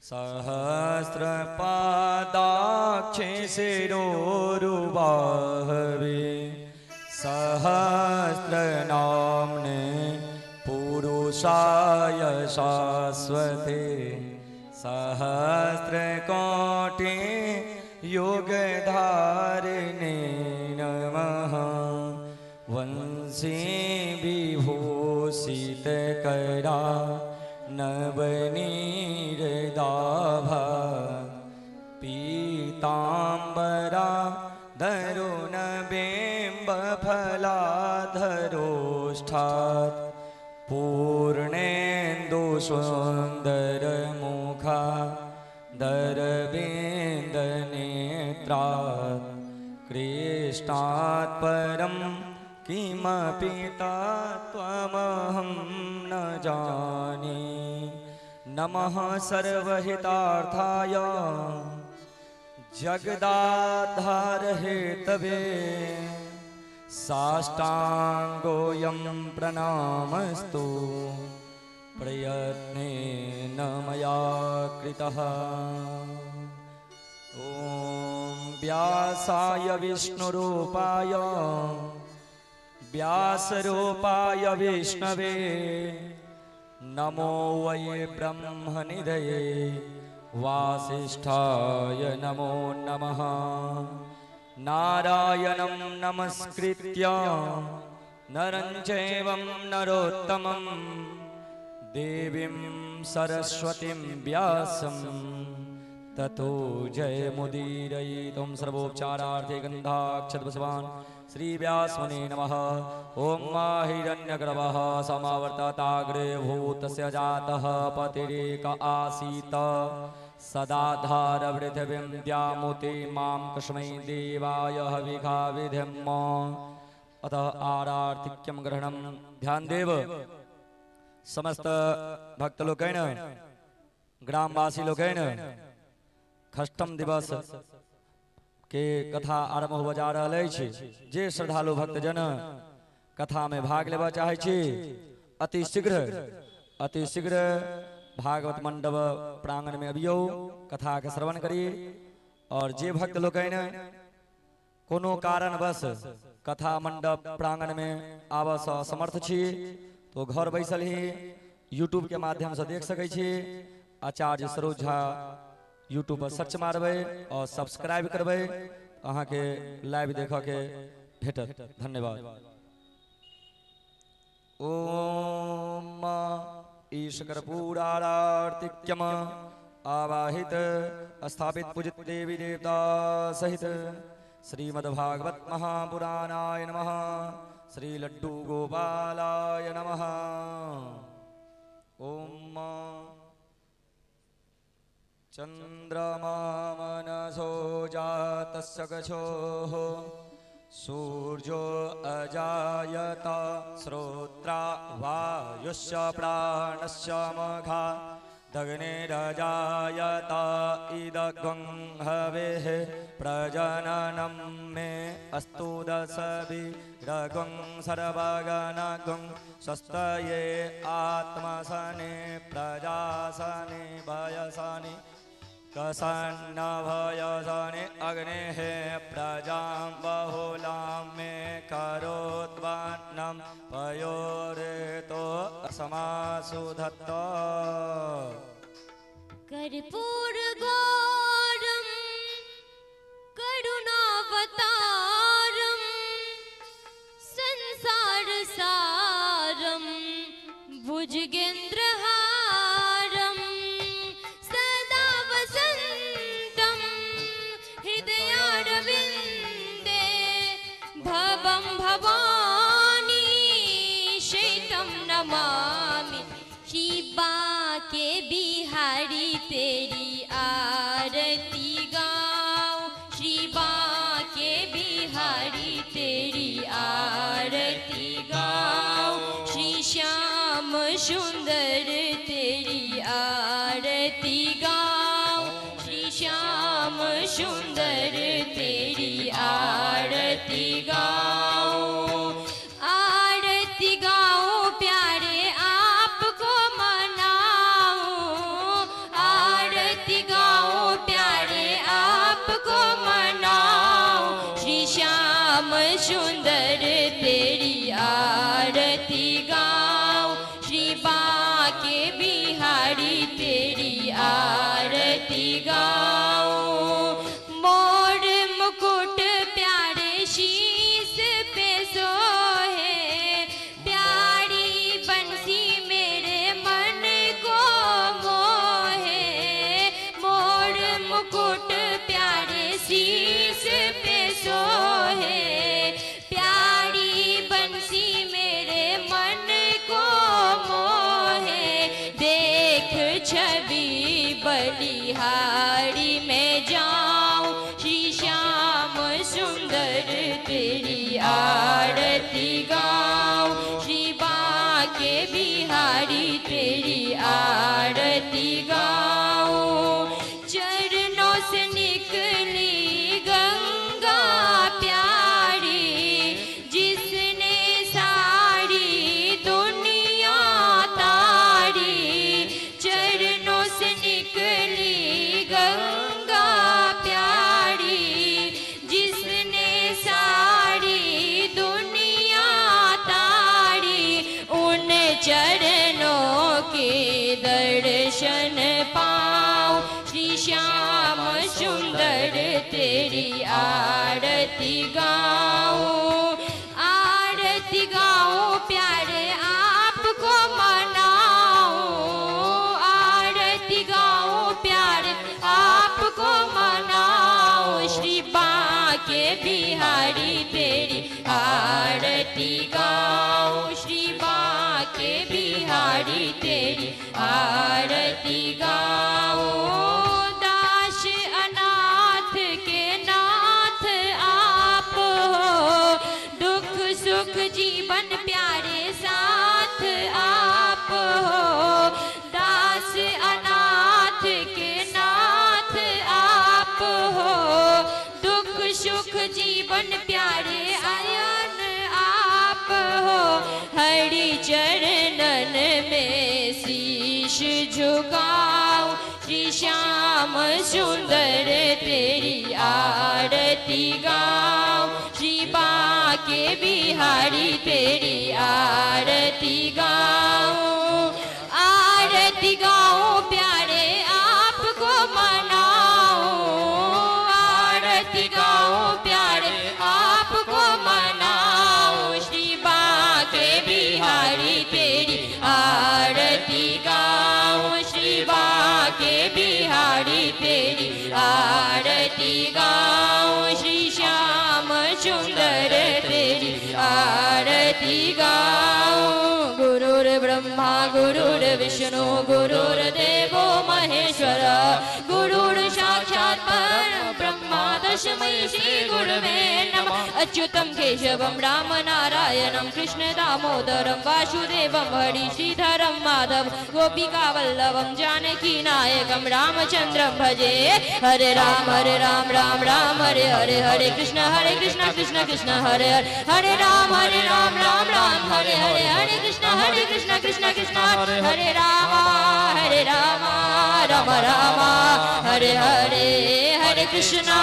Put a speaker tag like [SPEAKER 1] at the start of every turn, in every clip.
[SPEAKER 1] सहस्रपादाक्षे शिरोरुबाहवे सहस्रनाम्ने पुरुषाय शाश्वते सहस्रकोटि योगधारिणे नमः। वंशी विभूषितकरा नवनीरदाभा पीताम्बरा धरुणबिम्बफलाधरोष्ठात् पूर्णेन्दुसुन्दरमुखा दरविन्दनेत्रात् कृष्णात् परं किमपि तत्त्वमहं न जाने। नमः सर्वहितार्थाय जगदाधारहेतवे साष्टाङ्गोऽयं प्रणामस्तु प्रयत्नेन मया कृतः। ॐ व्यासाय विष्णुरूपाय व्यासरूपाय विष्णवे नमो वै ब्रह्मनिधये वासिष्ठाय नमो नमः। नारायणं नमस्कृत्य नरं चैव नरोत्तमं देवीं सरस्वतीं व्यासं ततो जयमुदीरयितुं सर्वोपचारार्थे गन्धाक्षतपुष्पान् श्रीव्यासमुने नमः। ॐ हिरण्यगर्भः समावर्तताग्रे भूतस्य जातः पतिरेक आसीत् सदाधारपृथिवीं द्यामुते मां कस्मै देवाय हविषा विधेम। अतः आरार्तिक्यं ग्रहणं। ध्यान देव समस्त भक्त लोकेन ग्रामवासी लोकेन खष्टम दिवस के कथा आरंभ हो जा रहा है। जे श्रद्धालु भक्तजन कथा में भाग लेवा चाहे छी अति शीघ्र भागवत मंडप प्रांगण में अभियो कथा के श्रवण करिए। और जे भक्त लोग कोनो कारणवश कथा मंडप प्रांगण में आवास असमर्थ छी तो घर बैसल ही यूट्यूब के माध्यम से देख सकै छी। आचार्य सरोज झा यूट्यूब पर सर्च मारबे और सब्सक्राइब करबे अहाँ के लाइव देख के भेटत। धन्यवाद। ओम ईशकर्पूरार्तिक्यम आवाहित स्थापित पूजित देवी देवता सहित श्रीमद्भागवत महापुराणाय नमः। श्री लड्डू गोपालाय नमः। ओम चंद्रमा मनसो जातस्य गच्छोः सूर्यो अजायत श्रोत्रा वायुश्च प्राणश्च मघा दग्निरजायत इदग्ं हवेः प्रजननं मे अस्तु दशभिरगं सर्वगणगं स्वस्तये आत्मसने प्रजासने भयसने कसन्न भयसने अग्नेः प्रजां बहुलां मे करोद्वन्नं पयोरेतो समासुधत्त।
[SPEAKER 2] कर्पूरगौरं करुणावतारं संसारसारं भुजगेन्द्रहारं सदा वसन्तं हृदयारविन्दे भवं भवानी शैतं नमामि। शिवा के बिहारी तेरी आरती गाओ शिवा के बिहारी तेरी आरती गाओ श्री श्याम सुंदर तेरी आरती गाओ श्री श्याम सुंदर तेरी आरती गाओ। आरती गाओ प्यारे आपको मनाओ आरती गाऊं। मोर मुकुट प्यारे शीस पे सोहे, प्यारी बंसी मेरे मन को मोहे। मोर मुकुट प्यारे शीस पे सोहे, प्यारी बंसी मेरे मन को मोहे। देख छवि बलिहारी में जाऊं, श्री श्याम सुंदर तेरी आरती गाऊं। श्री बांके बिहारी तेरी आरती गाऊं। चरणों से निकली गंगा प्यारी, जिसने सारी दुनिया तारी। चरणों से निकली गंगा प्यारी, जिसने सारी दुनिया तारी। उन चरणों के दर्शन पाऊं, श्री श्याम सुंदर तेरी आरती गाऊं। आरती गाऊं प्यारे आपको मनाऊं। आरती गाऊं प्यारे आपको मनाऊं। श्री बांके बिहारी तेरी आरती गाऊं। श्री बांके बिहारी तेरी आरती गाऊं। दास अनाथ के नाथ आप हो, दुख सुख जीवन प्यारे साथ आप हो। दास अनाथ के नाथ आप हो, दुख सुख जीवन प्यारे आयन आप हो। हरि चरणन में शीश झुकाऊं, श्री श्याम सुंदर तेरी आरती गाऊं। श्री बांके बिहारी तेरी आरती गाऊं। आरती गाऊं प्यारे आपको मनाऊं। आरती गाऊं प्यारे आपको मनाऊं। श्री बांके बिहारी तेरी आरती गाऊं। श्री बांके बिहारी तेरी आरती गाऊं। श्री श्याम सुंदर तेरी आरती गाऊं। गुरुर्ब्रह्मा गुरुर्विष्णु गुरुर्देवो महेश्वर, गुरुर् साक्षात् परब्रह्म तस्मै श्री गुरवे नमः। अच्युतं केशवं राम नारायणं कृष्ण दामोदरं वासुदेवं हरि श्रीधरं माधव गोपिका वल्लभं जानकी नायकं रामचंद्रं भजे। हरे राम राम राम हरे हरे, हरे कृष्ण कृष्ण कृष्ण हरे हरे, हरे राम राम राम हरे हरे, हरे कृष्ण कृष्ण कृष्ण हरे राम राम राम हरे हरे, हरे कृष्ण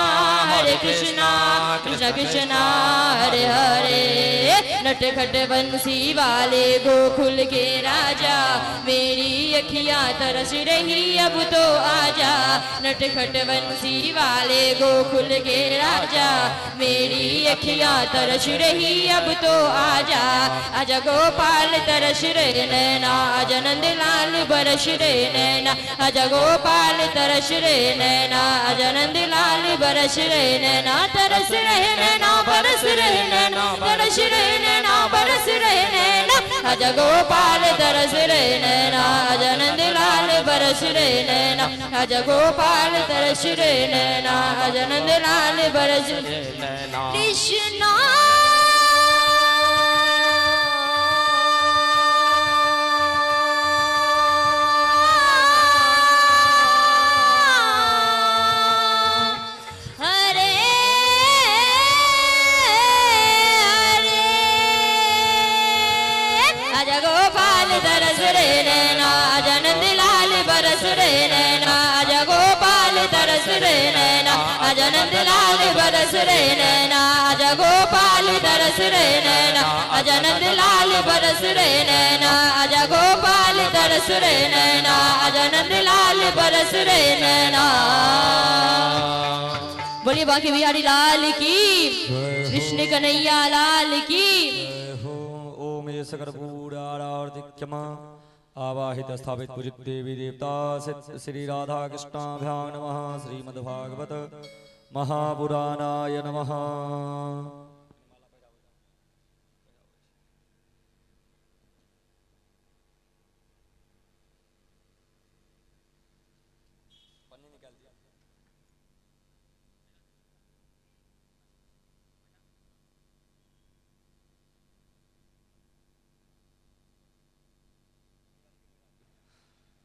[SPEAKER 2] कृष्ण कृष्ण हरे हरे। नटखट बंसी वाले गोकुल के राजा, मेरी अखियां तरस रही अब तो आजा। नटखट बंसी वाले गोकुल के राजा, मेरी अखियां तरस रही अब तो आजा। आजा गोपाल तरस रहे नैना, आजा नंदलाल बरस रहे नैना। आजा गोपाल तरस रहे नैना, आजा नंदलाल बरस रहे नैना। तरस रहे नैना बरस रहे नैना, तरस रहे नैना बरस रहे नैना। आजा गोपाल तरस रहे नैना, आजा नंदलाल बरस रहे नैना। आजा गोपाल तरस रहे नैना, आजा नंदलाल बरस रहे नैना। कृष्णा तरस रे नैना, आजा नंदलाल बरस रे नैना। आजा गोपाल तरस रे नैना, आजा नंदलाल बरस रे नैना। आजा गोपाल तरस रे नैना, आजा नंदलाल बरस रे नैना। आजा गोपाल तरस रे नैना, आजा नंदलाल बरस रहे नैना। बोलिए बाकी बिहारी लाल की, कृष्ण कन्हैया लाल की।
[SPEAKER 1] ओम ये सकर्पूर आराधिक्यम आवाहित स्थापित पूजित देवी देवता श्री राधा कृष्णाभ्यां नमः। श्रीमद्भागवत महापुराणाय नमः।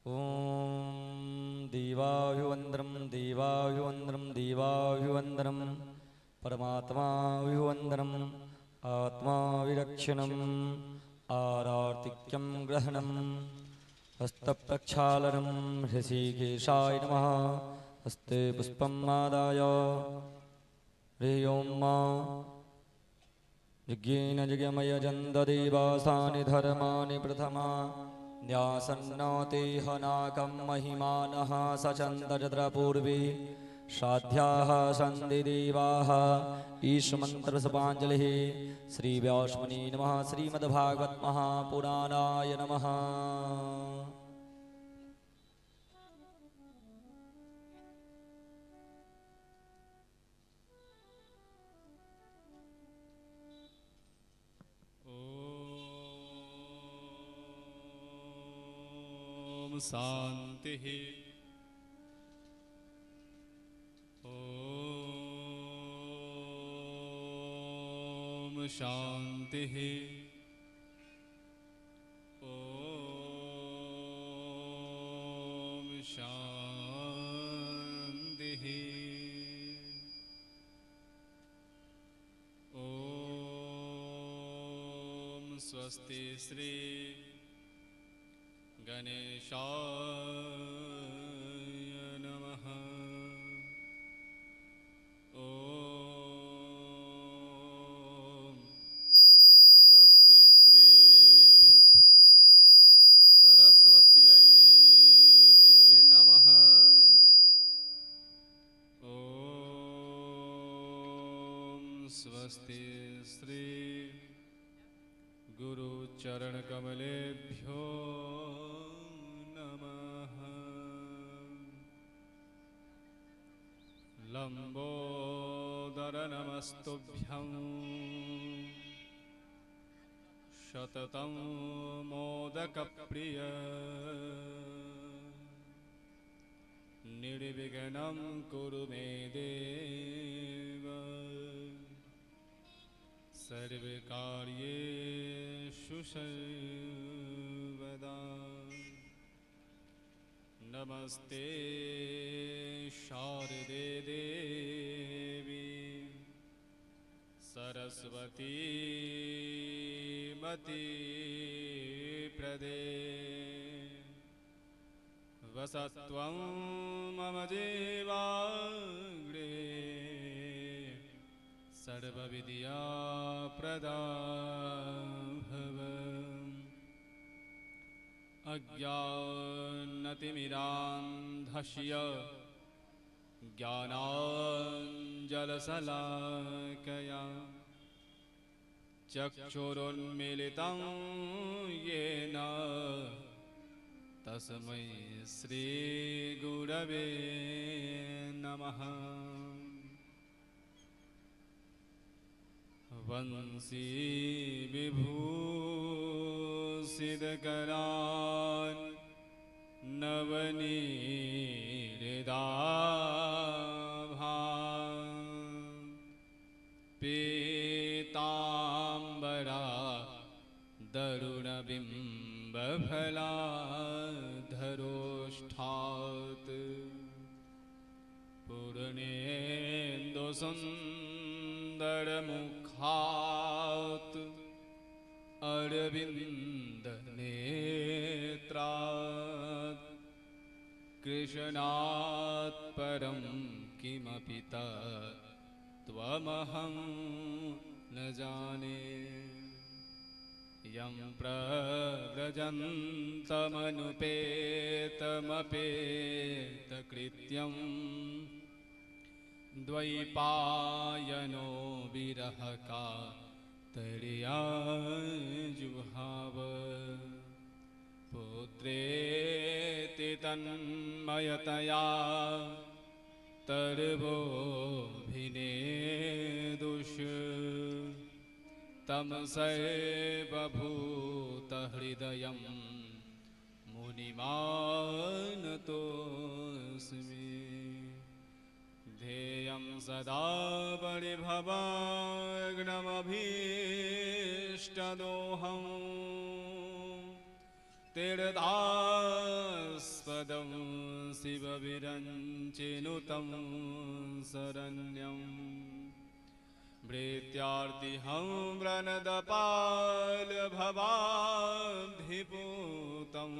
[SPEAKER 1] ओम देवाभिवंदनम देवाभिवंदनम देवाभिवंदनम परमात्माभिवंदनम आत्मा विरक्षणम आरार्तिक्यम ग्रहणम हस्तप्रक्षालनम ऋषिकेशाय नमः। हस्ते पुष्पम आदाय ह्रीं मा यज्ञेन यज्ञमयजन्ददेवासानि धर्माणि प्रथमा न्यासन्नोति हनाकं महिमानः सचन्दजद्रपूर्वे साध्याः सन्धिदेवाः ईशमन्त्रसपाञ्जलिः। श्रीव्यासमुने नमः। श्रीमद्भागवत महापुराणाय नमः।
[SPEAKER 3] शांति ओम शांति ओम शांति ओम स्वस्ति श्री गणेशाय नमः। ओम स्वस्ति श्री सरस्वत्यै नमः। ओम स्वस्ति श्री गुरुचरण कमलेभ्यो लंबोदर नमस्तुभ्यं शततं मोदकप्रिय निर्विघ्नं कुरु मे देव सर्वकार्येषु सर्वदा। नमस्ते शारदे देवी सरस्वती मति प्रदे वसत्वं मम जीवाग्रे सर्वविद्या प्रदा भव। अज्ञानतिमिरान्धस्य ज्ञानाञ्जलशलाकया चक्षुरुन्मीलितं येन तस्मै श्रीगुरवे नमः। वंशी विभूषितकरान् नवनीरिदाभां पीताम्बरा दरुणबिम्बफलाधरोष्ठात् पूर्णेन्दुसुन्दरमुखात् अरविन्दनेत्रात् कृष्णात् परं किमपि तत्त्वमहं न जाने। यं प्रव्रजन्तमनुपेतमपेतकृत्यं द्वैपायनो विरहकातर्या जुहाव पुत्रेति तन्मयतया तर्वोऽभिनेदुष तं सर्वभूतहृदयं मुनिमानतोऽस्मि ध्येयं सदा परिभवाग्नमभीष्टदोहम् तीर्थास्पदं शिवविरञ्चिनुतं शरण्यम् भृत्यार्तिहं व्रणदपालभवाब्धिपूतं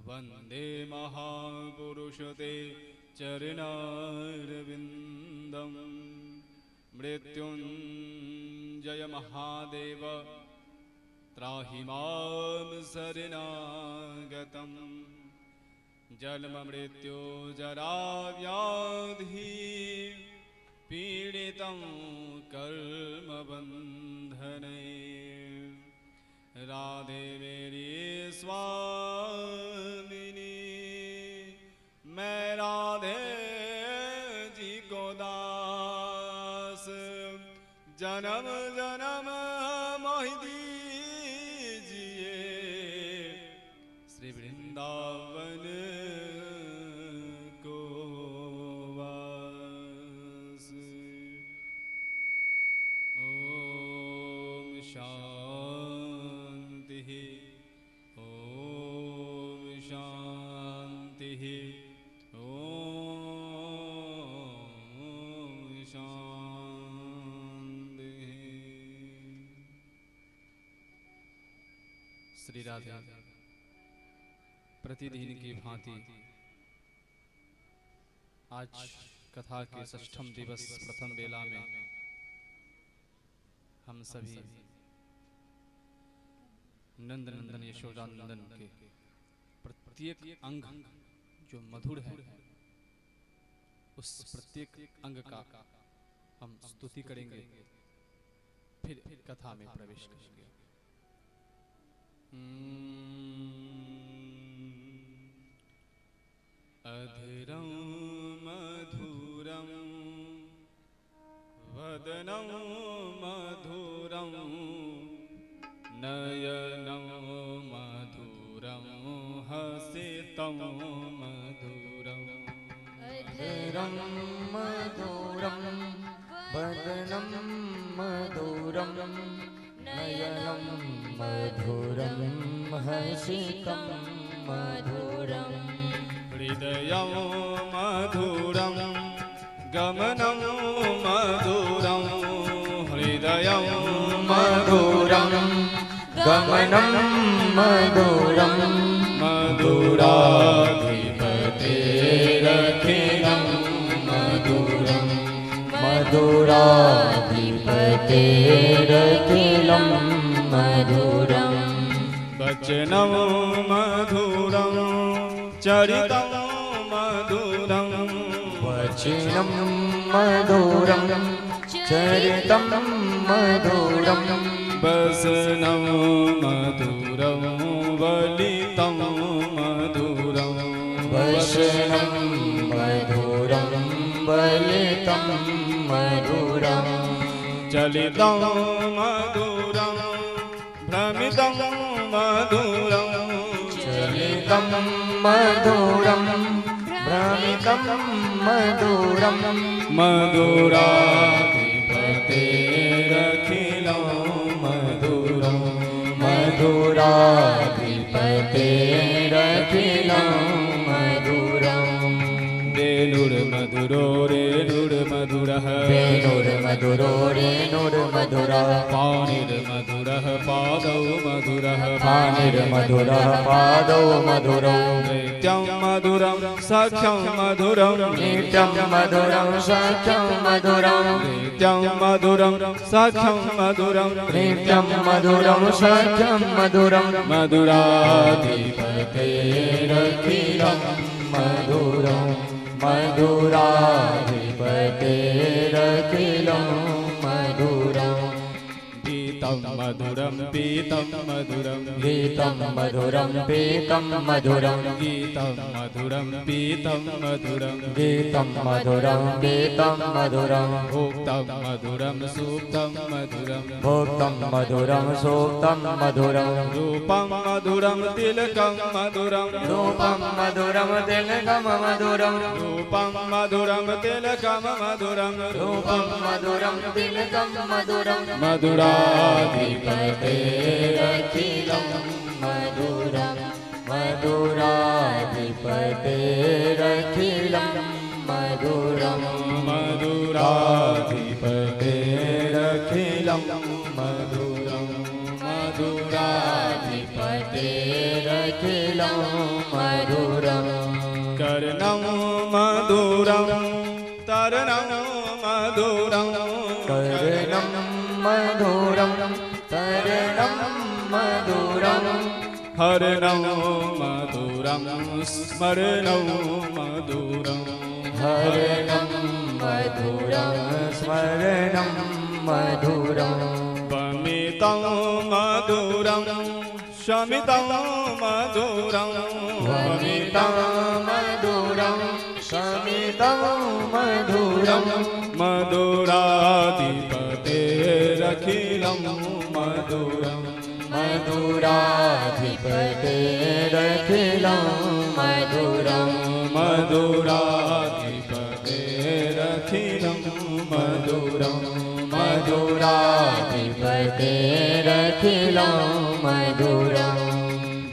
[SPEAKER 3] वन्दे महापुरुषते चरणारविन्दं मृत्युञ्जय महादेव त्राहि मां शरणागतं जन्ममृत्युजराव्याधि पीडितं कर्मबन्धने राधे मेरी स्वामिनी मैं राधे जी को दास जन्म जन्म मोहि दीजिए श्री वृंदावन को वास। ओम शांति ओम शांति ओम शांति। श्री राधे प्रतिदिन की भांति आज कथा के षष्ठम दिवस प्रथम बेला में हम सभी नंद नंदन यशोदा नंदन के प्रत्येक अंग जो मधुर है उस प्रत्येक अंग का हम स्तुति करेंगे, फिर कथा में प्रवेश करेंगे। अधरं मधुरं वदनं मधुरं नयनं मधुरं हसितं मधुरम्
[SPEAKER 1] अधरं मधुरं वदनं मधुरं नयनं मधुरं हसितं मधुरम्
[SPEAKER 3] हृदयं मधुरं गमनं मधुरं हृदयं
[SPEAKER 1] मधुरं गमनं मधुरं
[SPEAKER 3] मधुराधिपतेरखिलं मधुरं
[SPEAKER 1] मधुराधिपतेरखिलं मधुरं
[SPEAKER 3] वचनं मधुरं चरितं मधुरं
[SPEAKER 1] वचनं मधुरं चरितं मधुरं
[SPEAKER 3] वसनं मधुरं वलितं मधुरं
[SPEAKER 1] वचनं मधुरं वलितं मधुरं
[SPEAKER 3] चलितं मधुरं भ्रमितं मधुरं
[SPEAKER 1] चलितं मधुरं भ्रमितं मधुरं
[SPEAKER 3] मधुराधिपतेरखिलं मधुरं
[SPEAKER 1] मधुराधिपतेरखिलं मधुरं
[SPEAKER 3] रेणुर्मधुरो रेणुर्मधुरः
[SPEAKER 1] रेणुर्मधुरो रेणुर्मधुरः
[SPEAKER 3] पाणिर्मधुरः पादौ मधुरः
[SPEAKER 1] पाणिर्मधुरः पादौ मधुरौ
[SPEAKER 3] नित्यं मधुरं सख्यं मधुरं
[SPEAKER 1] नित्यं मधुरं सख्यं मधुरं
[SPEAKER 3] नित्यं मधुरं सख्यं मधुरं
[SPEAKER 1] नित्यं मधुरं सख्यं मधुरं
[SPEAKER 3] मधुराधिपतेरखिलं
[SPEAKER 1] मधुरं मधुराधिपतेरखिलं मधुरं
[SPEAKER 3] गीतं मधुरं पीतं मधुरं
[SPEAKER 1] गीतं मधुरं पीतं मधुरं
[SPEAKER 3] गीतं मधुरं पीतं मधुरं
[SPEAKER 1] गीतं मधुरं पीतं मधुरं
[SPEAKER 3] भोक्तं मधुरं सूक्तं मधुरं
[SPEAKER 1] भोक्तं मधुरं सूक्तं मधुरं
[SPEAKER 3] रूपं मधुरं तिलकं मधुरं
[SPEAKER 1] रूपं मधुरं तिलकं मधुरं
[SPEAKER 3] रूपं मधुरं तिलकं मधुरं
[SPEAKER 1] रूपं मधुरं तिलकं मधुरं
[SPEAKER 3] मधुराधिपतेरखिलं
[SPEAKER 1] मधुरं मधुराधिपतेरखिलं मधुरं
[SPEAKER 3] मधुराधिपतेरखिलं मधुरं
[SPEAKER 1] मधुराधिपतेरखिलं मधुरं
[SPEAKER 3] कर्णं मधुरं तरणं मधुरं
[SPEAKER 1] कर्णं मधुरं तरणं मधुरं
[SPEAKER 3] हरणं मधुरं स्मरणं मधुरं
[SPEAKER 1] हरणं मधुरं स्मरणं मधुरं
[SPEAKER 3] वमितं मधुरं शमितं मधुरं
[SPEAKER 1] वमितं मधुरं शमितं मधुरं
[SPEAKER 3] मधुराधिपतेरखिलं मधुरं
[SPEAKER 1] मधुराधिपतेरखिलं मधुरं
[SPEAKER 3] मधुराधिपतेरखिलं मधुरं
[SPEAKER 1] मधुराधिपतेरखिलं मधुरं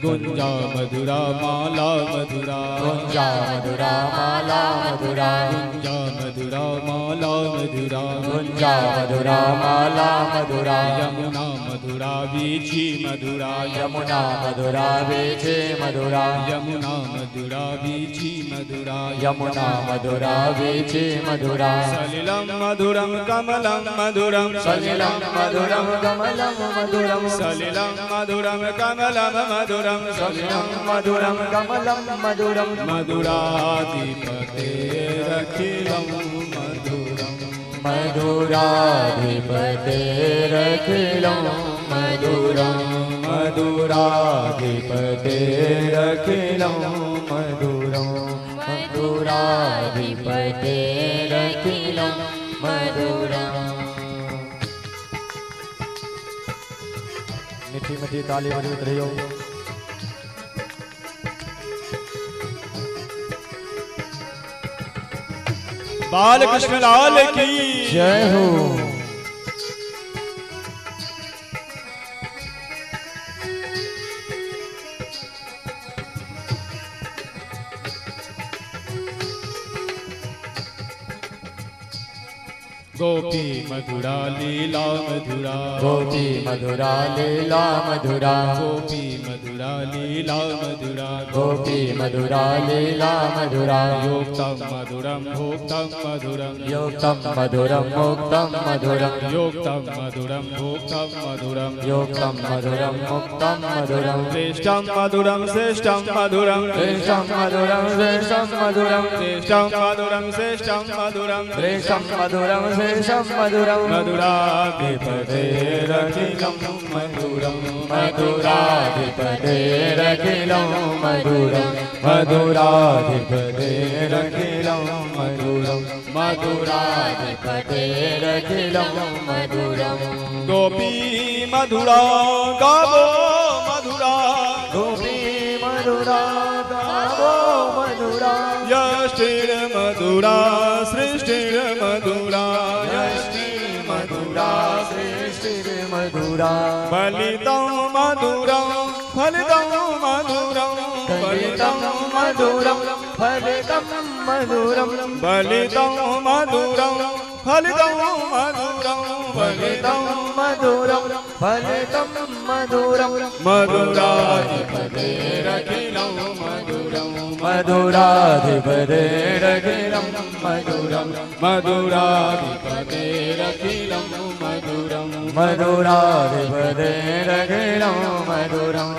[SPEAKER 3] गुञ्जा मधुरा माला मधुरा
[SPEAKER 1] गुञ्जा मधुरा माला मधुरा
[SPEAKER 3] गुञ्जा मधुरा माला मधुरा
[SPEAKER 1] गुञ्जा मधुरा माला मधुरा
[SPEAKER 3] यमुना मधुरा वीची मधुरा
[SPEAKER 1] यमुना मधुरा वीचे मधुरा
[SPEAKER 3] यमुना मधुरा वीची मधुरा
[SPEAKER 1] यमुना मधुरा वीचे मधुरा
[SPEAKER 3] सलिलं मधुरं कमलं मधुरं
[SPEAKER 1] सलिलं मधुरं कमलं मधुरं
[SPEAKER 3] सलिलं मधुरं कमलं मधुरं
[SPEAKER 1] सलिलं मधुरं कमलं मधुरं
[SPEAKER 3] मधुराधिपतेरखिलं मधुरं
[SPEAKER 1] मधुराधिपतेरखिलं मधुरं मधुराधिपतेरखिलं मधुरं मधुराधिपतेरखिलं मधुरं मीठी मीठी ताली बजत रहियो
[SPEAKER 3] बालकृष्ण लाल की
[SPEAKER 1] जय हो
[SPEAKER 3] गोपी मधुरा लीला मधुरा
[SPEAKER 1] गोपी मधुरा लीला मधुरा
[SPEAKER 3] गोपी मधुरा लीला मधुरा
[SPEAKER 1] गोपी मधुरा लीला मधुरा
[SPEAKER 3] योक्तं मधुरं भोक्तं मधुरं
[SPEAKER 1] योक्तं मधुरं मुक्तं मधुरं
[SPEAKER 3] योक्तं मधुरं भोक्तं मधुरं
[SPEAKER 1] योक्तं मधुरं मुक्तं मधुरं
[SPEAKER 3] श्रेष्ठं मधुरं श्रेष्ठं मधुरं
[SPEAKER 1] श्रेष्ठं मधुरं श्रेष्ठं मधुरं
[SPEAKER 3] श्रेष्ठं मधुरं श्रेष्ठं मधुरं
[SPEAKER 1] श्रेष्ठं मधुरं श्रेष्ठं मधुरं
[SPEAKER 3] मधुराधिपतेरखिलं मधुरं
[SPEAKER 1] मधुराधिपतेरखिलं मधुरं मधुराधिपतेरखिलं मधुरं मधुराधिपतेरखिलं मधुरं
[SPEAKER 3] गोपी मधुरा गावो मधुरा
[SPEAKER 1] गोपी मधुरा गावो मधुरा
[SPEAKER 3] यष्टिर्मधुरा सृष्टिर्मधुरा
[SPEAKER 1] यष्टिर्मधुरा सृष्टिर्मधुरा
[SPEAKER 3] फलितं मधुरं फलितं मधुरं
[SPEAKER 1] फलितं मधुरं फलितं मधुरं
[SPEAKER 3] फलितं मधुरं फलितं मधुरं
[SPEAKER 1] फलितं मधुरं फलितं मधुरं
[SPEAKER 3] मधुराधिपतेरखिलं मधुरं
[SPEAKER 1] मधुराधिपतेरखिलं मधुरं
[SPEAKER 3] मधुराधिपतेरखिलं मधुरं
[SPEAKER 1] मधुराधिपतेरखिलं मधुरं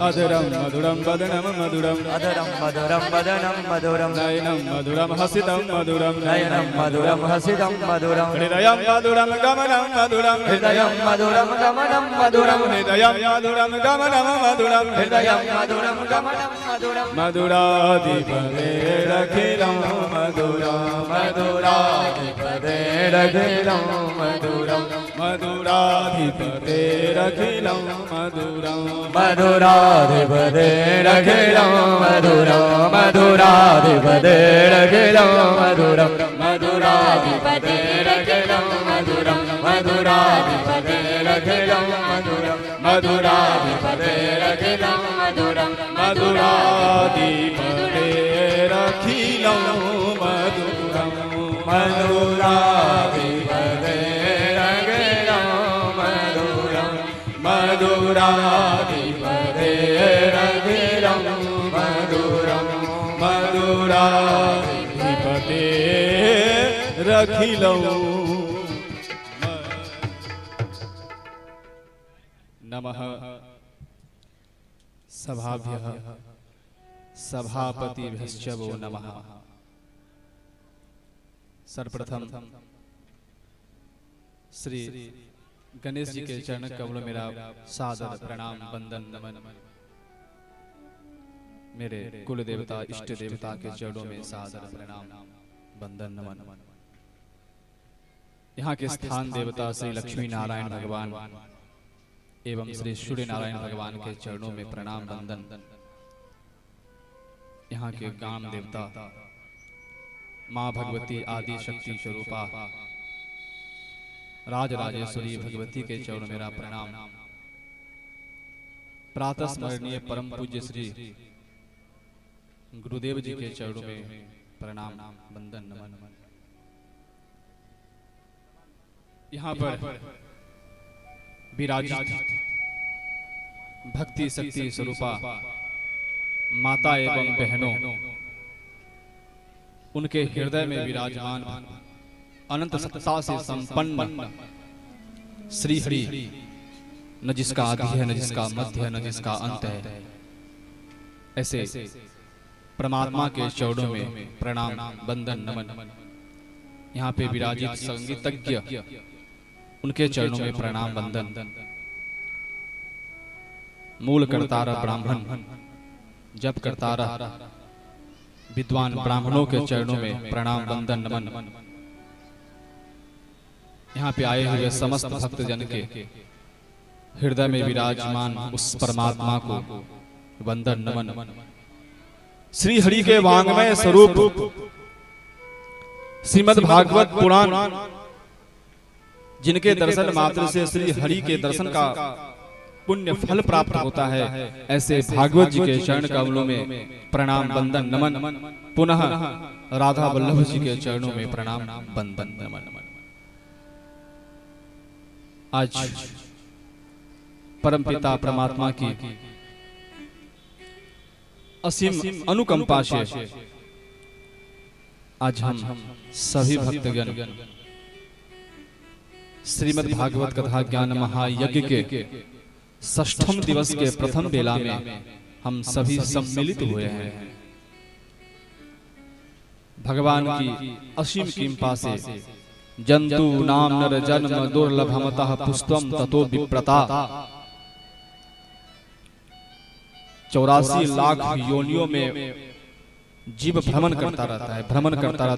[SPEAKER 3] अधरं मधुरं वदनं मधुरं
[SPEAKER 1] अधरं मधुरं वदनं मधुरं
[SPEAKER 3] नयनं मधुरं हसितं मधुरं
[SPEAKER 1] नयनं मधुरं हसितं मधुरं
[SPEAKER 3] हृदयं मधुरं गमनं मधुरं
[SPEAKER 1] हृदयं मधुरं गमनं मधुरं
[SPEAKER 3] हृदयं मधुरं गमनं मधुरं
[SPEAKER 1] हृदयं मधुरं गमनं मधुरं
[SPEAKER 3] मधुराधिपतेरखिलं मधुरं
[SPEAKER 1] मधुराधिपतेरखिलं मधुरं
[SPEAKER 3] मधुराधिपतेरखिलं मधुरं
[SPEAKER 1] मधुराधिपतेरखिलं मधुरं मधुराधिपतेरखिलं मधुरं मधुराधिपतेरखिलं मधुरं मधुराधिपतेरखिलं मधुरं मधुराधिपतेरखिलं मधुरं
[SPEAKER 3] मधुराधिपतेरखिलं मधुरं
[SPEAKER 1] मधुराधिपतेरखिलं मधुरं मधुराधिपतेरखिलं मधुरं
[SPEAKER 3] मधुराधिपतेरखिलं नमः सभाभ्यः सभापतिभ्यश्च वो नमः। सर्वप्रथम श्री गणेश जी के चरण कमलों मेरा सादर प्रणाम वंदन नमन। मेरे कुल देवता इष्ट देवता के चरणों में सादर प्रणाम वंदन नमन। यहाँ के स्थान देवता श्री लक्ष्मी नारायण भगवान एवं श्री सूर्य नारायण भगवान के चरणों में प्रणाम वंदन। यहाँ के गाम देवता माँ भगवती आदि शक्ति स्वरूपा राजराजेश्वरी भगवती के चरणों मेरा प्रणाम। प्रातः स्मरणीय परम पूज्य श्री गुरुदेव जी के चरणों में प्रणाम वंदन नमन। यहाँ पर विराजित भक्ति शक्ति स्वरूपा माता एवं बहनों, उनके हृदय में विराजमान अनंत सत्ता से संपन्न श्री हरि, न जिसका आदि है, न जिसका मध्य है, न जिसका अंत है, ऐसे परमात्मा के चरणों में प्रणाम वंदन नमन। यहाँ पे विराजित संगीतज्ञ, उनके चरणों में प्रणाम वंदन। मूल कर्तारा ब्राह्मण, जप कर्तारा विद्वान ब्राह्मणों के चरणों में प्रणाम वंदन नमन। यहाँ पे आए हुए समस्त भक्त जन के हृदय में विराजमान उस परमात्मा को वंदन नमन। श्री हरि के वांग्मय स्वरूप श्रीमद् भागवत पुराण, जिनके दर्शन मात्र से श्री हरि के दर्शन का पुण्य फल प्राप्त होता है, ऐसे भागवत जी के चरण कमलों में प्रणाम वंदन नमन। पुनः राधा वल्लभ जी के चरणों में प्रणाम वंदन नमन। आज परमपिता परमात्मा की असीम अनुकंपा से आज हम सभी भक्तगण श्रीमद् भागवत कथा ज्ञान महायज्ञ के षष्ठम दिवस के प्रथम बेला में हम सभी सम्मिलित हुए हैं। भगवान की असीम कृपा से जंतु नाम नर जन्म दुर्लभमतः पुष्पम ततो विप्रता 84 लाख योनियों में जीव भ्रमण करता रहता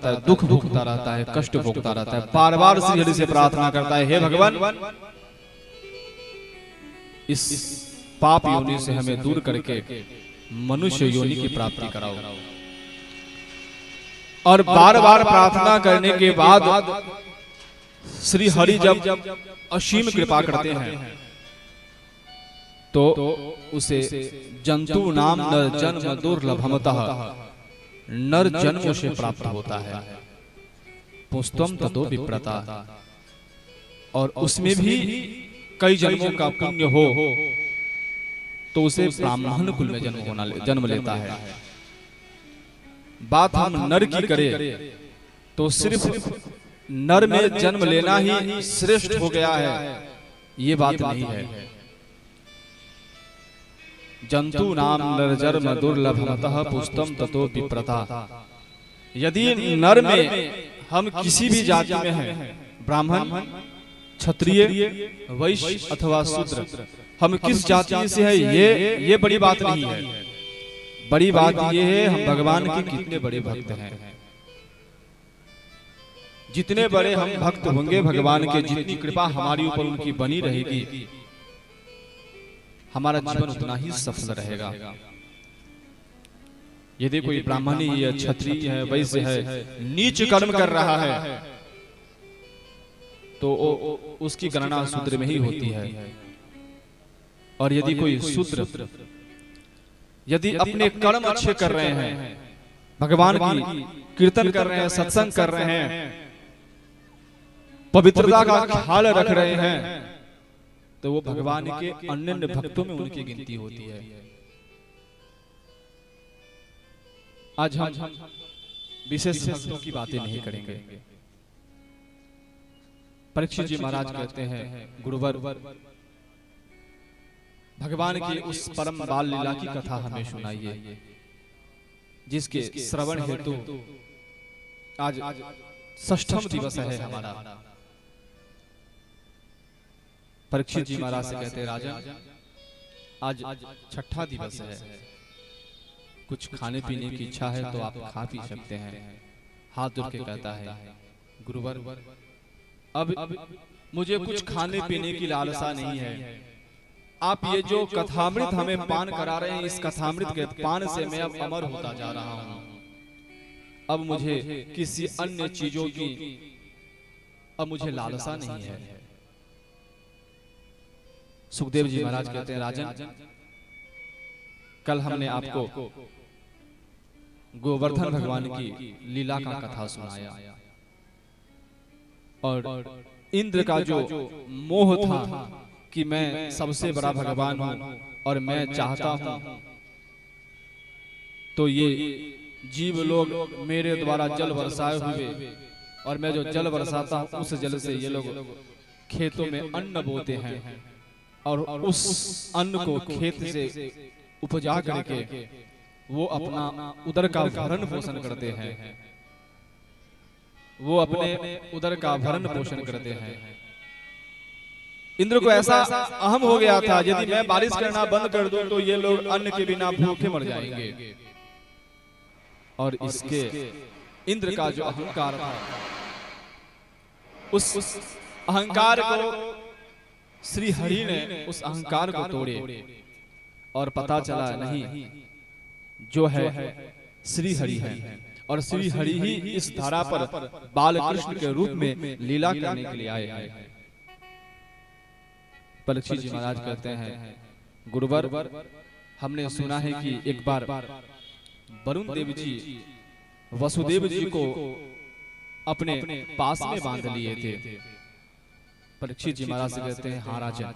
[SPEAKER 3] है, दुख भोगता रहता है, कष्ट भोगता रहता है, बार बार श्री हरि से प्रार्थना करता है, हे भगवान इस पाप योनि से हमें दूर करके मनुष्य योनि की प्राप्ति कराओ। और बार बार प्रार्थना करने के बाद श्री हरि जब असीम कृपा करते हैं तो उसे जंतु नाम नर जन्म दुर्लभमतः नर जन्म से प्राप्त होता है। पुस्तम ततो विप्रता, और उसमें भी कई जन्मों का पुण्य हो तो उसे ब्राह्मण कुल में जन्म लेता है। बात हम नर की करें तो सिर्फ नर में जन्म लेना ही श्रेष्ठ हो गया है, ये बात नहीं है। जंतु नाम नरजन्म दुर्लभमतः पुस्तम ततो विप्रता। यदि नर में हम किसी भी जाति में हैं, ब्राह्मण, क्षत्रिय, वैश्य अथवा शूद्र, हम किस जाति से है ये बड़ी बात नहीं है। बड़ी बात ये है हम भगवान के कितने बड़े भक्त हैं। जितने बड़े हम भक्त होंगे भगवान के, जितनी कृपा हमारी ऊपर उनकी बनी रहेगी, हमारा जीवन उतना ही सफल रहेगा। यदि कोई ब्राह्मण है, क्षत्रिय है, वैश्य है, नीच कर्म कर रहा है तो उसकी गणना शूद्र में ही होती है। और यदि कोई शूद्र यदि अपने कर्म अच्छे कर रहे हैं, भगवान की कीर्तन कर रहे हैं, सत्संग कर रहे हैं, पवित्रता का ख्याल रख रहे हैं, तो वो भगवान के अन्य भक्तों में उनकी गिनती होती है। आज हम विशेष भक्तों की बातें नहीं करेंगे। परीक्षित जी महाराज कहते हैं, गुरुवर भगवान की उस परम बाल लीला की कथा हमें सुनाइए, जिसके श्रवण हेतु आज षष्ठम दिवस है हमारा। परीक्षित जी महाराज से कहते हैं, राजन आज छठा दिवस है, कुछ खाने पीने की इच्छा है तो आप खा पी सकते हैं। हाथ जोड़ के कहता है, गुरुवर अब मुझे कुछ खाने पीने की लालसा नहीं है। आप ये जो कथामृत हमें पान करा रहे हैं, इस कथामृत के पान से मैं अब अमर होता जा रहा हूं। अब मुझे किसी अन्य चीजों की अब मुझे लालसा नहीं है। सुखदेव जी महाराज कहते हैं, राजन कल हमने आपको गोवर्धन भगवान की लीला का कथा सुनाया, और इंद्र का जो मोह था कि मैं सबसे बड़ा भगवान हूं और मैं चाहता हूं तो ये जीव लोग मेरे द्वारा जल बरसाए हुए, और मैं जो जल बरसाता हूं उस जल से ये लोग खेतों में अन्न बोते हैं, और उस अन्न को खेत से उपजा करके वो अपना उदर का भरण पोषण करते हैं। वो अपने उदर का भरण पोषण करते हैं। इंद्र को ऐसा अहम हो गया था, यदि मैं बारिश करना बंद कर दूं तो ये लोग अन्न के बिना भूखे मर जाएंगे। और इसके इंद्र का जो अहंकार था, उस अहंकार को श्री हरि ने उस अहंकार को तोड़े, और पता चला नहीं जो है श्री हरि है, और श्री हरि ही इस धारा पर बाल कृष्ण के रूप में लीला करने के लिए आए हैं। परीक्षित जी महाराज कहते हैं, गुरुवर हमने सुना है कि एक बार वरुण देव जी वसुदेव जी को अपने पास में बांध लिए थे। परीक्षित जी महाराज से कहते हैं, हाँ राजन,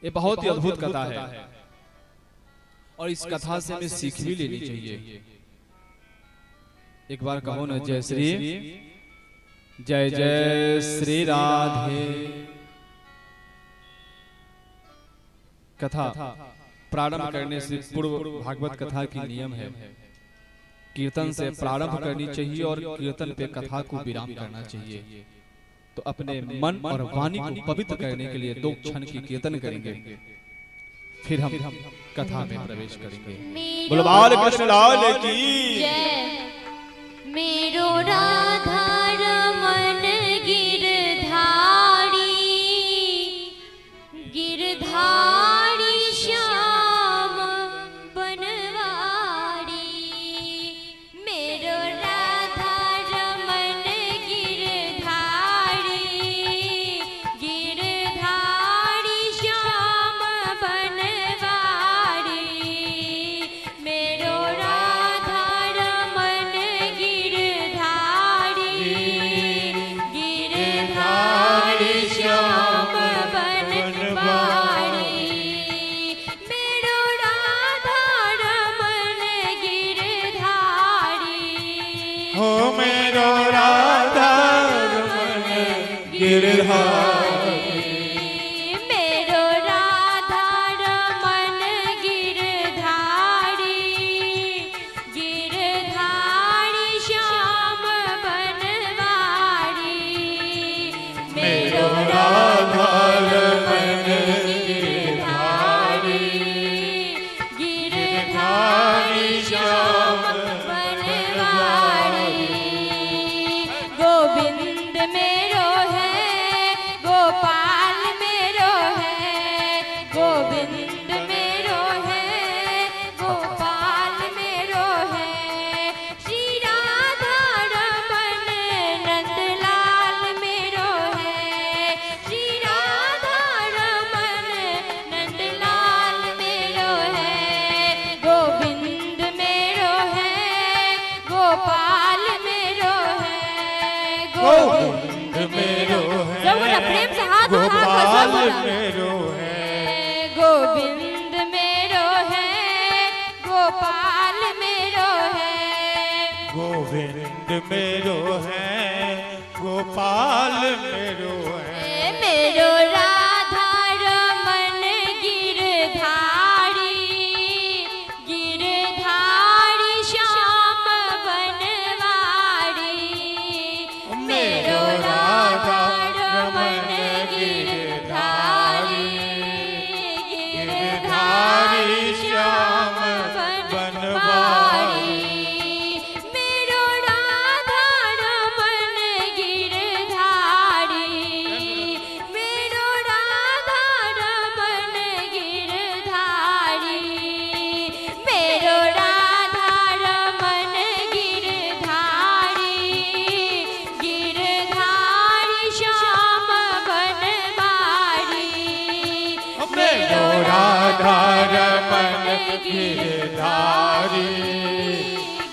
[SPEAKER 3] ये बहुत ही अद्भुत कथा है, और इस कथा से हमें सीख भी लेनी चाहिए। एक बार कहो ना, जय श्री जय जय श्री राधे। कथा प्रारंभ करने से पूर्व भागवत कथा की नियम है, कीर्तन से प्रारंभ करनी चाहिए और कीर्तन पे कथा को विराम करना चाहिए। तो अपने मन और वाणी को पवित्र करने के लिए 2 क्षण की कीर्तन करेंगे, फिर हम कथा में प्रवेश करेंगे। बोलो बाल कृष्ण लाल की
[SPEAKER 2] जय। मेरो राधा रमन गिरधारी, गिरधारी श्याम बनवारी। मेरो राधा रमन गिरधारी, गिरधारी श्याम बनवारी। मेरो राधा रमन
[SPEAKER 4] हो मेरो राधा रमन गिरधारी।
[SPEAKER 2] मेरो राधा रमन गिरधारी, गिरधारी श्याम बनवारी। मेरो राधा रमन गिरधारी, गिरधारी श्याम बनवारी। गोविंद मेरो है, गोपाल मेरो है, गोविंद मेरो है, गोपाल मेरो है। श्री राधा रमन नंदलाल मेरो है, श्री राधा रमन नंदलाल मेरो है। गोविंद मेरो है, गोपाल मेरो है, गोविंद मेरो है। जरा प्रेम से हाथ उठा कर
[SPEAKER 4] गोपाल
[SPEAKER 2] बोलो।
[SPEAKER 4] मेरो है,
[SPEAKER 2] गोविंद मेरो है, गोपाल मेरो है।
[SPEAKER 4] गोविंद मेरो है, गोपाल मेरो है।
[SPEAKER 2] मेरो राधा रमन गिरधारी, गिरधारी श्याम बनवारी। मेरो राधा रमन गिरधारी, गिरधारी श्याम बनवारी। मेरो राधा रमन गिरधारी, मेरो राधा रमन गिरधारी। मेरो राधा रमन गिरधारी, गिरधारी श्याम बनवारी।
[SPEAKER 4] मेरो राधा रमन गिरधारी,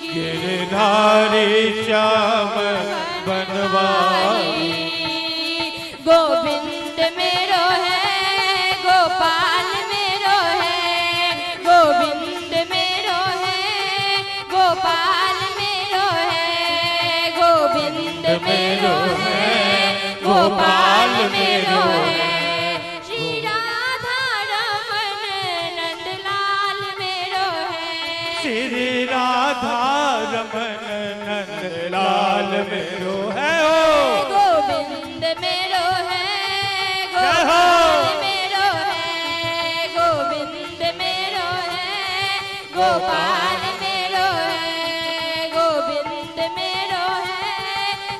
[SPEAKER 4] गिरधारी श्याम बनवारी।
[SPEAKER 2] गोविंद मेरो है, गोपाल मेरो है, गोविंद मेरो है, गोपाल मेरो है, गोविंद मेरो है, गोपाल मेरो है। श्री राधा रमन नंदलाल मेरो है,
[SPEAKER 4] श्री राधा रमन नंदलाल मेरो है। ओ
[SPEAKER 2] गोविंद मेरो है, गोपाल मेरो है, गोविंद मेरो है, गोपाल मेरो है, गोविंद मेरो है,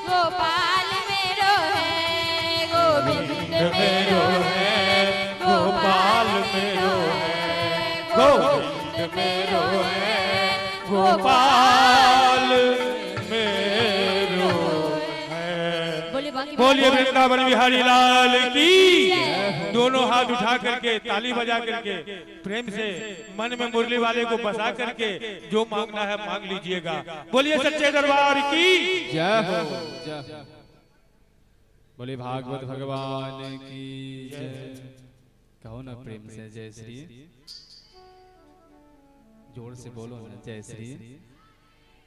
[SPEAKER 2] गोपाल मेरो है, गोविंद मेरो है, गोपाल मेरो है,
[SPEAKER 4] गोविंद मेरो है, गोपाल मेरो है। बोलिए वृंदावन बिहारी लाल की। दोनों हाथ उठा करके ताली बजा करके प्रेम से मन में मुरली वाले को बसा करके जो मांगना है मांग लीजिएगा। बोलिए सच्चे दरबार की
[SPEAKER 3] जय हो, जय हो। बोले भागवत भगवान की जय। कहो ना प्रेम से जय श्री, जोर से बोलो ना जय श्री।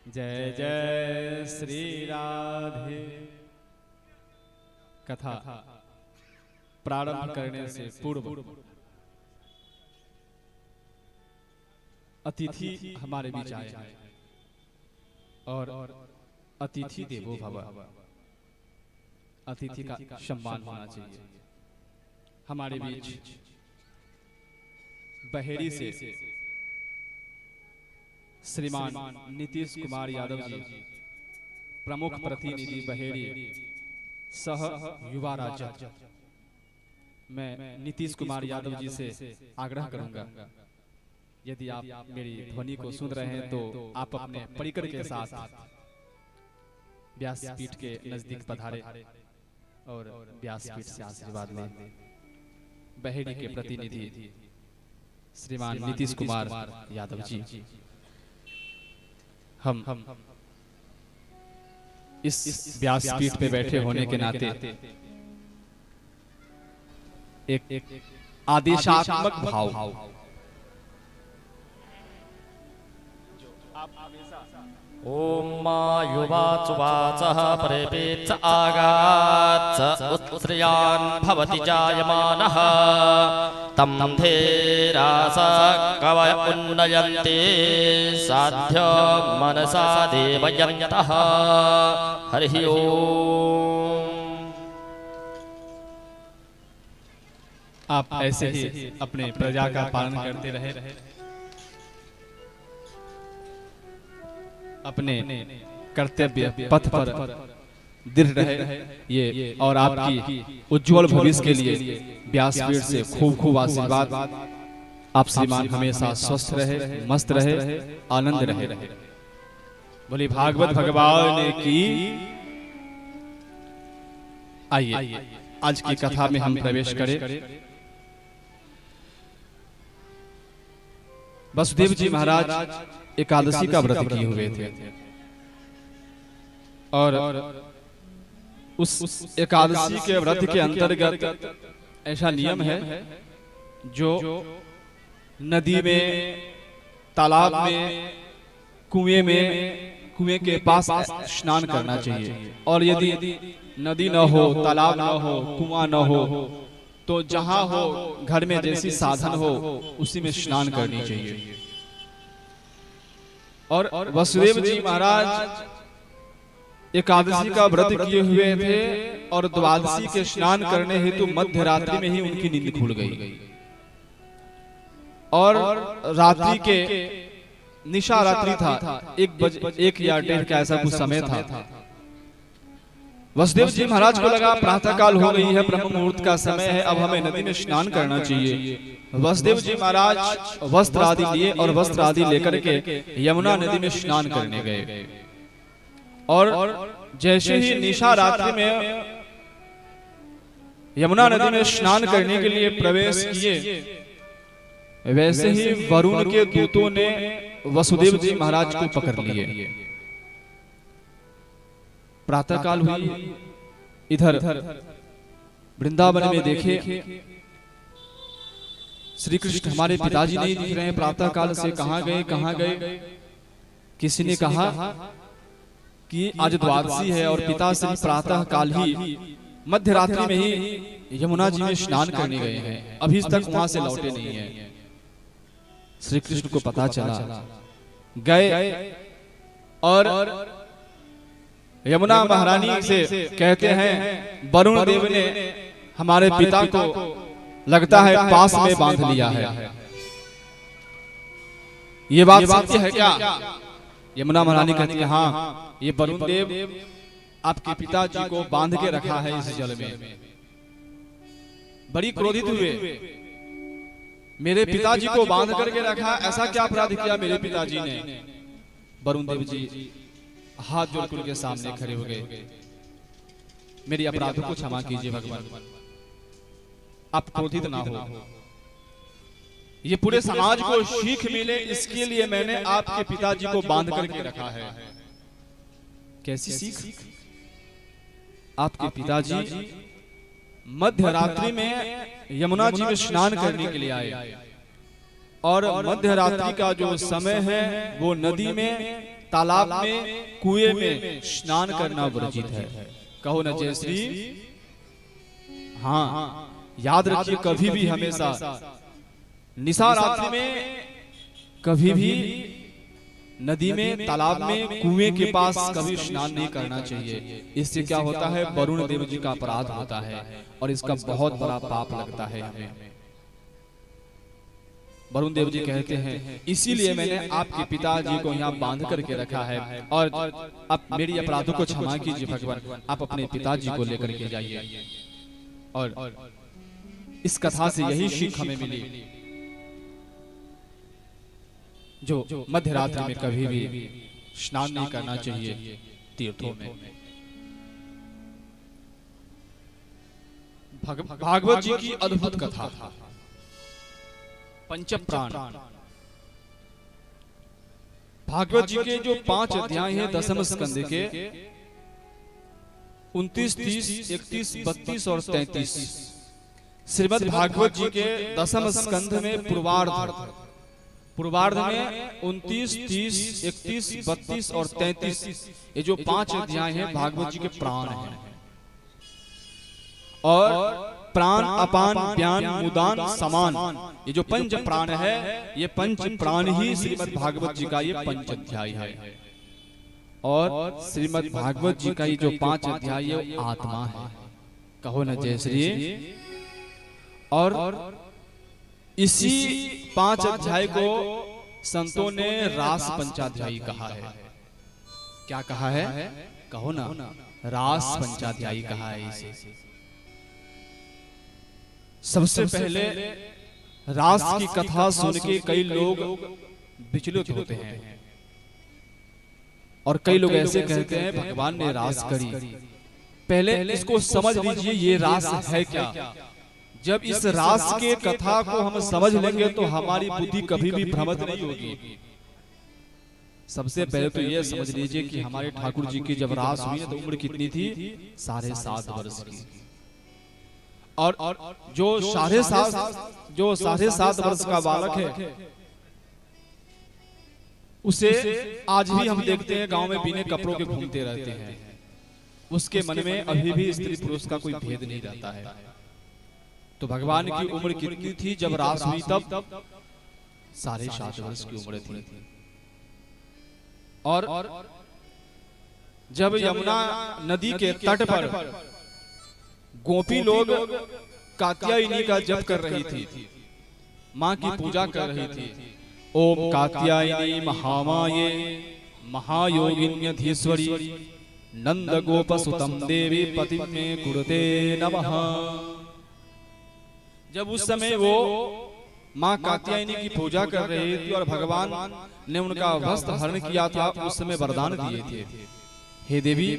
[SPEAKER 3] जय जय श्री राधे। कथा प्रारंभ करने से पूर्व अतिथि हमारे बीच आए हैं और अतिथि देवो भव, अतिथि का सम्मान होना चाहिए। हमारे बीच बहेड़ी से श्रीमान नीतीश कुमार यादव जी, प्रमुख प्रतिनिधि बहेड़ी सह युवा राज्य। मैं नीतीश कुमार यादव जी से आग्रह करूंगा, यदि आप मेरी ध्वनि को सुन रहे हैं तो आप अपने परिकर के साथ व्यासपीठ के नजदीक पधारे और व्यासपीठ से आशीर्वाद लें। बहेड़ी के प्रतिनिधि श्रीमान नीतीश कुमार यादव जी, हम इस व्यासपीठ पे बैठे होने के नाते एक आदेशात्मक भाव
[SPEAKER 1] ॐ मायुवाचुवाचः परेपेच आगाच्च उत्श्रियान् भवति जायमानः तं धीरास कवय उन्नयन्ति साध्य मनसा देवयन्तः हरिः ओम्।
[SPEAKER 3] आप ऐसे ही अपने प्रजा का पालन करते रहे, अपने कर्तव्य पथ पर दृढ़ रहे ये, और आपकी उज्जवल भविष्य के लिए व्यासपीठ से खूब खूब आशीर्वाद। आप श्रीमान हमेशा स्वस्थ रहे, मस्त रहे, आनंद रहे। बोली भागवत भगवान की। आइए आज की कथा में हम प्रवेश करें। वसुदेव जी महाराज एकादशी का व्रत किए हुए थे, और उस एकादशी के व्रत के अंतर्गत ऐसा नियम है जो नदी में, तालाब में, कुएं के पास स्नान करना चाहिए। और यदि नदी न हो, तालाब न हो, कुआं न हो, तो जहां हो घर में जैसी साधन हो उसी में स्नान करनी चाहिए। और वसुदेव जी महाराज एकादशी का व्रत किए हुए थे, और द्वादशी के स्नान करने हेतु मध्य रात्रि में ही उनकी नींद खुल गई, और रात्रि के निशा रात्रि था, 1 या 1:30 का ऐसा कुछ समय था। वसुदेव जी महाराज को लगा प्रातः काल हो गई है, ब्रह्म मुहूर्त का समय है, अब हमें नदी में स्नान करना चाहिए। वसुदेव जी महाराज वस्त्र आदि लिए और वस्त्र आदि लेकर के यमुना नदी में स्नान करने गए, और जैसे ही निशा रात्रि में यमुना नदी में स्नान करने के लिए प्रवेश किए, वैसे ही वरुण के दूतों ने वसुदेव जी महाराज को पकड़ लिए। प्रातः काल हुई, इधर वृंदावन में देखे श्री कृष्ण हमारे पिताजी नहीं दिख रहे हैं, प्रातः काल से कहां गए। किसी ने कहा कि आज द्वादशी है और पिता श्री प्रातः काल ही मध्य रात्रि में ही यमुना जी में स्नान करने गए हैं, अभी तक वहां से लौटे नहीं है। श्री कृष्ण को पता चला, गए और यमुना महारानी से कहते हैं वरुण देव ने हमारे पिता को लगता है पास में बांध लिया है, ये बात सत्य है क्या? यमुना महारानी कहती है हाँ, ये वरुण देव आपके पिताजी को बांध के रखा है इस जल में। बड़ी क्रोधित हुए, मेरे पिताजी को बांध करके रखा, ऐसा क्या अपराध किया मेरे पिताजी ने? वरुण देव जी हाथ जोड़कर के सामने खड़े हो गए, मेरी अपराधों को क्षमा कीजिए भगवान, आप क्रोधित ना हो, ये पूरे समाज को सीख मिले इसके लिए मैंने आपके पिताजी को बांध करके रखा है। कैसी सीख? आपके पिताजी मध्य रात्रि में यमुना जी में स्नान करने के लिए आए, और मध्य रात्रि का जो समय है वो नदी में, तालाब में, कुएं में स्नान करना वर्जित है। कहो न जय श्री। हाँ, याद रखिए, कभी भी हमेशा निशा रात्रि में कभी भी नदी में, तालाब में, कुएं के पास कभी स्नान नहीं करना चाहिए। इससे क्या होता है, वरुण देव जी का अपराध होता है और इसका बहुत बड़ा पाप लगता है हमें। वरुण देव जी कहते हैं इसीलिए मैंने आपके पिताजी को यहाँ बांध करके रखा है, और आप मेरी अपराधों को क्षमा कीजिए भगवान, आप अपने पिताजी को लेकर के जाइए। और इस कथा से यही सीख हमें मिली, जो मध्य रात्रि में कभी भी स्नान नहीं करना चाहिए तीर्थों में। भागवत जी की अद्भुत कथा, पंच प्राण। भागवत जी के जो 5 अध्याय हैं दसम स्कंद के, 29, 30, 31, 32 और 33, श्रीमद् भागवत जी के दसम स्कंद में पूर्वार्ध पूर्वार्ध में 29, 30, 31, 32 और 33 ये जो 5 अध्याय हैं भागवत जी के प्राण हैं। और प्राण अपान व्यान मुदान समान ये जो पंच प्राण है, ये पंच प्राण ही श्रीमद् भागवत जी का ये पंच अध्याय है। और श्रीमद् भागवत जी का ये जो 5 अध्याय ये आत्मा है। कहो न जय श्री। और इसी 5 अध्याय को संतों ने रास पंचाध्यायी कहा है। क्या कहा है? कहो ना, रास पंचाध्यायी कहा है इसे। सबसे पहले रास की कथा सुन के कई लोग विचलित होते हैं और कई लोग ऐसे कहते हैं भगवान ने रास करी। पहले इसको समझ लीजिए ये रास है क्या। जब इस रास के कथा को हम समझ लेंगे तो हमारी बुद्धि कभी भी भ्रमित नहीं होगी। सबसे पहले तो यह समझ लीजिए कि हमारे ठाकुर जी की जब रास हुई तो उम्र कितनी थी? 7.5 वर्ष की। और जो 7.5 वर्ष का बालक है उसे आज भी हम देखते हैं गांव में बिना कपड़ों के घूमते रहते हैं। उसके मन में अभी भी स्त्री पुरुष का कोई भेद नहीं रहता है। तो भगवान की उम्र कितनी थी जब रास हुई? तब 7.5 वर्ष की उम्र थी। और जब यमुना नदी के तट पर गोपी लोग कात्यायनी का जप कर रही थी, माँ की पूजा कर रही थी। ओम कात्यायनी महामाये महायोगिन्यधीश्वरी नंद गोप सुतम देवी पति में कुरुते नमः। जब उस समय वो माँ कात्यायनी की पूजा कर रही थी और भगवान ने उनका वस्त्र हरण किया था, उस समय वरदान दिए थे, हे देवी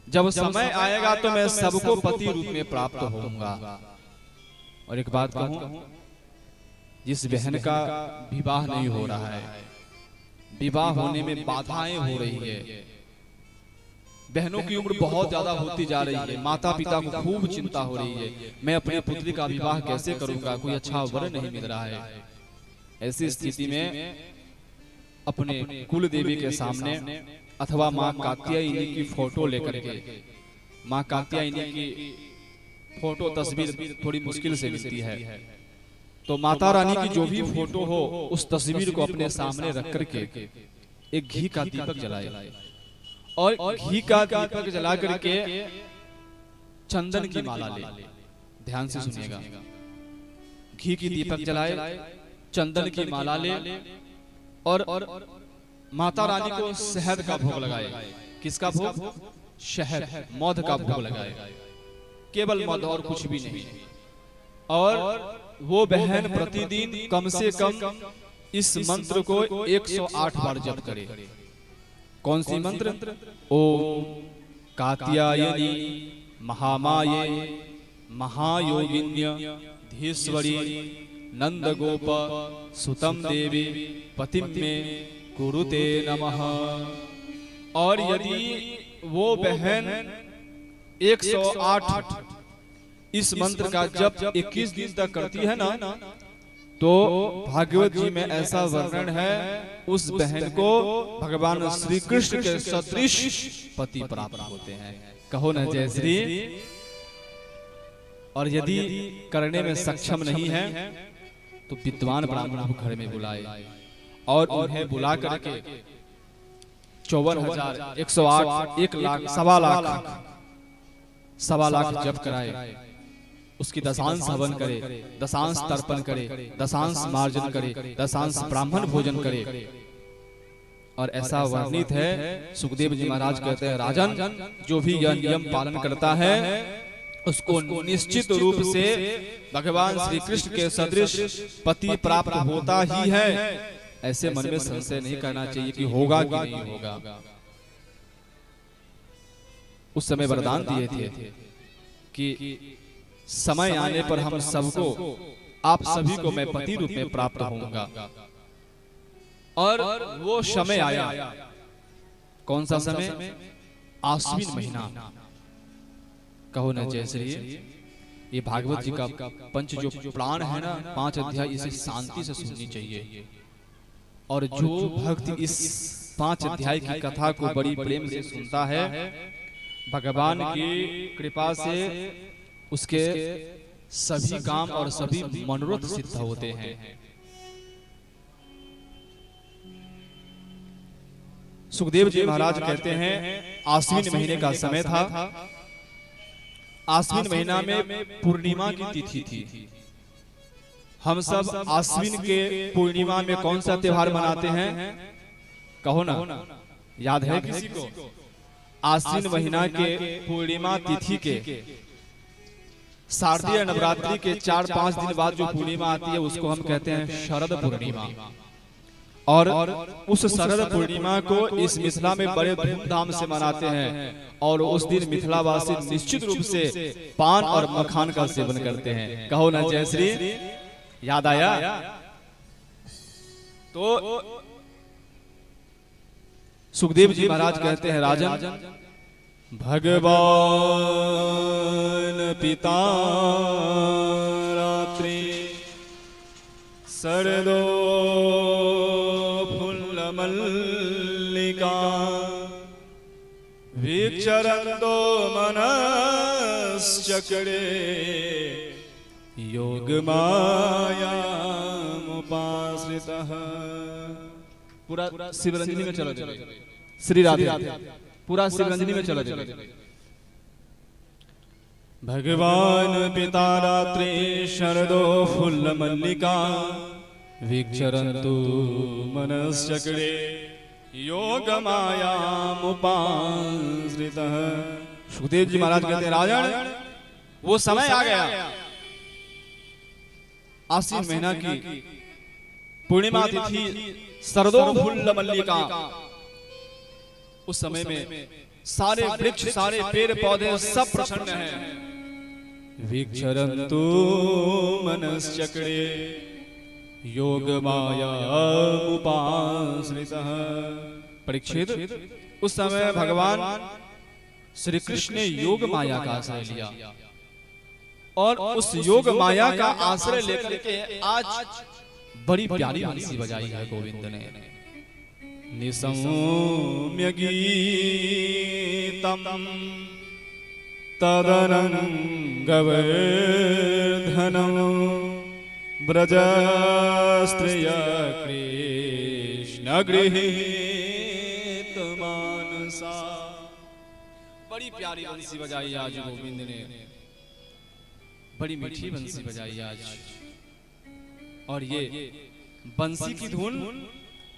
[SPEAKER 3] जब समय आएगा तो मैं सबको पति रूप में प्राप्त होऊंगा। और एक बात कहूं, जिस बहन का विवाह नहीं हो रहा है, विवाह होने में बाधाएं हो रही है, बहनों की उम्र बहुत ज्यादा होती जा रही है, माता पिता को खूब चिंता हो रही है, मैं अपनी पुत्री का विवाह कैसे करूंगा, कोई अच्छा वर नहीं मिल रहा है। ऐसी स्थिति में अपने कुल देवी के सामने अथवा माँ कात्यायनी की फोटो लेकर के, माँ कात्यायनी की फोटो तस्वीर थोड़ी मुश्किल से मिलती है, तो माता रानी की जो भी फोटो हो उस तस्वीर को अपने सामने रख करके एक घी का दीपक जलाए और घी का दीपक जला करके चंदन की माला ले। ध्यान से सुनिएगा, घी की दीपक जलाए, चंदन की माला ले और माता रानी को शहद का भोग लगाए। किसका भोग? शहद, मध का भोग लगाए, केवल मध और कुछ भी नहीं। और वो बहन प्रतिदिन कम से कम इस मंत्र को 108 बार जप करे। कौन सी मंत्र? ओम कात्यायनी महामाये महायोगिन्य धीश्वरी नंद गोप सुतम देवी पतिम में कुरुते नमः। और यदि वो बहन 108 इस मंत्र का जप 21 दिन तक करती है ना, तो भागवत जी में ऐसा वर्णन है उस बहन को भगवान श्री कृष्ण के सदृश पति प्राप्त होते हैं। कहो न जय श्री। और यदि करने में सक्षम नहीं है तो विद्वान ब्राह्मण को घर में बुलाए और उन्हें बुला करके 54,000 108 1 लाख 1.25 लाख जप कराए, उसकी दशांश हवन करे, दशांश तर्पण करे, दशांश मार्जन करे, दशांश ब्राह्मण भोजन करे। और ऐसा वर्णित है, सुखदेव जी महाराज कहते हैं, राजन जो भी यह नियम पालन करता है उसको निश्चित रूप से भगवान श्री कृष्ण के सदृश पति प्राप्त होता ही है। ऐसे मन में संशय नहीं करना चाहिए कि होगा कि नहीं होगा। उस समय वरदान दिए थे कि समय आने पर हम सबको, आप सभी को मैं पति रूप में प्राप्त होऊंगा। और वो समय आया। कौन सा समय? आश्विन महीना। कहो न जय श्री। ये भागवत जी का पंच जो प्राण है ना, 5 अध्याय, इसे शांति से सुननी चाहिए। और जो भक्त इस 5 अध्याय की कथा को बड़ी प्रेम से सुनता है, भगवान की कृपा से उसके सभी काम और सभी मनोरथ सिद्ध होते हैं। सुखदेव जी महाराज कहते हैं, आश्विन महीने का समय था। आश्विन महीना में पूर्णिमा की तिथि थी। हम सब आश्विन के पूर्णिमा में कौन सा त्योहार मनाते हैं? कहो ना, याद है किसी को? आश्विन महीना के पूर्णिमा तिथि के शारदीय नवरात्रि के 4-5 दिन बाद जो पूर्णिमा आती है, उसको हम कहते हैं शरद पूर्णिमा। और उस शरद पूर्णिमा को इस मिथिला में बड़े धूमधाम से मनाते हैं। और उस दिन मिथिलावासी निश्चित रूप से पान और मखान का सेवन करते हैं। कहो ना जय श्री। याद आया? तो सुखदेव जी महाराज कहते हैं, राजन, भगवान पिता रात्रि शरदो मल्लिका विचरन्तो मनश्चक्रे योगमायामुपाश्रितः। पूरा शिवरंजनी में चलो श्री राधे, पूरा शिवरंजनी में चलो। भगवान पिता रात्रि शरदो फुल्ल मल्लिका विचरन्तु मनश्चक्रे योगमायामुपाश्रितः। सुखदेव जी महाराज कहते हैं, राजन, वो समय आ गया। आश्विन महीना की पूर्णिमा तिथि शरदो फुल्ल मल्लिका। उस समय में सारे वृक्ष, सारे पेड़ पौधे सब प्रसन्न हैं। विचरन्तु मनश्चक्रे योगमायामुपाश्रितः। परीक्षित, उस समय भगवान श्री कृष्ण ने योग माया का आश्रय लिया। और उस योग माया का आश्रय लेकर के आज बड़ी प्यारी बंसी बजाई है गोविंद ने। निसौम्य गीतम तदनंगवर्धनम ब्रजस्त्रिय कृष्ण गृहीत मानसा। बड़ी प्यारी बंसी बजाई आज गोविंद ने, बड़ी मीठी बंसी बजाई आज। और ये बंसी की धुन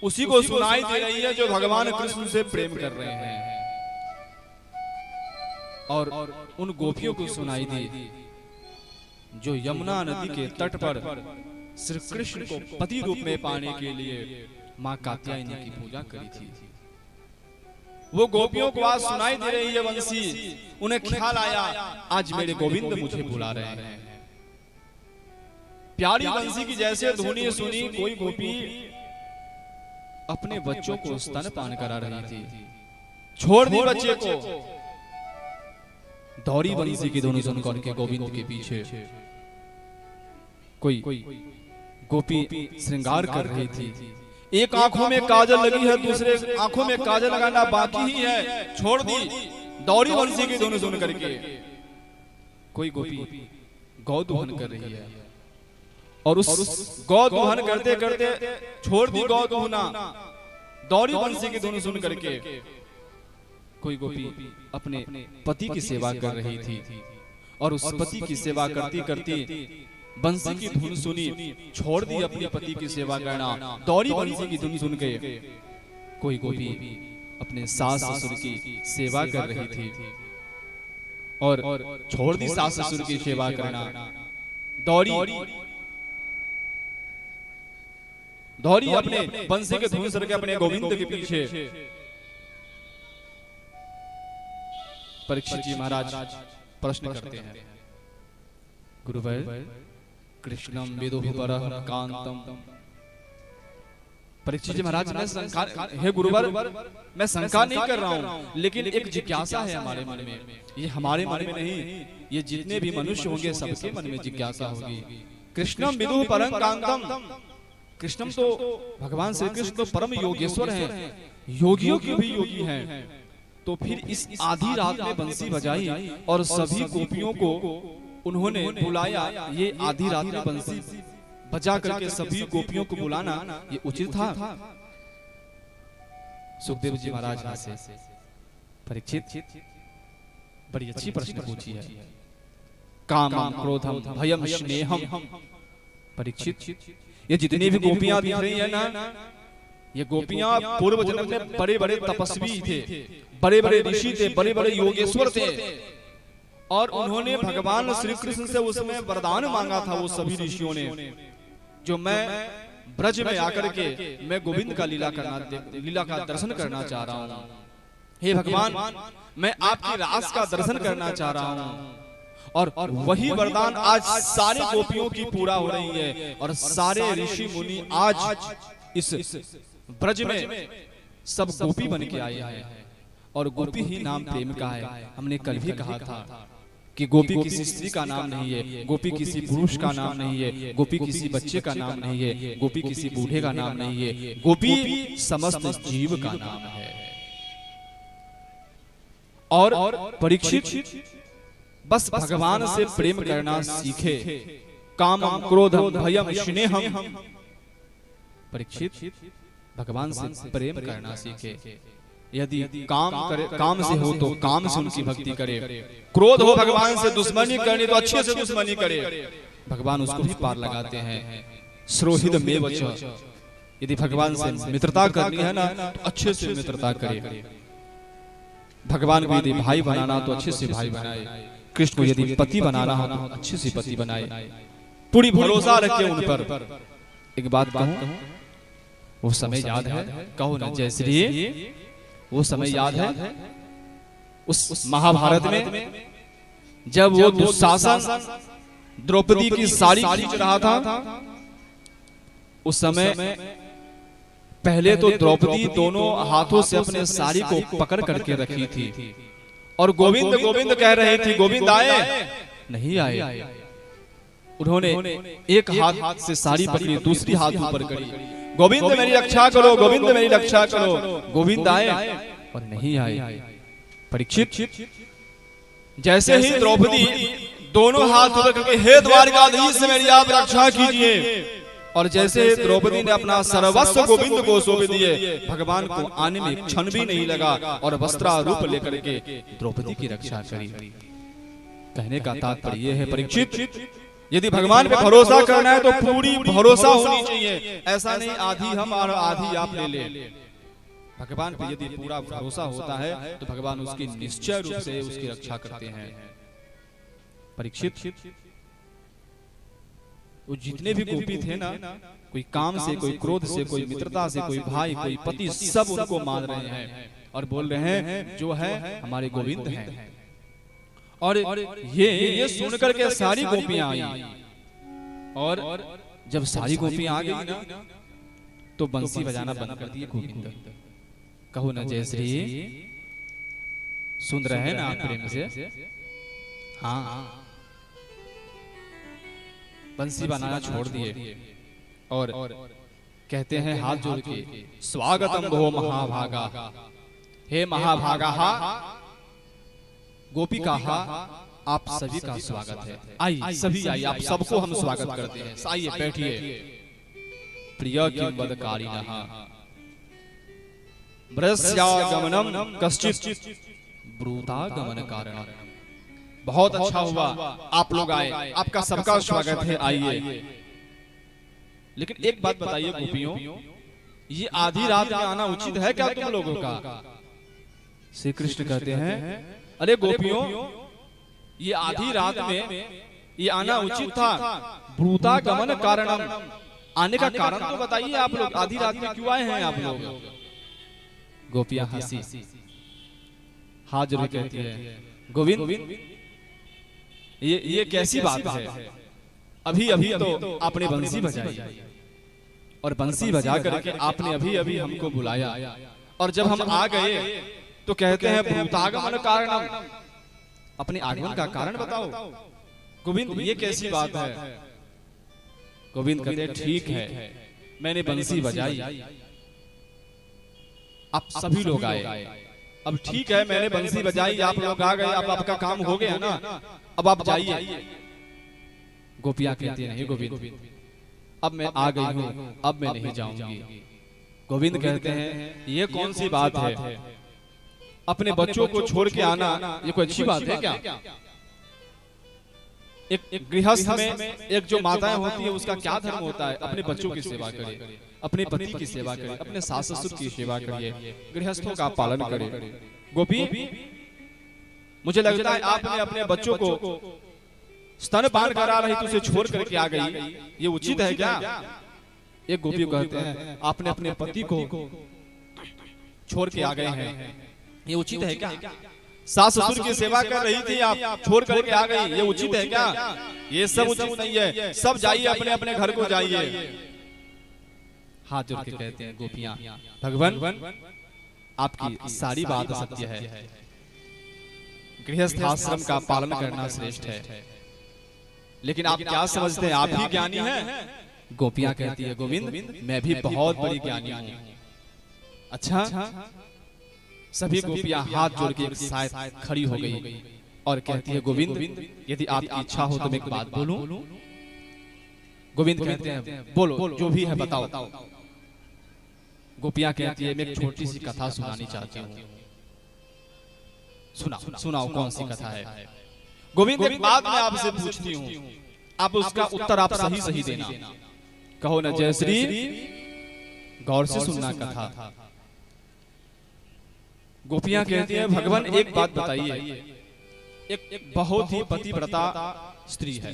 [SPEAKER 3] उसी को सुनाई दे रही है जो भगवान कृष्ण से प्रेम कर रहे हैं। और उन गोपियों को सुनाई दी जो यमुना नदी के तट पर श्री कृष्ण को पति रूप में पाने के लिए मां कात्यायनी की पूजा करी थी। वो गोपियों को आज सुनाई दे रही है बंसी। उन्हें ख्याल आया, आज मेरे गोविंद मुझे बुला रहे हैं। प्यारी बंसी की जैसे धुनी सुनी, कोई गोपी अपने बच्चों को स्तनपान करा रही थी। छोड़ दी बच्चे को, दौड़ी बंसी की धुनी सुनकर के गोविंद के पीछे। कोई गोपी श्रृंगार कर रही थी। एक आंखों में काजल लगी है, दूसरे आंखों में काजल लगाना बाकी ही है। छोड़ दी, दौड़ी बंसी की धुन सुन करके। कोई गोपी गौ दोहन कर रही है और उस गौ दोहन करते करते छोड़ दी गौ दोहना, दौड़ी बंसी की धुन सुन करके। कोई गोपी अपने पति की सेवा कर रही थी और उस पति की सेवा करती करती बंसी की धुन सुनी, छोड़ दी अपने पति की सेवा करना, दौड़ी बंसी की धुन सुन के। कोई गोपी अपने सास ससुर की सेवा कर रही थी और छोड़ दी सास ससुर की सेवा करना, दौड़ी अपने बंसी के धुन सुन के अपने गोविंद के पीछे। परीक्षित जी महाराज प्रश्न करते हैं, गुरुवर, कृष्णम विदुः परः कांतम परीक्षित जी महाराज, मैं शंका, हे गुरुवर, मैं शंका नहीं कर रहा हूँ, लेकिन एक जिज्ञासा है हमारे मन में। ये हमारे मन में नहीं, ये जितने भी मनुष्य होंगे सबके मन में जिज्ञासा होगी। कृष्णम विदुः परं कांतम, कृष्णम तो भगवान श्री कृष्ण तो परम योगेश्वर हैं, योगियों के भी योगी हैं। तो फिर इस आधी रात में बंसी बजाई और सभी गोपियों को उन्होंने बुलाया। ये आधी रात में बंसी बजा करके सभी गोपियों को बुलाना ये उचित था? सुखदेव जी महाराज यहाँ से, परीक्षित बड़ी अच्छी प्रश्न पूछी है। कामम क्रोधम भयम स्नेहम। परीक्षित, ये जितनी भी गोपियां दिख रही है ना, ये गोपियां पूर्व जन्म में बड़े बड़े तपस्वी थे, बड़े बड़े ऋषि थे, बड़े बड़े योगेश्वर थे, और उन्होंने भगवान श्री कृष्ण से उसमें वरदान मांगा था। वो सभी ऋषियों ने, जो मैं ब्रज में आकर के मैं गोविंद का लीला का दर्शन करना चाह रहा हूँ। हे भगवान, मैं आपकी रास का दर्शन करना चाह रहा हूँ। और वही वरदान आज सारे गोपियों की पूरा हो रही है, और सारे ऋषि मुनि आज इस ब्रज में सब गोपी बन के आए हैं। और गोपी ही नाम प्रेम का है। हमने कल भी कहा था कि गोपी किसी स्त्री का नाम नहीं है, गोपी किसी पुरुष का नाम नहीं है, गोपी किसी बच्चे का नाम नहीं है, गोपी किसी बूढ़े का नाम नहीं है, गोपी समस्त जीव का नाम है। और परीक्षित बस भगवान से प्रेम करना सीखे। कामम क्रोधम भयम स्नेहम। परीक्षित भगवान से प्रेम करना सीखे। यदि काम से हो तो काम से उनकी भक्ति करे। क्रोध हो भगवान से दुश्मनी करनी तो अच्छे से दुश्मनी करे, भगवान उसको भी पार लगाते हैं। श्रोहिद मेव च, यदि भगवान से मित्रता करनी है ना तो अच्छे से मित्रता करे। भगवान को यदि भाई बनाना तो अच्छे से भाई बनाए, कृष्ण को यदि पति बनाना हो तो अच्छे से पति बनाए, पूरी भरोसा रखे उन पर। एक बात कहूं, वो समय याद है? कहो ना जय श्री। वो समय याद है उस महाभारत में जब वो दुशासन द्रौपदी की साड़ी खींच रहा था। उस समय पहले तो द्रौपदी दोनों हाथों से अपने साड़ी को पकड़ करके रखी थी, और गोविंद गोविंद कह रही थी। गोविंद आए नहीं आए। उन्होंने एक हाथ से साड़ी पकड़ी, दूसरी हाथ ऊपर करी, गोविंद मेरी रक्षा करो, गोविंद मेरी रक्षा करो। गोविंद आए और नहीं आए। परीक्षित जैसे ही द्रौपदी दोनों हाथ ऊपर करके हे द्वारकाधीश मेरी आप रक्षा कीजिए, और जैसे द्रौपदी ने अपना सर्वस्व गोविंद को सौंप दिए, भगवान को आने में क्षण भी नहीं लगा और वस्त्रारूप लेकर के द्रौपदी की रक्षा करी। कहने का तात्पर्य यह है परीक्षित, यदि भगवान पे भरोसा करना है तो पूरी भरोसा होनी चाहिए। ऐसा नहीं आधी हम और आधी आप ले ले। भगवान पे यदि पूरा भरोसा होता है तो भगवान उसकी निश्चय रूप से उसकी रक्षा करते हैं। परीक्षित वो जितने भी गोपी थे ना, कोई काम से, कोई क्रोध से, कोई मित्रता से, कोई भाई, कोई पति, सब उनको मान रहे हैं और बोल रहे हैं जो है हमारे गोविंद हैं। और ये सुन करके सारी गोपियां आई, और जब सारी गोपियां आ गई ना तो बंसी बजाना बंद कर दिए गोविंद। कहो ना जय श्री। सुन रहे हैं ना आप प्रेम से? हाँ, बंसी बनाना छोड़ दिए और कहते हैं हाथ जोड़ के, स्वागतम भो महाभागा। हे महाभागा, गोपी का आप सभी का स्वागत है। आइए सभी आइए, आप सबको हम स्वागत करते हैं। आइए बैठिए। प्रिय किं वदकारिणः ब्रजस्यागमनम कश्चित् ब्रूतागमन कारणम्। बहुत अच्छा हुआ आप लोग आए, आपका सबका स्वागत है। आइए, लेकिन एक बात बताइए गोपियों, ये आधी रात में आना उचित है क्या तुम लोगों का? श्री कृष्ण कहते हैं, अरे गोपियों, ये आधी रात में ये आना उचित था। ब्रूतागमन कारणम, आने का कारण तो बताइए आप लोग, आधी रात में क्यों आए हैं आप लोग? गोपियां हंसी, हाथ जोड़ कहती है, गोविंद ये कैसी बात है? अभी अभी तो आपने बंसी बजाई और बंसी बजा करके आपने अभी अभी हमको बुलाया, और जब हम आ गए तो कहते हैं भूतागमन कारणम, अपने आगमन का कारण बताओ। गोविंद ये कैसी बात है? गोविंद कहते हैं ठीक है, मैंने बंसी बजाई, आप सभी लोग आए, अब ठीक है मैंने बंसी बजाई, आप लोग आ गए, अब आपका काम हो गया ना, अब आप जाइए। गोपियां कहती नहीं गोविंद, अब मैं आ गई हूं, अब मैं नहीं जाऊंगी। गोविंद कहते हैं ये कौन सी बात है, अपने बच्चों को छोड़ के आना ये कोई अच्छी बात है क्या? एक गृहस्थ में एक जो माताएं होती है उसका क्या धर्म होता है? अपने बच्चों की सेवा करे, अपने पति की सेवा करे, अपने सास ससुर की सेवा करिए, गृहस्थों का पालन करे। गोपी मुझे लगता है आपने अपने बच्चों को स्तनपान करा रही तो उसे छोड़ करके आ गई, ये उचित है क्या? एक गोपी कहते हैं आपने अपने पति को छोड़ के आ गए हैं, ये उचित है क्या? सास ससुर की सेवा कर रही थी, आप छोड़ करके आ गई, ये उचित है क्या? ये सब उचित नहीं है, सब जाइए अपने अपने घर को जाइए। हाथ जोड़ के कहते हैं गोपियां भगवान आपकी सारी बात सत्य है, गृहस्थ आश्रम का पालन करना श्रेष्ठ है, लेकिन आप क्या समझते हैं आप ही ज्ञानी हैं? गोपियां कहती है गोविंद मैं भी बहुत बड़ी ज्ञानी हूं। अच्छा, सभी गोपियां हाथ जोड़ के एक साथ खड़ी हो गई और कहती है गोविंद यदि आपकी इच्छा हो तो मैं एक बात बोलूं? गोविंद कहते हैं बोलो, जो भी है बताओ। गोपियां कहती है मैं एक छोटी सी कथा सुनानी चाहती हूँ। सुनाओ कौन सी कथा है? गोविंद एक बात मैं आपसे पूछती हूँ, आप उसका उत्तर आप सही सही देना। कहो न जयश्री, गौर से सुनना कथा। गोपियां कहती हैं भगवान एक बात बताइए, एक बहुत ही पतिव्रता स्त्री है,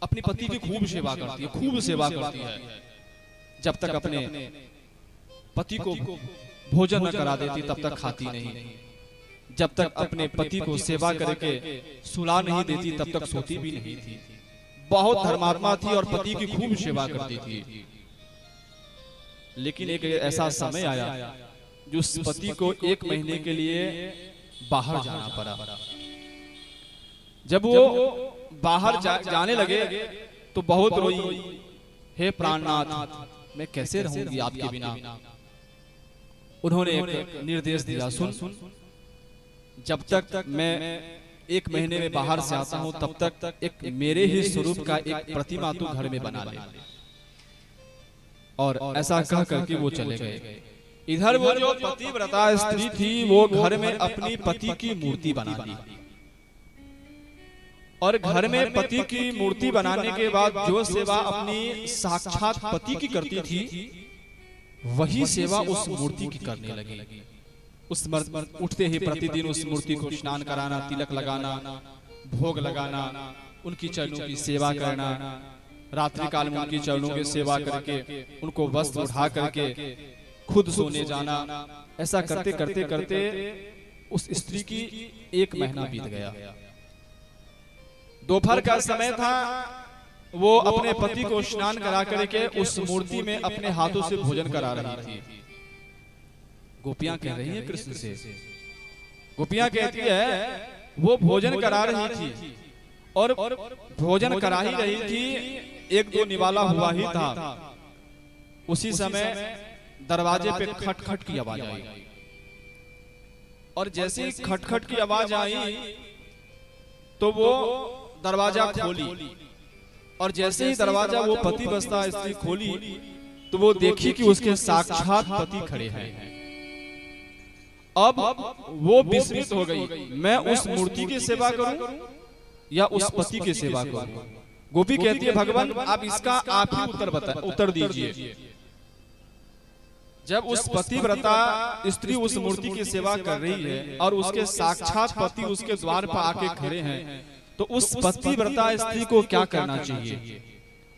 [SPEAKER 3] अपने पति की खूब सेवा करती है, खूब सेवा करती है, जब तक अपने पति को भोजन न करा देती तब तक खाती नहीं, जब तक अपने पति को सेवा करके सुला नहीं देती तब तक सोती भी नहीं थी। बहुत धर्मात्मा थी और पति की खूब सेवा करती थी। लेकिन एक ऐसा समय आया जो उस पति को 1 महीने के लिए बाहर जाना पड़ा। जब वो बाहर जाने लगे तो बहुत रोई, हे प्राणनाथ मैं कैसे रहूंगी आपके बिना। उन्होंने एक निर्देश दिया, सुन जब तक मैं 1 महीने में बाहर से आता हूं तब तक एक मेरे ही स्वरूप का एक प्रतिमा तू घर में बना ले। और ऐसा कह करके वो चले गए। इधर वो जो पतिव्रता स्त्री थी वो घर में अपनी पति की मूर्ति बना ली, और घर में पति की मूर्ति बनाने के बाद जो सेवा अपनी साक्षात पति की करती थी वही सेवा उस मूर्ति की करने लगी। उस उठते ही प्रतिदिन उस मूर्ति को स्नान कराना, तिलक लगाना, भोग लगाना, उनकी चरणों की सेवा करना, रात्रि काल में उनकी चरणों की सेवा करके उनको वस्त्र उठा करके खुद सोने जाना। ऐसा करते करते करते उस स्त्री की 1 महीना बीत गया। दोपहर का समय था, वो अपने पति को स्नान करा करके उस मूर्ति में अपने हाथों से भोजन करा रही थी। गोपियां कह रही हैं कृष्ण से, गोपियां कहती है वो भोजन करा रही थी और भोजन करा ही रही थी, 1-2 निवाला हुआ ही था। उसी समय दरवाजे पे खटखट की आवाज आई, और जैसे ही खटखट की आवाज आई तो वो दरवाजा खोली, और जैसे ही दरवाजा वो पतिव्रता स्त्री खोली तो वो देखी कि उसके साक्षात पति खड़े हैं। अब वो विस्मित हो गई, मैं उस मूर्ति की सेवा करूं या उस पति की सेवा करूं? गोपी कहती है भगवान आप इसका आप ही उत्तर दीजिए। जब उस पतिव्रता स्त्री उस मूर्ति की सेवा कर रही है और उसके साक्षात पति उसके द्वार पर आके खड़े हैं, तो उस पतिव्रता स्त्री को क्या करना चाहिए?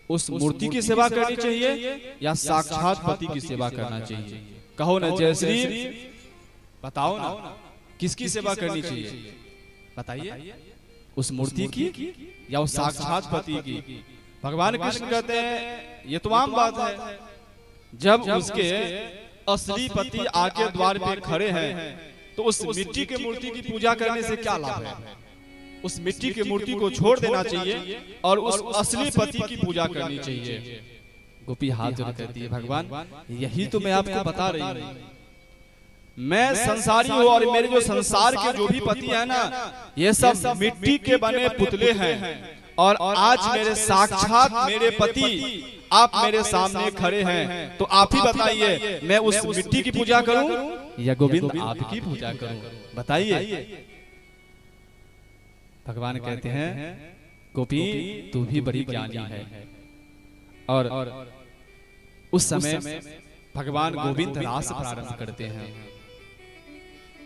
[SPEAKER 3] उस मूर्ति की सेवा करनी चाहिए या साक्षात पति की सेवा करना चाहिए? कहो ना जयश्री, बताओ ना किसकी सेवा करनी चाहिए? बताइए, उस मूर्ति की या उस साक्षात पति की? भगवान कृष्ण कहते हैं ये तो आम बात है। जब उसके असली पति आके द्वार पे खड़े हैं तो उस मिट्टी के मूर्ति की पूजा करने से क्या लाभ है? उस मिट्टी की मूर्ति को छोड़ देना चाहिए और उस असली पति की पूजा करनी चाहिए। गोपी हाथ जोड़ कहती है, भगवान यही तो मैं आपको बता रही हूँ, मैं संसारी हूँ और मेरे जो संसार के जो भी पति है ना, ये सब मिट्टी के बने पुतले हैं और आज मेरे साक्षात मेरे पति आप मेरे सामने खड़े हैं, तो आप ही बताइए मैं उस मिट्टी की पूजा करूं या गोविंद आपकी पूजा करूं? बताइए। भगवान कहते हैं, गोपी तू भी बड़ी ज्ञानी है। और उस समय भगवान गोविंद रास प्रारंभ करते हैं।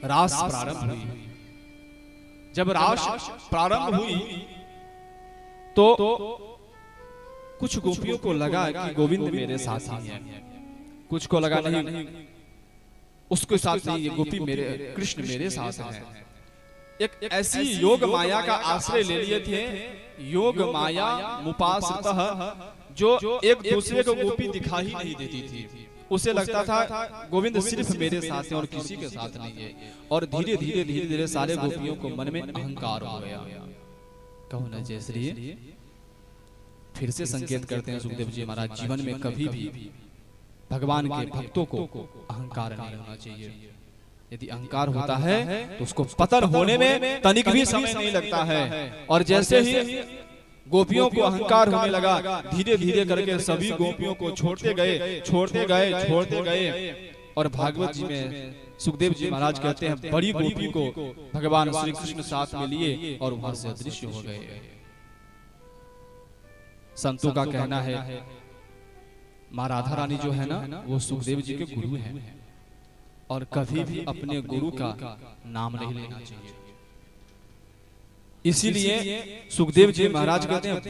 [SPEAKER 3] रास प्रारंभ हुई। जब रास प्रारंभ हुई तो कुछ गोपियों को लगा कि गोविंद मेरे साथ ही हैं, कुछ को लगा नहीं उसके साथ नहीं, ये गोपी मेरे कृष्ण मेरे साथ हैं। एक ऐसी योग माया का आश्रय ले लिए थे, योग माया मुपासतः, जो एक दूसरे को गोपी दिखाई नहीं देती थी। उसे लगता था गोविंद सिर्फ मेरे साथ है और किसी के साथ नहीं है। और धीरे धीरे धीरे धीरे सारे गोपियों को मन में अहंकार हो गया। कहो न जयश्री फिर से संकेत करते हैं सुखदेव जी महाराज, जीवन में कभी भी भगवान के भक्तों को अहंकार नहीं होना चाहिए। यदि अहंकार होता है तो उसको पतन होने में तनिक भी समय नहीं लगता है। और जैसे ही गोपियों को अहंकार होने लगा, धीरे धीरे करके सभी गोपियों को छोड़ते गए छोड़ते गए छोड़ते गए। और भागवत जी में सुखदेव जी महाराज कहते हैं, बड़ी गोपी को भगवान श्री कृष्ण साथ में लिए और वहां से अदृश्य हो गए। संतों का कहना है माँ राधा रानी जो है ना, वो सुखदेव जी के गुरु हैं और कभी भी अपने गुरु का नाम नहीं लेना चाहिए। इसीलिए सुखदेव जी महाराज कहते हैं,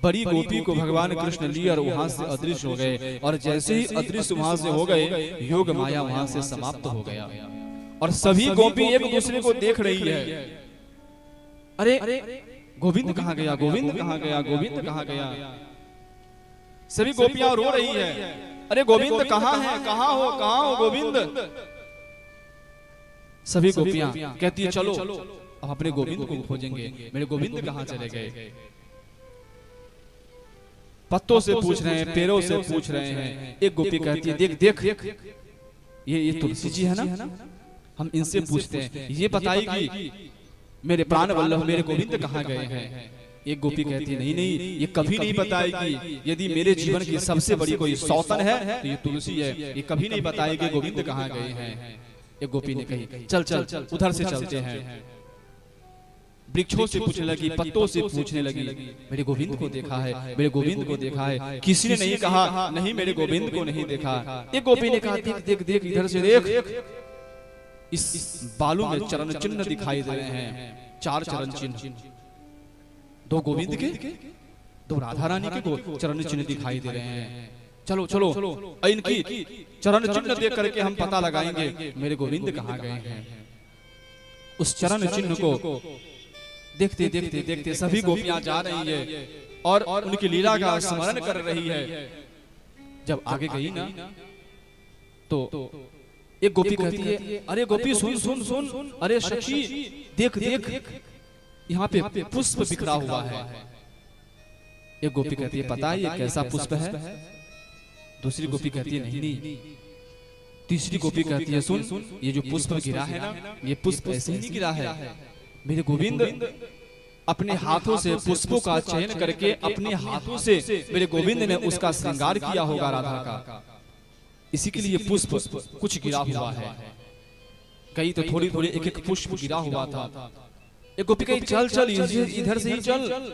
[SPEAKER 3] बड़ी गोपी को भगवान कृष्ण लिए और वहां से अदृश्य हो गए। और जैसे ही अदृश्य वहां से हो गए, योग माया वहां से समाप्त हो गया। और सभी गोपी एक दूसरे को देख रही है, अरे गोविंद कहाँ गया, गोविंद कहाँ गया, गोविंद कहाँ गया। सभी गोपियां रो रही है, अरे गोविंद कहाँ है, कहाँ हो गोविंद। सभी गोपियां कहती है, चलो हम अपने गोविंद को खोजेंगे, मेरे गोविंद कहाँ चले गए। पत्तों से पूछ रहे हैं, पेड़ों से पूछ रहे हैं। एक गोपी कहती है, देख देख ये तुलसी जी है ना, हम इनसे पूछते हैं, ये बताइए मेरे प्राण वल्लभ मेरे गोविंद कहाँ गए हैं। एक गोपी कहती है, नहीं ये कभी नहीं बताएगी। यदि मेरे जीवन की सबसे बड़ी कोई सौतन है तो ये तुलसी है, ये कभी नहीं बताएगी गोविंद कहाँ गए हैं। एक गोपी ने कही, चल चल उधर से चलते हैं। वृक्षों से पूछने लगी, पत्तों से पूछने लगी, मेरे गोविंद को देखा है, मेरे गोविंद को देखा है। किसी ने नहीं कहा नहीं मेरे गोविंद को नहीं देखा। एक गोपी ने कहा, देख देख देख इधर से देख, इस बालू में चरण चिन्ह दिखाई दे रहे हैं, 4 चरण चिन्ह, 2 गोविंद के, 2 राधा रानी के चरण चिन्ह दिखाई दे रहे हैं। चलो चलो इनकी चरण चिन्ह देख करके हम पता लगाएंगे मेरे गोविंद कहाँ गए हैं। उस चरण चिन्ह को देखते देखते देखते सभी गोपियां जा रही है और उनकी लीला का स्मरण कर रही है। जब आगे गई ना तो एक गोपी कहती है, अरे गोपी सुन सुन सुन, अरे सखी देख देख यहाँ पे पुष्प बिखरा हुआ है। एक गोपी कहती है, पता है ये कैसा पुष्प है। दूसरी गोपी कहती है, नहीं। तीसरी गोपी कहती है, सुन ये जो पुष्प गिरा है ना, ये पुष्प ऐसे ही नहीं गिरा है। मेरे गोविंद अपने हाथों से पुष्पों का चयन करके अपने हाथों से मेरे गोविंद ने उसका श्रृंगार किया होगा राधा का, इसी के लिए पुष्प कुछ गिरा हुआ है। कई तो थोड़ी थोड़ी एक एक पुष्प गिरा हुआ था। एक गोपी कही, चल चल इधर से ही चल,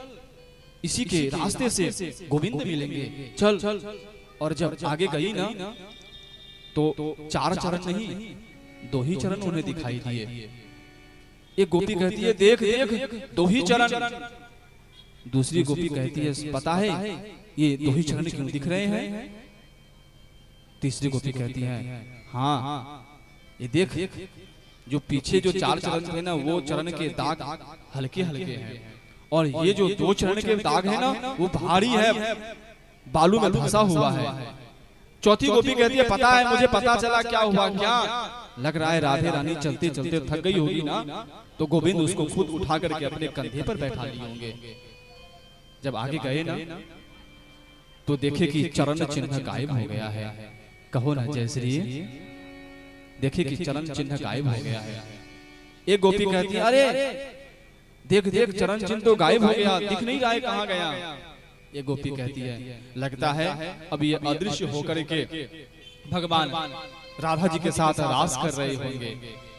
[SPEAKER 3] इसी के रास्ते से गोविंद मिलेंगे, चल। और जब आगे गई ना तो 4 चरण नहीं 2 ही चरण उन्हें दिखाई दिए। एक गोपी कहती है, देख देख 2 ही चरण। दूसरी गोपी कहती है, पता है ये 2 ही चरण क्यों दिख रहे हैं। तीसरी गोपी कहती है, हाँ ये देख जो पीछे जो 4 चरण थे ना, वो चरण के दाग हल्के हल्के हैं और ये जो 2 चरण के दाग है ना, वो भारी है, बालू में धंसा हुआ है। चौथी गोपी कहती है पता है मुझे, पता चला क्या हुआ, क्या लग रहा है राधे रानी चलते चलते थक गई होगी ना, तो गोविंद उसको खुद उठा करके अपने कंधे पर बैठा लिए होंगे। जब आगे गए ना तो देखे कि चरण चिन्ह गायब हो गया है। कहो ना जय श्री, देखे कि चरण चिन्ह गायब हो गया है। एक गोपी कहती है अरे देख देख चरण चिन्ह तो गायब हो गया, दिख नहीं रहा है कहाँ गया। एक गोपी कहती है लगता है अब ये अदृश्य होकर के भगवान राधा जी के साथ रास कर रहे होंगे।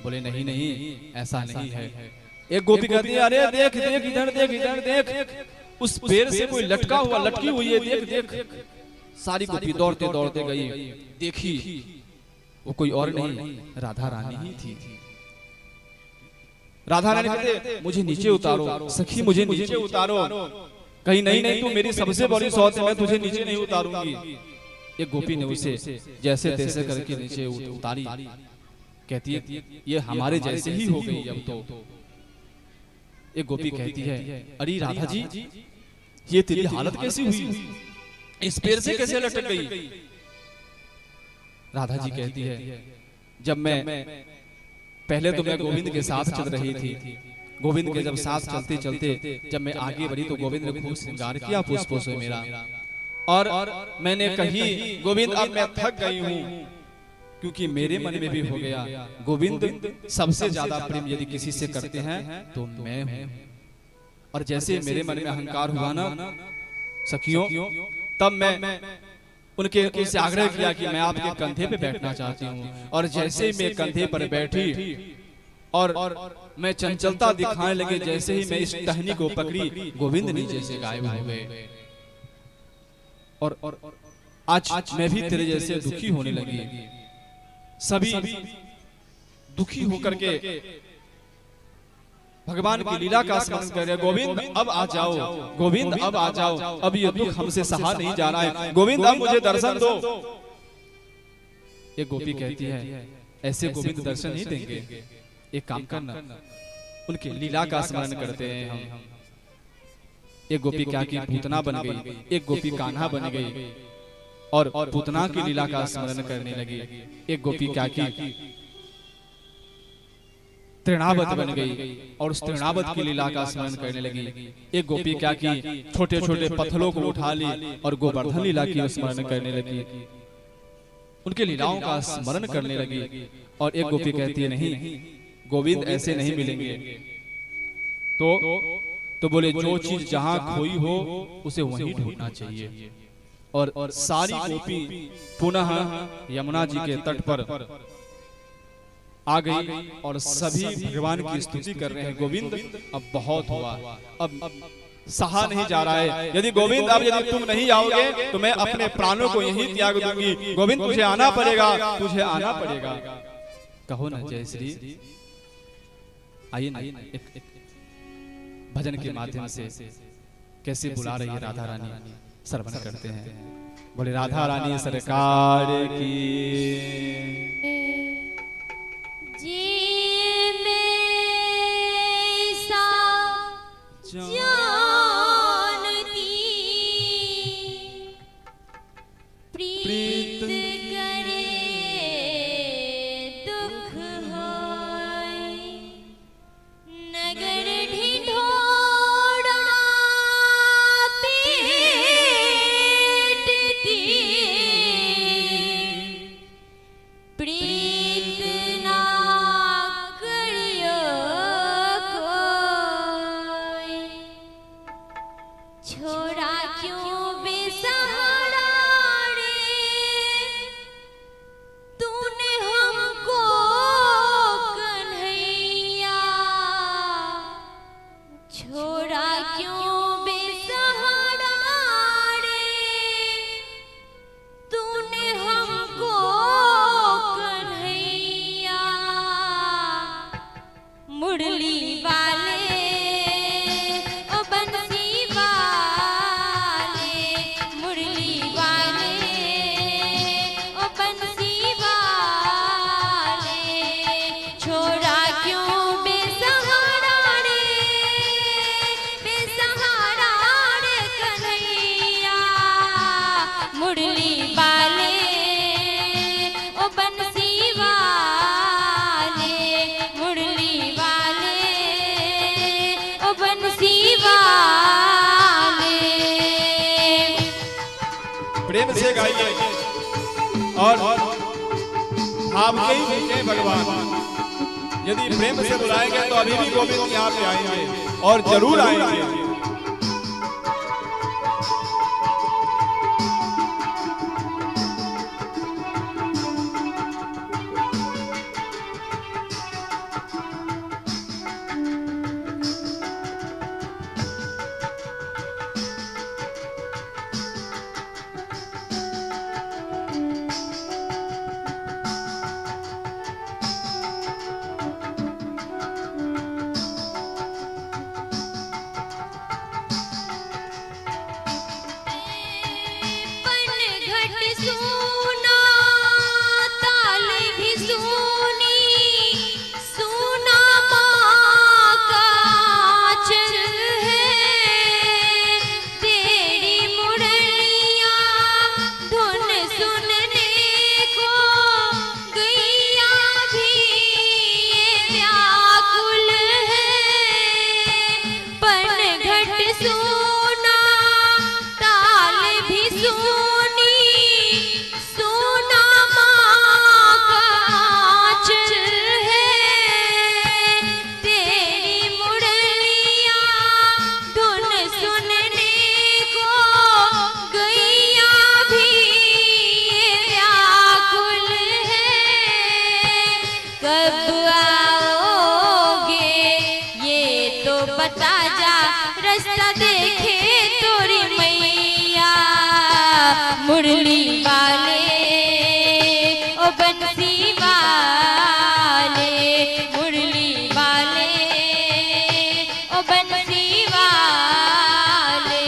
[SPEAKER 3] बोले नहीं नहीं ऐसा नहीं है। एक गोपी कहती है अरे देख देख इधर देख इधर देख, उस पेड़ से कोई लटका हुआ लटकी हुई है, देख देख। सारी गोपी दौड़ते दौड़ते गई, देखी वो कोई और नहीं राधा रानी ही थी। राधा रानी कहते मुझे नीचे उतारो सखी, मुझे नीचे उतारो। कहीं नहीं नहीं तू मेरी सबसे बड़ी सौत है, मैं तुझे नीचे नहीं उतारूंगी। एक गोपी ने उसे जैसे तैसे करके नीचे उतारी। कहती है ये हमारे जैसे ही हो गई अब तो। एक गोपी कहती है अरे राधा जी ये तेरी हालत कैसी हुई, इस पेड़ से कैसे लटक गई। राधा जी कहती है जब मैं पहले तो मैं गोविंद के साथ चल रही थी, गोविंद के जब साथ चलते चलते जब मैं आगे बढ़ी तो गोविंद ने खूब श्रृंगार किया पुष्पों से मेरा, और मैंने कही गोविंद अब मैं थक गई हूँ, क्योंकि मेरे मन में भी हो गया गोविंद सबसे ज्यादा प्रेम यदि किसी से करते हैं तो मैं हूँ। और जैसे मेरे मन में अहंकार हुआ ना सखियों, तब मैं उनसे आग्रह किया कि मैं आपके कंधे पे बैठना चाहती हूँ। और जैसे मैं कंधे पर बैठी और मैं चंचलता दिखाने लगे, जैसे ही मैं इस टहनी को पकड़ी गोविंद नीचे से गायब हो गए। और आज मैं भी तेरे जैसे दुखी होने लगी। सभी दुखी होकर के भगवान की लीला का स्मरण कर रहे, गोविंद अब आ जाओ, गोविंद अब आ जाओ, अब ये दुख हमसे सहा नहीं जा रहा है, गोविंद अब मुझे दर्शन दो। एक गोपी कहती है ऐसे गोविंद दर्शन नहीं देंगे, एक काम करना उनके लीला का स्मरण करते हैं हम। एक गोपी क्या की पूतना बन गई, एक गोपी कान्हा बन गई और पूतना की लीला का स्मरण करने लगी। एक गोपी क्या की तृणावत बन गई और उस तृणावत की लीला का स्मरण करने लगी। एक गोपी क्या की छोटे छोटे पत्थरों को उठा ली और गोवर्धन लीला की स्मरण करने लगी, उनके लीलाओं का स्मरण करने लगी। और एक गोपी कहती है नहीं गोविंद ऐसे नहीं मिलेंगे। तो बोले जो चीज जहां खोई हो उसे वहीं ढूंढना चाहिए। और सारी गोपी पुनः यमुना जी के तट पर आ गई और सभी भगवान की स्तुति कर रहे हैं। गोविंद अब बहुत हुआ, अब सहा नहीं जा रहा है, यदि गोविंद अब यदि तुम नहीं आओगे तो मैं अपने प्राणों को यहीं त्याग दूंगी। गोविंद तुझे आना पड़ेगा, तुझे आना पड़ेगा। कहो ना जय श्री। आइए ना एक भजन के माध्यम से कैसे बुला रही है राधा रानी, श्रवण करते हैं। बोले राधा रानी सरकार की।
[SPEAKER 2] जी में सा जानती प्रीत करे दुख होय, नगर ढिढोरा पेटती प्रीत
[SPEAKER 5] प्रेम से गाइए और आपके ही भूखे भगवान यदि प्रेम से बुलाएंगे तो अभी भी गोविंद यहाँ पे आएंगे और जरूर आएंगे।
[SPEAKER 2] बता जा रास्ता देखे तोरी मैया मुरली वाले ओ बंसी वाले मुरली वाले ओ बंसी वाले।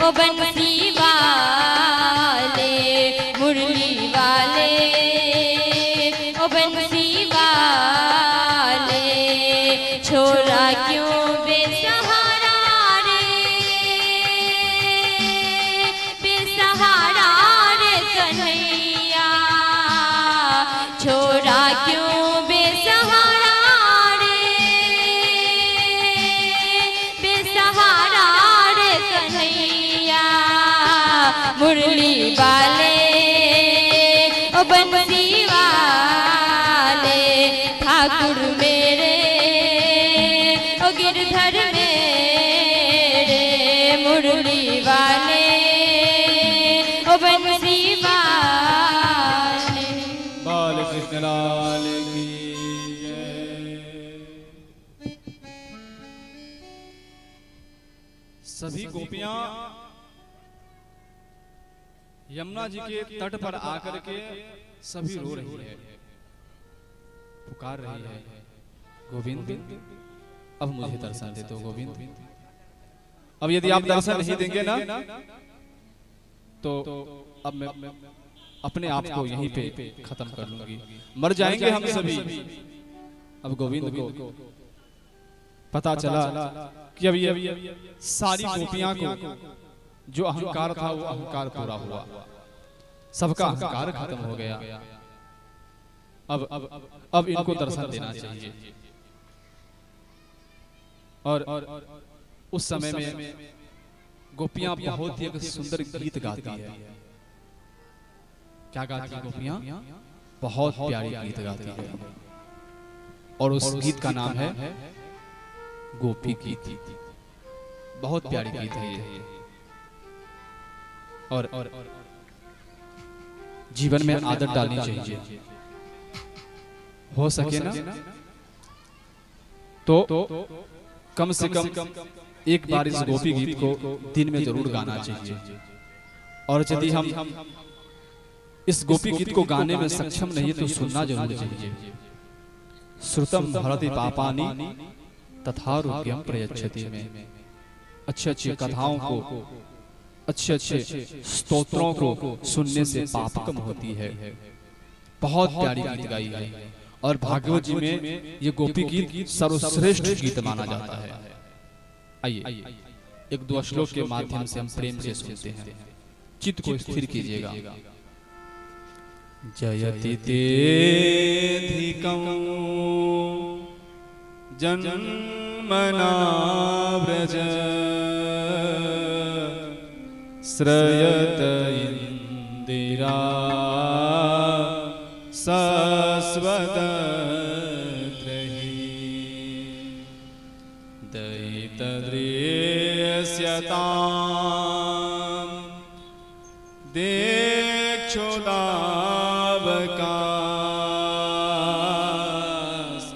[SPEAKER 2] ओ बंसी वाले मुरली वाले ओ बंसी वाले छोरा क्यों बेसहारा रे बेसहारा रे कन्हैया छोरा क्यों बेसहारा रे बेसहारा रे कन्हैया मुरली वाले ओ बंसी वाले ठाकुर मेरे ओ गिरधर मेरे मुरली वाले ओ बंसी वाले।
[SPEAKER 5] बाल कृष्ण लाल की जय। सभी गोपियां यमुना जी के तट पर आकर के सभी रो रही है, पुकार रही है, गोविंद अब मुझे दर्शन दे दो गोविंद। अब यदि आप दर्शन नहीं देंगे ना तो अब मैं अपने आप को यहीं पे खत्म कर लूंगी, मर जाएंगे हम सभी। अब गोविंद को पता चला कि अब ये सारी गोपियां को जो अहंकार था वो अहंकार पूरा हुआ, सबका अहंकार खत्म हो गया। अब इनको दर्शन देना चाहिए। और उस समय में गोपियां बहुत ही एक सुंदर गीत गाती है। क्या गाती है गोपियां? बहुत प्यारी गीत गाती है। और उस गीत का नाम है गोपी गीत। बहुत प्यारी गीत है ये। और जीवन में आदत डालनी चाहिए, हो सके ना तो कम से कम एक बार इस गोपी गीत को दिन में जरूर गाना चाहिए। और यदि हम इस गोपी गीत को गाने में सक्षम नहीं तो सुनना जरूर चाहिए। श्रुतम भरति पापानि तथा रुग्यम प्रयच्छति में अच्छे अच्छे कथाओं को, अच्छे अच्छे स्तोत्रों को सुनने से पाप कम होती है। बहुत प्यारी गीत गाई है और भागवत जी में ये गोपी गीत सर्वश्रेष्ठ गीत माना जाता है। आइए एक दो श्लोक के माध्यम से हम प्रेम से सुनते हैं, चित्त को स्थिर कीजिएगा। जयति तेधिकं जन्मना व्रज श्रयत इंदिरा सस्वदत्रहि दयितदृश्यतां देक्षुलाभकास्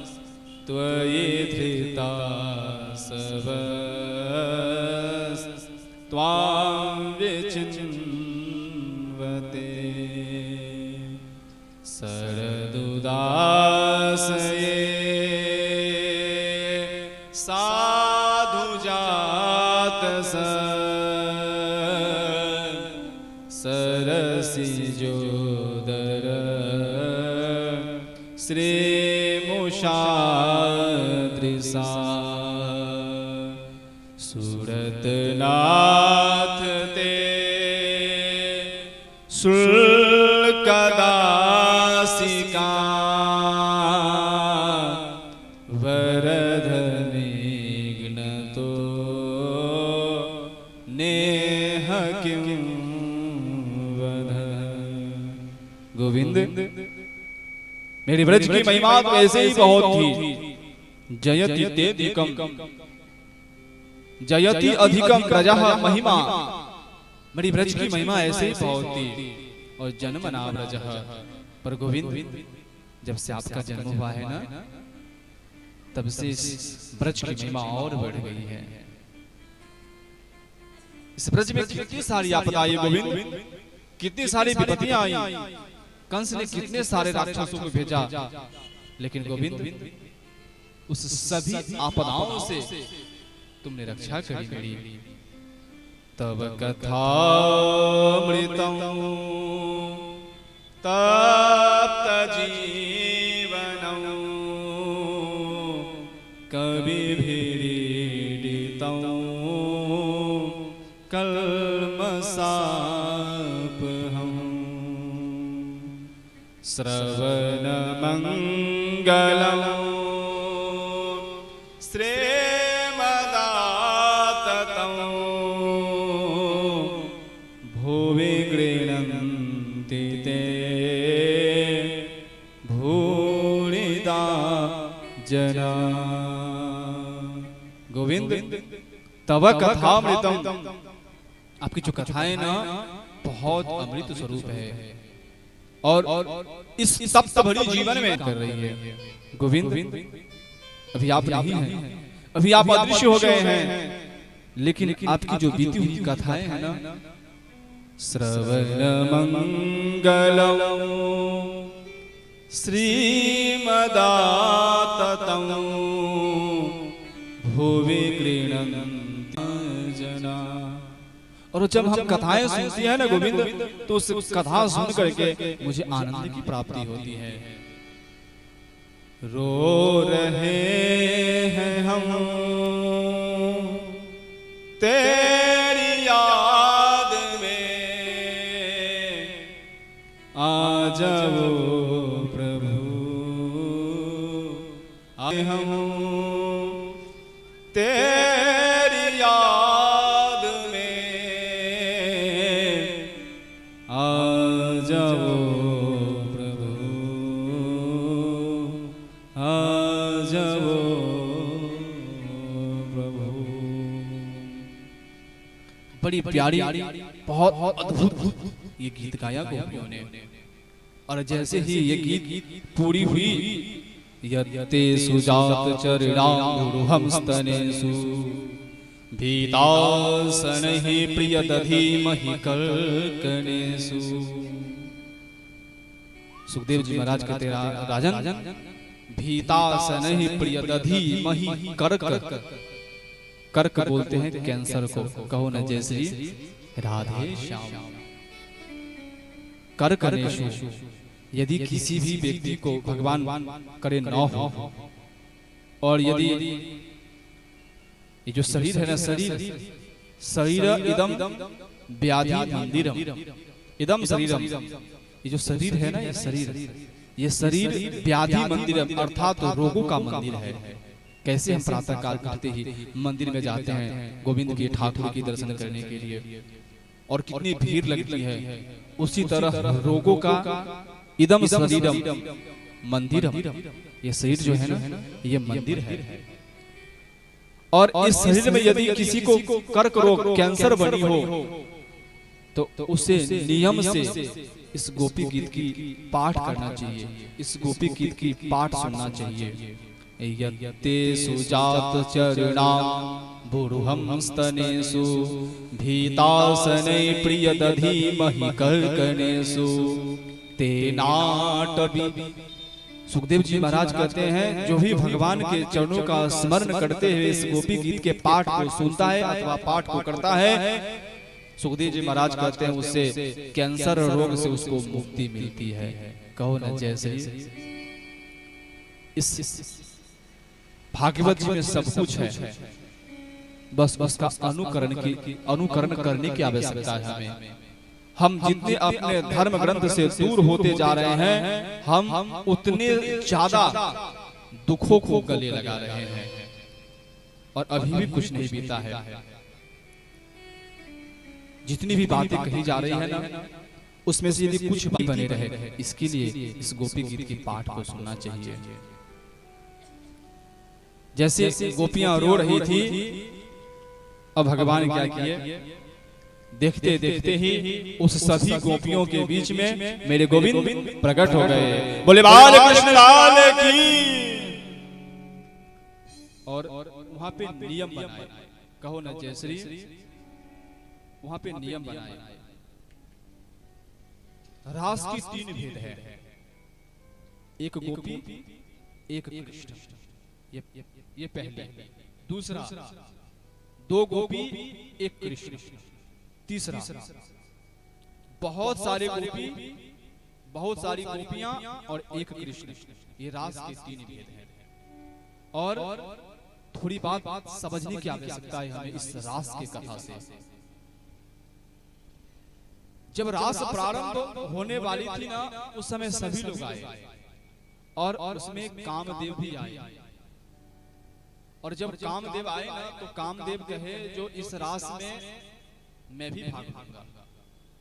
[SPEAKER 5] त्वयि धृता त्वां विचिन्वते शरदुदासये साधुजात सरसिजोदर श्रीमुषादृशा सुरतनाथ ते शुल्कदासिका वरधनिघ्नतो नेह किं वद। गोविंद मेरी ब्रज की महिमा तो ऐसे ही बहुत थी। जयति तेधिकं जयति अधिकम ब्रजः महिमा। मेरी ब्रज की महिमा ऐसे ही बहुत थी और जन्म ना ब्रजः। पर गोविंद जब से आपका जन्म हुआ है ना तब से इस ब्रज की महिमा और बढ़ गई है। इस ब्रज में कितनी सारी आपदा आई गोविंद, कितनी सारी विपत्तियां आई। कंस ने कितने सारे राक्षसों को भेजा, लेकिन गोविंद उस सभी आपदाओं से तुमने रक्षा करी मेरी। तब कथामृतं तप्त जीवनं कविभिरीडितं कल्मषापहम् श्रवणमङ्गलं श्रीमदाततं भुवि गृह्णन्ति ते भूरिदा जना। गोविंद तव कथामृतम, आपकी जो कथाएं ना बहुत अमृत स्वरूप है और इस सप्त भरी जीवन में कर रही है। गोविंद अभी आप नहीं हैं, अभी आप अदृश्य हो गए हैं, लेकिन आपकी जो बीती हुई कथाएं हैं ना, श्रवण मंगलम श्रीमदाततं भुवि गृह्णन्ति जना। और जब हम कथाएं सुनती हैं ना गोविंद, तो उस कथा सुन करके मुझे आनंद की प्राप्ति होती है। रो रहे हैं हम तेरी याद में, आ जाओ प्रभु, आए हम तेरी याद में, आ जाओ प्रभु, आ जाओ प्रभु। बड़ी प्यारी, बहुत अद्भुत ये गीत गाया गोपियों ने। और जैसे ही ये गीत पूरी हुई, यते सुजात चरणाम्बुरुहंस्तनेषु भीतासनहि प्रियदधीमहि कल्कनेषु। सुखदेव जी महाराज कहते राजन, भीतासनहि प्रियदधीमहि कर्क, कर्क बोलते हैं कैंसर को, कहो न जय श्री राधे श्याम। कर्कनेषु, यदि किसी भी व्यक्ति को भगवान करे न हो, और यदि ये जो शरीर है ना, शरीर इदम व्याधि मंदिरम, इदम शरीरम, ये जो शरीर है ना, ये शरीर व्याधि मंदिरम अर्थात रोगों का मंदिर है। कैसे हम प्रातः काल करते ही मंदिर में जाते हैं गोविंद के ठाकुर के दर्शन करने के लिए, और कितनी भीड़ लगती है, उसी तरह रोगों का इदम शरीरम मंदिरम, ये शरीर जो है ना, ये मंदिर है। और इस शरीर में यदि किसी को कर्क रोग, कैंसर बनी हो, तो उसे नियम से इस गोपी गीत की पाठ करना चाहिए, इस गोपी गीत की पाठ सुनना चाहिए। यते सुजात चरणाम्बुरुहंस्तनेषु भीतासनै प्रियदधीमहि कल्कनेषु तेनाटवी। सुखदेव जी महाराज कहते हैं, जो भी भगवान के चरणों का स्मरण करते हुए इस गोपी गीत के पाठ को सुनता है अथवा पाठ को करता है, सुखदेव जी महाराज कहते हैं उससे कैंसर रोग से उसको मुक्ति मिलती है। कहो न जैसे इस भागवत जी में सब कुछ है, बस उसका अनुकरण करने की आवश्यकता है हमें। हम जितने अपने धर्म ग्रंथ से दूर होते जा रहे हैं, हम उतने ज्यादा दुखों को गले लगा रहे हैं, और अभी भी कुछ नहीं बीता है। जितनी भी बातें कही जा रही है ना, उसमें से यदि कुछ भी बने रहे, इसके लिए इस गोपी गीत की पाठ को सुनना चाहिए। जैसे गोपियां रो रही थी, अब भगवान क्या किए, देखते देखते ही उस सभी गोपियों के बीच में मेरे गोविंद प्रकट हो गए। बोले बाल कृष्ण लाल की। और वहां पे नियम बनाए, कहो न जय श्री, वहां पे नियम बनाए। रास की 3 भेद है, एक गोपी एक कृष्ण, ये पहले। दूसरा 2 गोपी 1 कृष्ण, तीसरा, बहुत सारे गोपी, बहुत सारी गोपियां और एक कृष्ण, ये रास के तीन भेद हैं। और थोड़ी बात समझने की आवश्यकता है हमें इस रास की कथा से। जब रास प्रारंभ होने वाली थी ना, उस समय सभी लोग आए और उसमें कामदेव भी आए। और जब कामदेव आए ना, तो कामदेव कहे जो इस रास में मैं भी भाग लूंगा।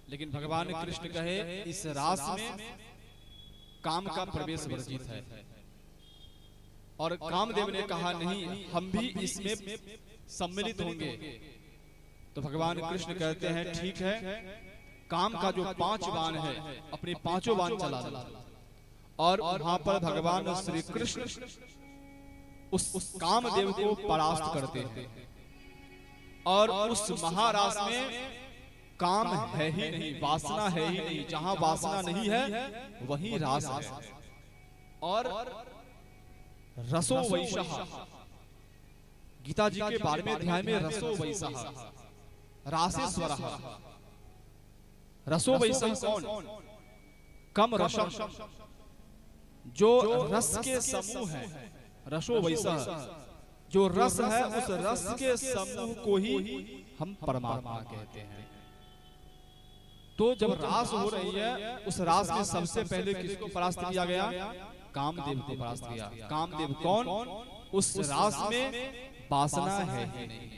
[SPEAKER 5] लेकिन भगवान कृष्ण कहे इस रास में काम का प्रवेश वर्जित है। और कामदेव ने कहा नहीं, हम भी इसमें सम्मिलित होंगे। तो भगवान कृष्ण कहते हैं ठीक है, काम का जो 5 बाण है अपने 5 बाण चला दो। और वहां पर भगवान श्री कृष्ण उस कामदेव को परास्त करते हैं। और उस महारास में काम है ही नहीं, वासना है ही नहीं। जहां वासना नहीं है वहीं रास है। और रसो वैशः, गीता जी के 12वें अध्याय में रसो वैशः, रासेश्वरः। रसो वैशः कौन? कम रसम, जो रस के समूह है। रसो वैशः, जो रस है उस रस के समूह को ही हम परमात्मा कहते हैं। तो जब रास हो रही है, उस रास में सबसे पहले किसको परास्त किया गया? कामदेव को परास्त किया। कामदेव कौन? उस रास में वासना है ही नहीं।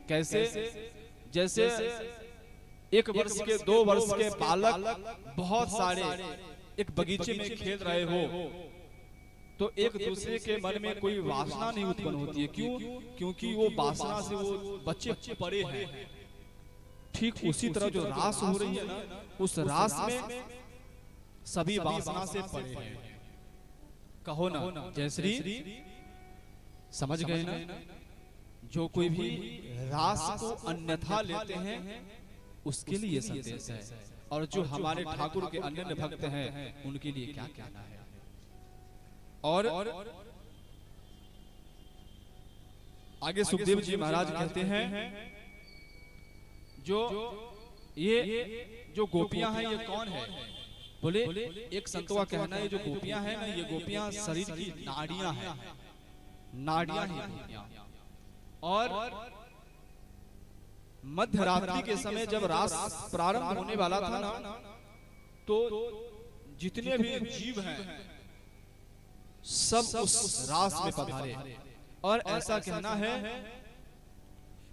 [SPEAKER 5] कैसे? जैसे 1 वर्ष के 2 वर्ष के बालक बहुत सारे एक बगीचे में खेल रहे हो, तो एक दूसरे के मन में कोई वासना नहीं उत्पन्न होती है। क्यों? क्योंकि वो वासना से वो बच्चे परे हैं। ठीक उसी तरह जो रास हो रही है ना, उस रास में सभी वासना से परे हैं। कहो ना जय श्री, समझ गए ना? जो कोई भी रास को अन्यथा लेते हैं उसके लिए संदेश है। और जो हमारे ठाकुर के अन्य भक्त हैं उनके लिए क्या कहना है। और आगे सुखदेव जी महाराज कहते हैं, जो ये जो गोपियां हैं ये कौन है? बोले एक संत का कहना है, जो गोपियां हैं ना, ये गोपियां शरीर की नाड़ियां हैं, नाड़ियां हैं गोपियां। और मध्य रात्रि के समय जब रास प्रारंभ होने वाला था ना, तो जितने भी जीव हैं सब उस रास में पधारे। और ऐसा कहना है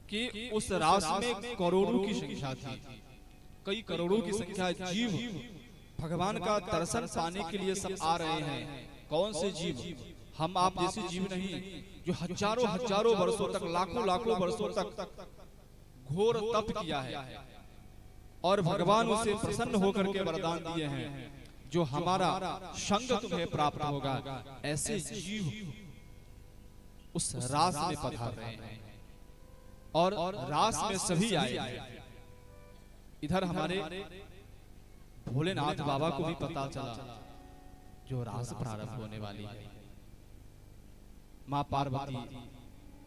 [SPEAKER 5] कि उस रास में करोड़ों की संख्या थी, कई करोड़ों की संख्या जीव भगवान का दर्शन पाने के लिए सब आ रहे हैं। कौन से जीव? हम आप जैसे जीव नहीं, जो हजारों हजारों वर्षों तक, लाखों लाखों वर्षों तक घोर तप किया है और भगवान उसे प्रसन्न होकर के वरदान दिए हैं, जो हमारा संग तुम्हें प्राप्त होगा। ऐसे जीव उस रास में पधार रहे हैं। और रास में सभी आए हैं। इधर हमारे भोलेनाथ बाबा को भी पता चला जो रास प्रारंभ होने वाली है। माँ पार्वती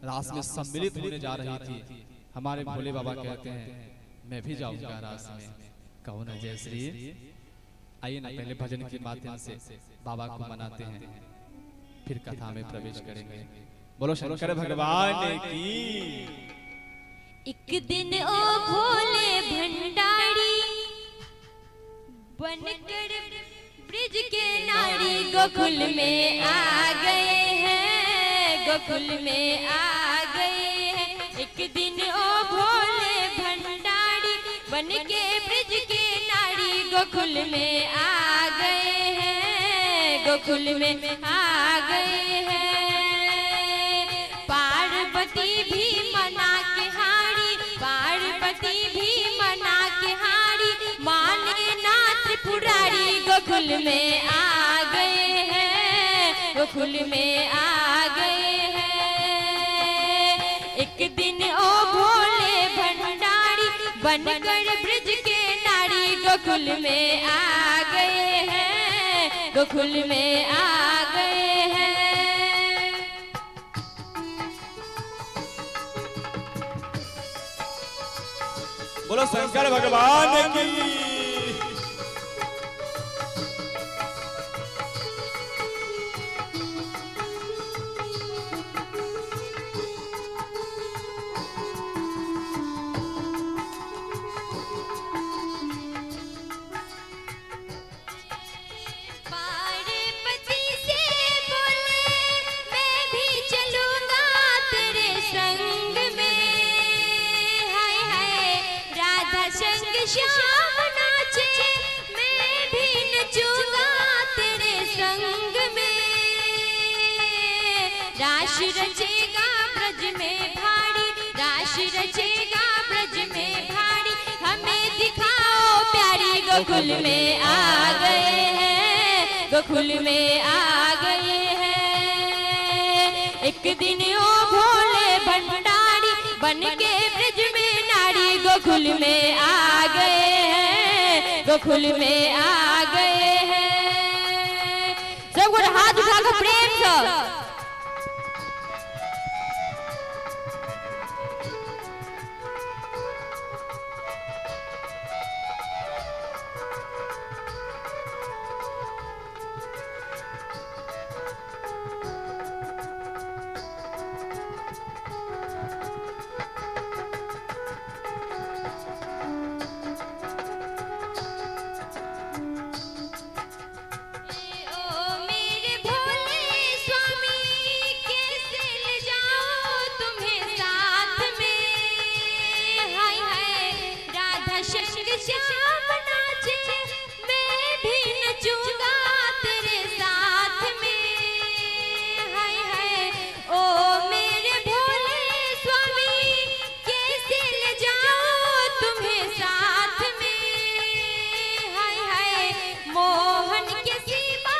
[SPEAKER 5] रास में सम्मिलित होने जा रही थी। हमारे भोले बाबा कहते हैं मैं भी जाऊंगा रास में। कहो ना जय श्री। आइए ना पहले भजन के माध्यम से बाबा को मनाते हैं, फिर कथा में प्रवेश करेंगे। बोलो शंकर भगवान की।
[SPEAKER 2] एक दिन ओ भोले भंडारी बनकर ब्रिज के नारी गोकुल में आ गए हैं, गोकुल में आ गए हैं। एक दिन ओ भोले भंडारी बनके ब्रिज के नारी गोकुल में आ गए हैं, गोकुल में आ गए हैं। पार्वती भी मना के हारी, पार्वती भी मना के हारी, माने ना त्रिपुरारी गोकुल में आ गए हैं, गोकुल में आ गए हैं। एक दिन ओ भोले भंडारी बनकर ब्रिज के नारी गोकुल में आ गए हैं, गोकुल में आ गए हैं।
[SPEAKER 4] बोलो शंकर भगवान की।
[SPEAKER 2] पार्वती से बोले मैं भी चलूंगा तेरे संग में, हाय हाय राधा संग श्याम नाचे मैं भी नचूंगा तेरे संग में। राश रचेगा ब्रज में भाड़ी, राश रचेगा ब्रज में भाड़ी, हमें दिखाओ प्यारी गोकुल में आ गए हैं, गोकुल में आ गए हैं। एक दिन ओ भोले भंडारी बन के ब्रज में नारी गोकुल में आ गए हैं, गोकुल में आ गए हैं। सब लोग हाथ उठाकर प्रेम से श्याम नाचे मैं भी नचूंगा तेरे साथ में, हाय हाय ओ मेरे भोले स्वामी कैसे ले जाऊं तुम्हें साथ में, हाय हाय मोहन के सिवा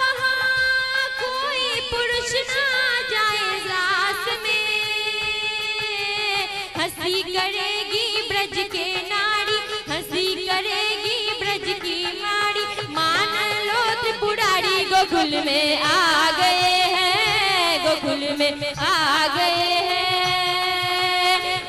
[SPEAKER 2] वहाँ कोई पुरुष ना जाए रास में। हंसी करेगी ब्रज के नारी, हंसी करेगी ब्रज की माड़ी, मान लो त्रिपुरारी गोकुल में आ गए हैं, गोकुल में आ गए हैं।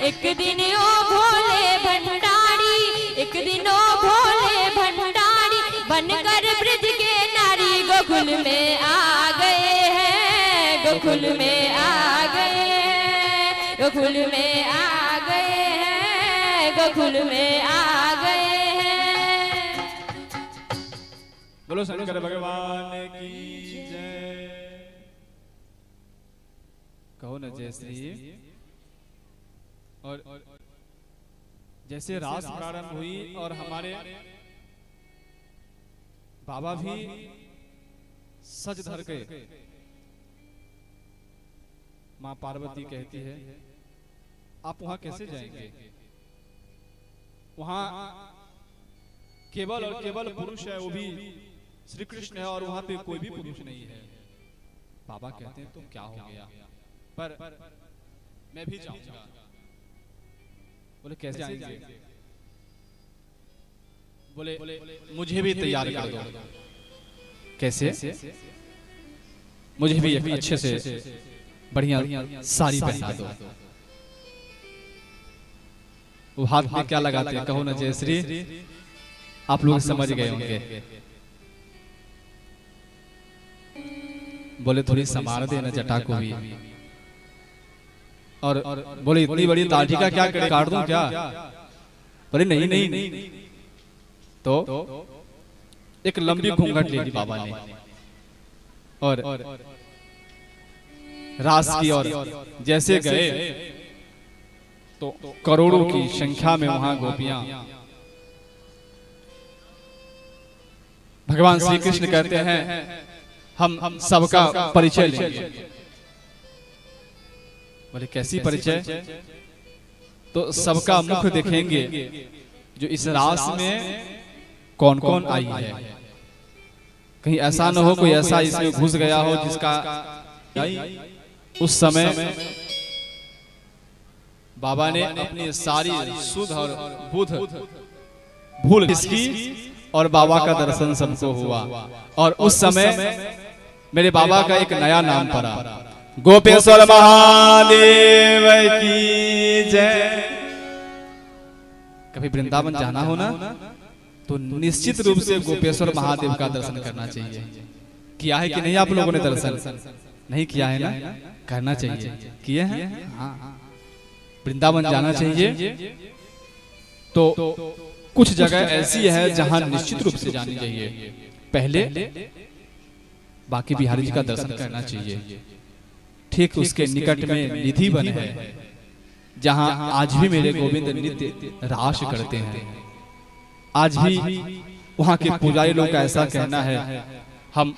[SPEAKER 2] एक दिन ओ भोले भंडारी, एक दिन ओ भोले भंडारी बनकर ब्रज के नारी गोकुल में आ गए हैं, गोकुल में आ गए हैं, गोकुल में आ गए हैं, गोकुल में आ गए हैं।
[SPEAKER 4] बोलो शंकर भगवान की जय।
[SPEAKER 5] कहो न जय श्री। और जैसे रास प्रारंभ हुई और हमारे बाबा भी सज धर के, माँ पार्वती कहती है आप वहां कैसे जाएंगे, वहां केवल और केवल पुरुष है, वो भी श्री कृष्ण है, और वहां पे कोई भी पुरुष नहीं है। बाबा कहते हैं तो क्या हो गया, पर मैं भी जाऊंगा। बोले कैसे जाएंगे, बोले मुझे भी तैयार कर दो। कैसे, मुझे भी एक अच्छे से बढ़िया साड़ी पहना दो। वो हाथ में क्या लगाते हैं, कहो ना जय श्री। आप लोग समझ गए होंगे। बोले थोड़ी संभाल देना जटा को भी। और बोले इतनी बड़ी दाढ़ी का क्या करे, काट दूं क्या? बोले नहीं नहीं नहीं। तो एक लंबी घूंघट ले ली बाबा ने और रास की, और जैसे गए तो करोड़ों की संख्या में वहां गोपियां। भगवान श्री कृष्ण कहते हैं हम सबका परिचय लेंगे। बोले कैसी परिचय? तो सबका मुख देखेंगे, जो इस रास में कौन कौन आई है। कहीं ऐसा न हो कोई ऐसा इसमें घुस गया हो जिसका उस समय बाबा ने अपनी सारी सुध और बुध भूल इसकी, और बाबा का दर्शन सबको हुआ। और उस समय मेरे बाबा का एक नया नाम पड़ा, गोपेश्वर महादेव की जय। कभी वृंदावन जाना हो ना तो निश्चित रूप से गोपेश्वर महादेव का दर्शन करना चाहिए। किया है कि नहीं आप लोगों ने दर्शन? नहीं किया है ना, करना चाहिए। किए हैं? हाँ, वृंदावन जाना चाहिए। तो कुछ जगह ऐसी है जहां निश्चित रूप से जानी चाहिए। पहले बांके बिहारी जी का दर्शन करना चाहिए। ठीक उसके निकट में निधि वन है जहां आज भी मेरे गोविंद नित्य रास करते हैं। आज भी वहां के पुजारी लोग का ऐसा कहना है, हम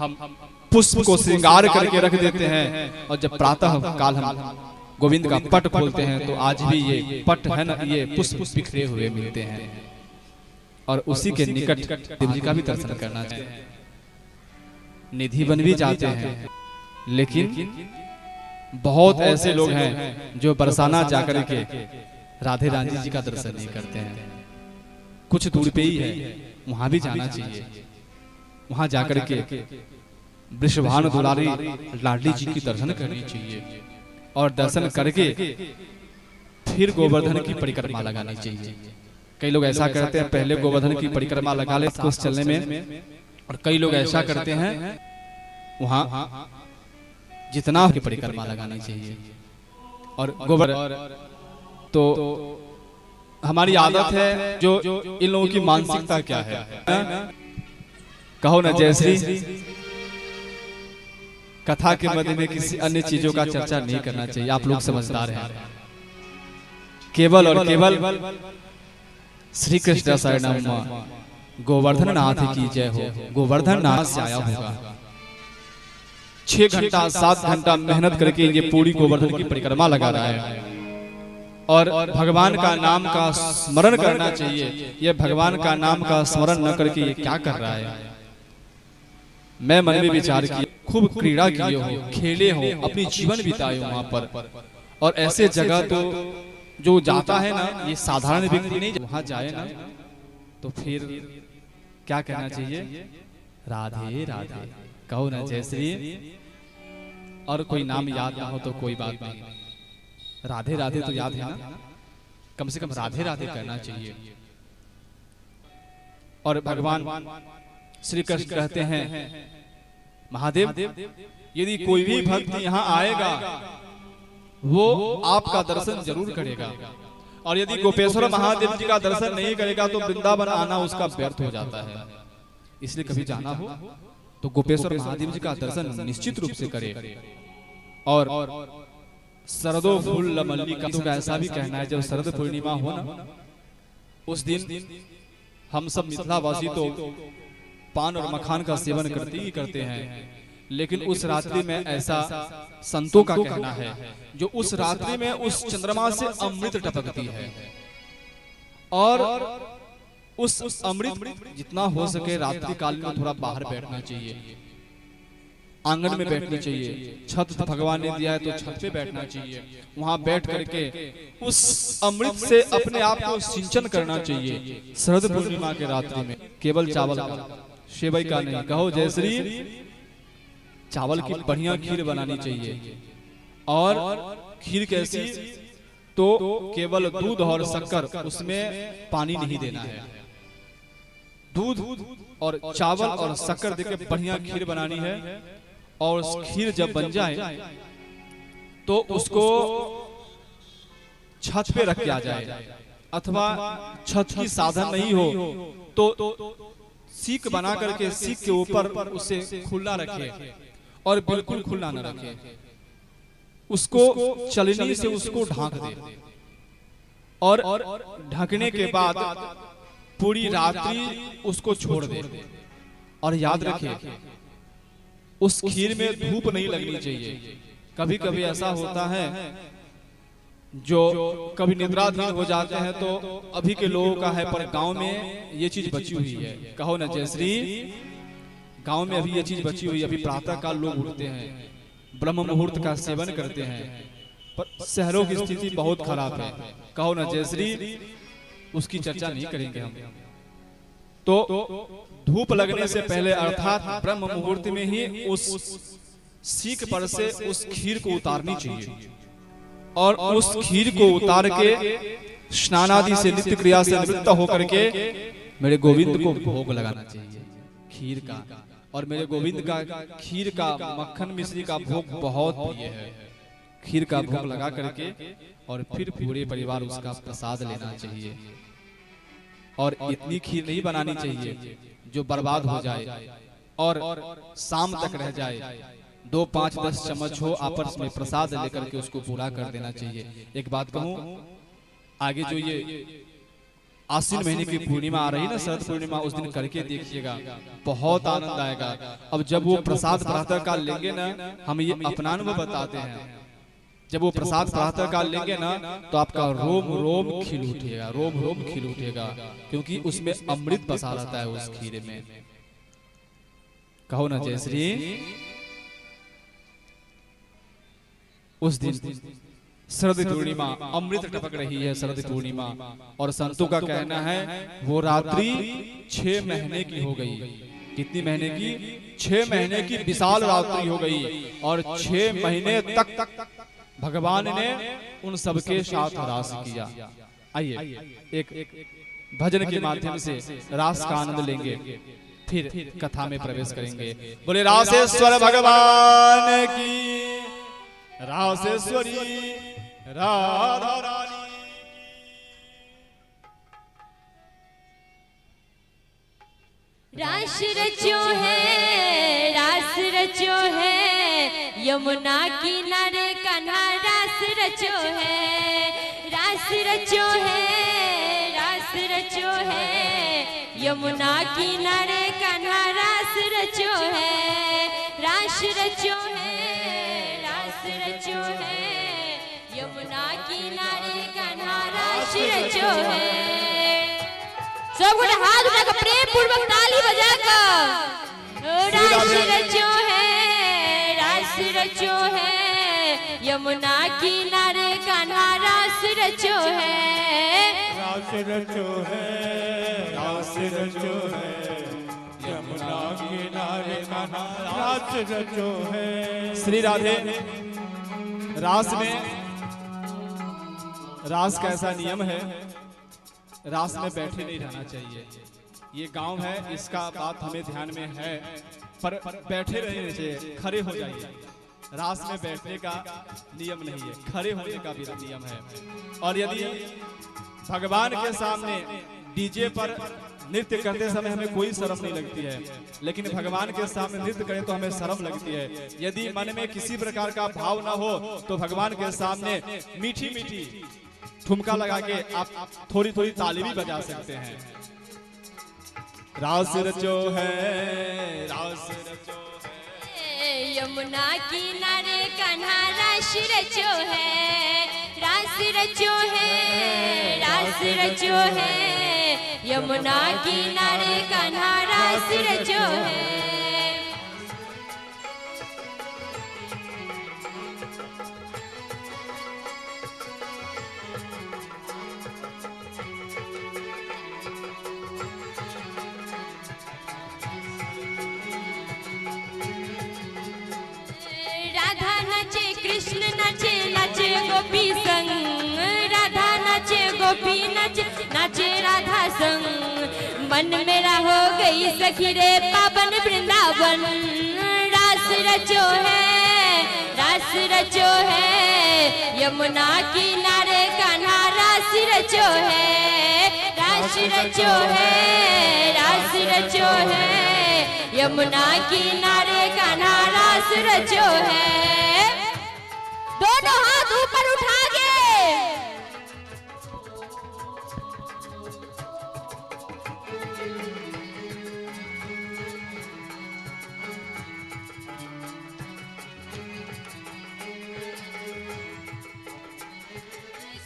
[SPEAKER 5] पुष्प को श्रृंगार करके रख देते हैं और जब प्रातः काल हम गोविंद का पट खोलते हैं तो आज भी ये पट है ना, ये पुष्प बिखरे हुए मिलते हैं। और उसी के निकट देव जी का भी दर्शन करना चाहिए। निधि वन भी जाते हैं, लेकिन बहुत ऐसे लोग हैं जो बरसाना जाकर के राधे रानी जी का दर्शन नहीं करते हैं। कुछ दूर पे ही है, वहां भी जाना चाहिए। वहां जाकर के वृषभानु दुलारी लाडली जी की दर्शन करनी चाहिए और दर्शन करके फिर गोवर्धन की परिक्रमा लगानी चाहिए। कई लोग ऐसा करते हैं, पहले गोवर्धन की परिक्रमा लगा ले उसको चलने में, और कई लोग ऐसा करते हैं वहां जितना की परिक्रमा लगानी चाहिए। और गोवर्धन तो हमारी आदत है, जो इन लोगों की मानसिकता क्या है, कहो ना जैसे कथा के मध्य में किसी अन्य चीजों का चर्चा नहीं करना चाहिए। आप लोग समझदार हैं। केवल और केवल श्री कृष्ण शरणम गोवर्धन नाथ की जय हो। गोवर्धन नाथ से आया होगा। 6 घंटा 7 घंटा मेहनत करके ये पूरी गोवर्धन की परिक्रमा लगा रहा है और भगवान का नाम का स्मरण करना चाहिए। ये भगवान का नाम का स्मरण न करके ये क्या कर रहा है? मैं मन में विचार किया, खूब क्रीड़ा किए हो, खेले हो, अपनी जीवन बिताए हो वहां पर। और ऐसे जगह तो जो जाता है ना, ये साधारण व्यक्ति नहीं वहां जाए ना, तो फिर क्या कहना चाहिए? राधे राधे कहो ना जय श्री। और कोई नाम याद ना हो तो कोई बात नहीं, राधे राधे तो याद है ना, कम से कम राधे राधे करना चाहिए। और भगवान श्री कृष्ण कहते हैं, महादेव यदि कोई भी भक्त यहाँ आएगा वो आपका दर्शन जरूर करेगा, और यदि गोपेश्वर महादेव जी का दर्शन नहीं करेगा तो वृंदावन आना उसका व्यर्थ हो जाता है। इसलिए कभी जाना हो तो गोपेश्वर महादेव जी का दर्शन निश्चित रूप से करे। और शरदो फूल मल्लिका तो ऐसा भी कहना है, जब शरद पूर्णिमा हो ना उस दिन हम सब मिथिलावासी तो पान और मखान का सेवन करते ही करते हैं, लेकिन उस रात्रि में ऐसा संतों का कहना है, जो उस रात्रि में उस चंद्रमा से अमृत टपकती है। और उस अमृत जितना हो सके रात्रि काल में थोड़ा बाहर बैठना चाहिए, आंगन में बैठना चाहिए। छत भगवान ने दिया है तो छत पे बैठना चाहिए। वहां बैठ करके उस अमृत से अपने आप को सिंचन करना चाहिए। शरद पूर्णिमा के रात्रि में केवल चावल का, सेवई का नहीं, कहो जय श्री। चावल की बढ़िया खीर बनानी चाहिए। और खीर कैसी? तो केवल दूध और शक्कर, उसमें पानी नहीं देना है। दूध और चावल और शक्कर देकर बढ़िया खीर बनानी है। और खीर जब बन जाए तो उसको छत पे रख दिया जाए, अथवा छत की साधन नहीं हो तो सीक बना करके सीक के ऊपर उसे खुला रखे, और बिल्कुल खुला न रखे, उसको चलनी से उसको ढांक दे। और ढकने के बाद पूरी रात्रि उसको छोड़ दे। और याद रखे उस खीर में धूप नहीं लगनी चाहिए। कभी कभी ऐसा होता है जो कभी निद्राधीन हो जाते हैं, तो अभी के लोगों का है, पर गांव में ये चीज बची हुई है। कहो ना जय श्री। गांव में अभी ये चीज बची हुई है। अभी प्रातः काल लोग उठते हैं, ब्रह्म मुहूर्त का सेवन करते हैं, पर शहरों की स्थिति बहुत खराब है। कहो ना जय श्री। उसकी चर्चा नहीं करेंगे हम। तो धूप लगने से पहले अर्थात ब्रह्म मुहूर्त में ही उस सीक पर से उस खीर को उतारनी चाहिए। और उस खीर को उतार के स्नानादि से नित्य क्रिया से निवृत्त होकर के मेरे गोविंद को भोग लगाना चाहिए खीर का। और मेरे गोविंद का खीर का मक्खन मिश्री का भोग बहुत प्रिय है। खीर का भोग लगा करके और फिर पूरे परिवार उसका प्रसाद लेना चाहिए। और इतनी खीर नहीं बनानी चाहिए जो बर्बाद हो जाए और शाम तक रह जाए। 2, 5, 10 चम्मच हो आपस में प्रसाद लेकर के उसको पूरा कर देना चाहिए। एक बात कहूं, आगे जो ये आश्विन महीने की पूर्णिमा आ रही ना, शरद पूर्णिमा, उस दिन करके देखिएगा, बहुत आनंद आएगा। अब जब वो प्रसाद प्रातः काल लेंगे ना, हम ये अपना अनुभव बताते हैं, जब वो प्रसाद प्रातः काल लेंगे ना तो आपका रोम रोम खिल उठेगा, रोम रोम खिल उठेगा, क्योंकि उसमें अमृत बसा रहता है उस खीर में। कहो ना जय श्री। उस दिन शरद पूर्णिमा, अमृत टपक रही है शरद पूर्णिमा, और संतों का कहना है वो रात्रि 6 महीने की हो गई। कितनी महीने की? 6 महीने की विशाल रात्रि हो गई। और 6 महीने तक भगवान ने उन सबके साथ रास किया। आइए एक भजन के माध्यम से रास का आनंद लेंगे, फिर कथा में प्रवेश करेंगे। बोले रासेश्वर भगवान की, रासेश्वरी राधा रानी।
[SPEAKER 2] रास रचो है, रास रचो है, यमुना किनारे कन्हा रास रचो है। रास रचो है, रास रचो है, यमुना किनारे कन्हा रास रचो है। रास रचो है, रास रचो है, यमुना किनारे कन्हा रास रचो है। सब हाथ उठाकर प्रेम पूर्वक ताली बजाकर रास रचो है, रास रचो है, यमुना किनारे कन्हा रास रचो है।
[SPEAKER 4] रास रचो है, रास रचो है, यमुना किनारे कन्हा रास रचो है।
[SPEAKER 5] श्री राधे। रास में, रास का ऐसा नियम है, रास में बैठे नहीं रहना चाहिए। ये गांव है, इसका बात हमें ध्यान में है, पर बैठे रहने चाहिए, खड़े हो जाइए। रास में बैठने का नियम नहीं है, खड़े होने का भी नियम है। और यदि भगवान के सामने डीजे पर नृत्य करते समय हमें कोई शर्म नहीं लगती है, लेकिन भगवान के सामने नृत्य करें तो हमें शर्म लगती है। यदि मन में किसी प्रकार का भाव ना हो तो भगवान के सामने मीठी मीठी ठुमका लगा के आप थोड़ी थोड़ी ताली भी बजा सकते हैं। रास रचो है, रास रचो है,
[SPEAKER 2] यमुना किनारे कन्हा रास रचो है। रास रचो है, रास रचो है, यमुना किनारे कन्हा रास रचो है। कृष्ण नाचे नाचे गोपी संग, राधा नाचे गोपी नाचे नाचे राधा संग। मन मेरा हो गई सखी रे पावन वृंदावन। रास रचो है, रास रचो है, यमुना किनारे कन्हा रास रचो है। रास रचो है, रास रचो है, यमुना किनारे कन्हा रास रचो है। दोनों हाथ ऊपर उठा के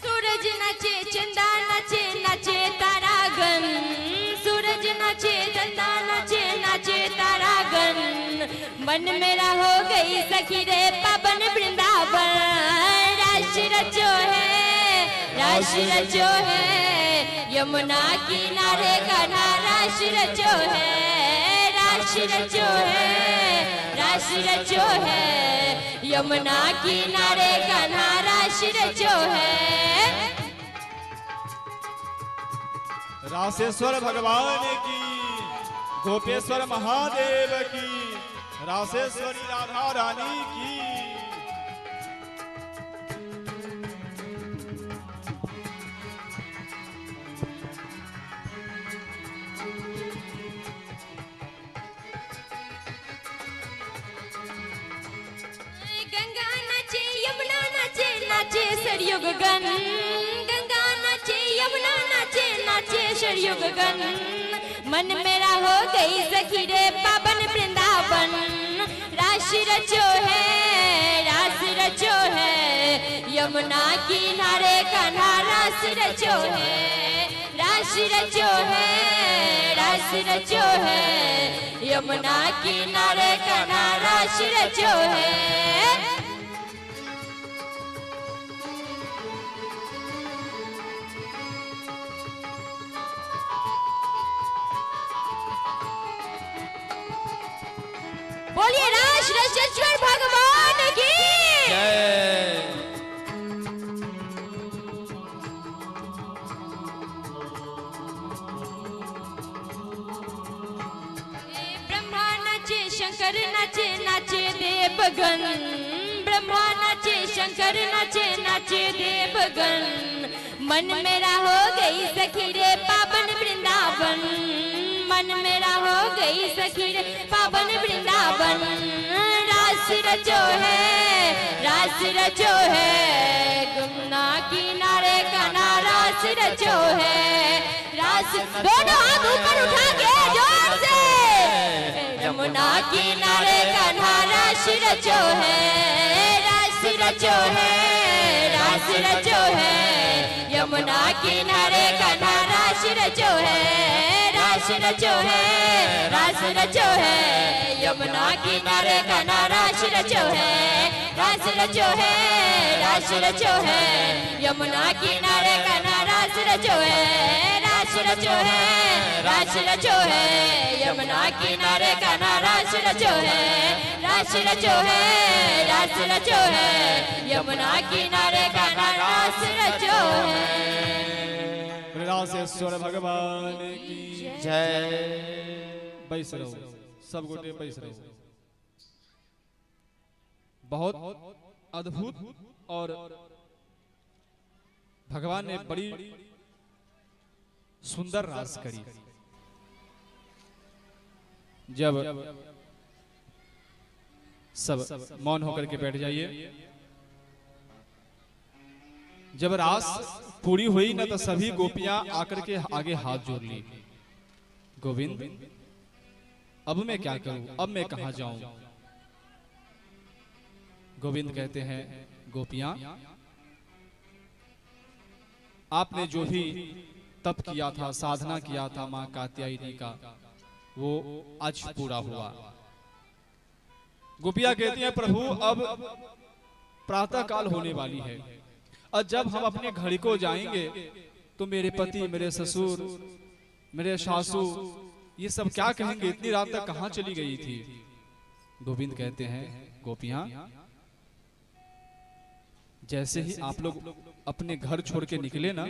[SPEAKER 2] सूरज नाचे, चंदा नाचे, नाचे तारागण। सूरज नाचे, चंदा नाचे, नाचे तारागण। मन मेरा हो गई सखी रे पावन वृंदावन। रास रचो है, रास रचो है, यमुना किनारे कन्हा रास रचो है। रास रचो है, रास रचो है, यमुना किनारे कन्हा रास रचो है।
[SPEAKER 6] रासेश्वर भगवान की, गोपेश्वर महादेव की, रासेश्वरी राधा रानी की।
[SPEAKER 2] गंगा नाचे यमुना नाचे नाचे सरयू गगन, गंगा नाचे यमुना नाचे नाचे सरयू गगन। मन मेरा हो गई सखी रे पावन वृंदावन, रास रचो है रास रचो है, यमुना किनारे कान्हा रास रचो है, रास रचो है रास रचो है, यमुना किनारे कान्हा रास रचो है। बोलिए रास रसेश्वर भगवान की
[SPEAKER 1] जय।
[SPEAKER 2] ब्रह्मा नाचे शंकर नाचे नाचे देवगन, ब्रह्मा नाचे शंकर नाचे नाचे देवगन। मन मेरा हो गई सखी रे पावन वृंदावन, मन मेरा हो गई सखी रे पावन वृंदावन। रास रचो है रास रचो है, यमुना किनारे कान्हा रास रचो है, रास दोनों हाथ ऊपर उठा के जोर से, यमुना किनारे कान्हा रास रचो है, रास रचो है रास रचो है, यमुना किनारे कान्हा रास रचो है, रास रचो है रास रचो है, यमुना किनारे कान्हा रास रचो है, रास रचो है रास रचो है, यमुना किनारे कान्हा रास रचो है, रास रचो है रास रचो है, यमुना किनारे कान्हा रास रचो है, रास रचो है रास रचो है, यमुना किनारे कान्हा रास रचो है।
[SPEAKER 6] रासेश्वर भगवान की
[SPEAKER 1] जय।
[SPEAKER 5] बैस रहो, सब गोटे बैस रहो। बहुत अद्भुत और भगवान ने बड़ी सुंदर रास करी। जब सब मौन होकर के बैठ जाइए। जब रास पूरी हुई ना तो सभी गोपियां आकर के आगे हाथ जोड़ ली। गोविंद अब मैं क्या करूं, अब मैं कहां जाऊं। गोविंद कहते हैं गोपियां आपने जो भी तप किया था, साधना किया था मां कात्यायनी का, वो आज पूरा हुआ। गोपियां कहती हैं प्रभु अब प्रातः काल होने वाली है, और जब हम अपने घर को जाएंगे तो मेरे पति, मेरे ससुर, मेरे सासू ये सब क्या कहेंगे, इतनी रात तक कहां चली गई थी। गोविंद कहते हैं गोपियां जैसे ही आप लोग अपने घर छोड़ के निकले ना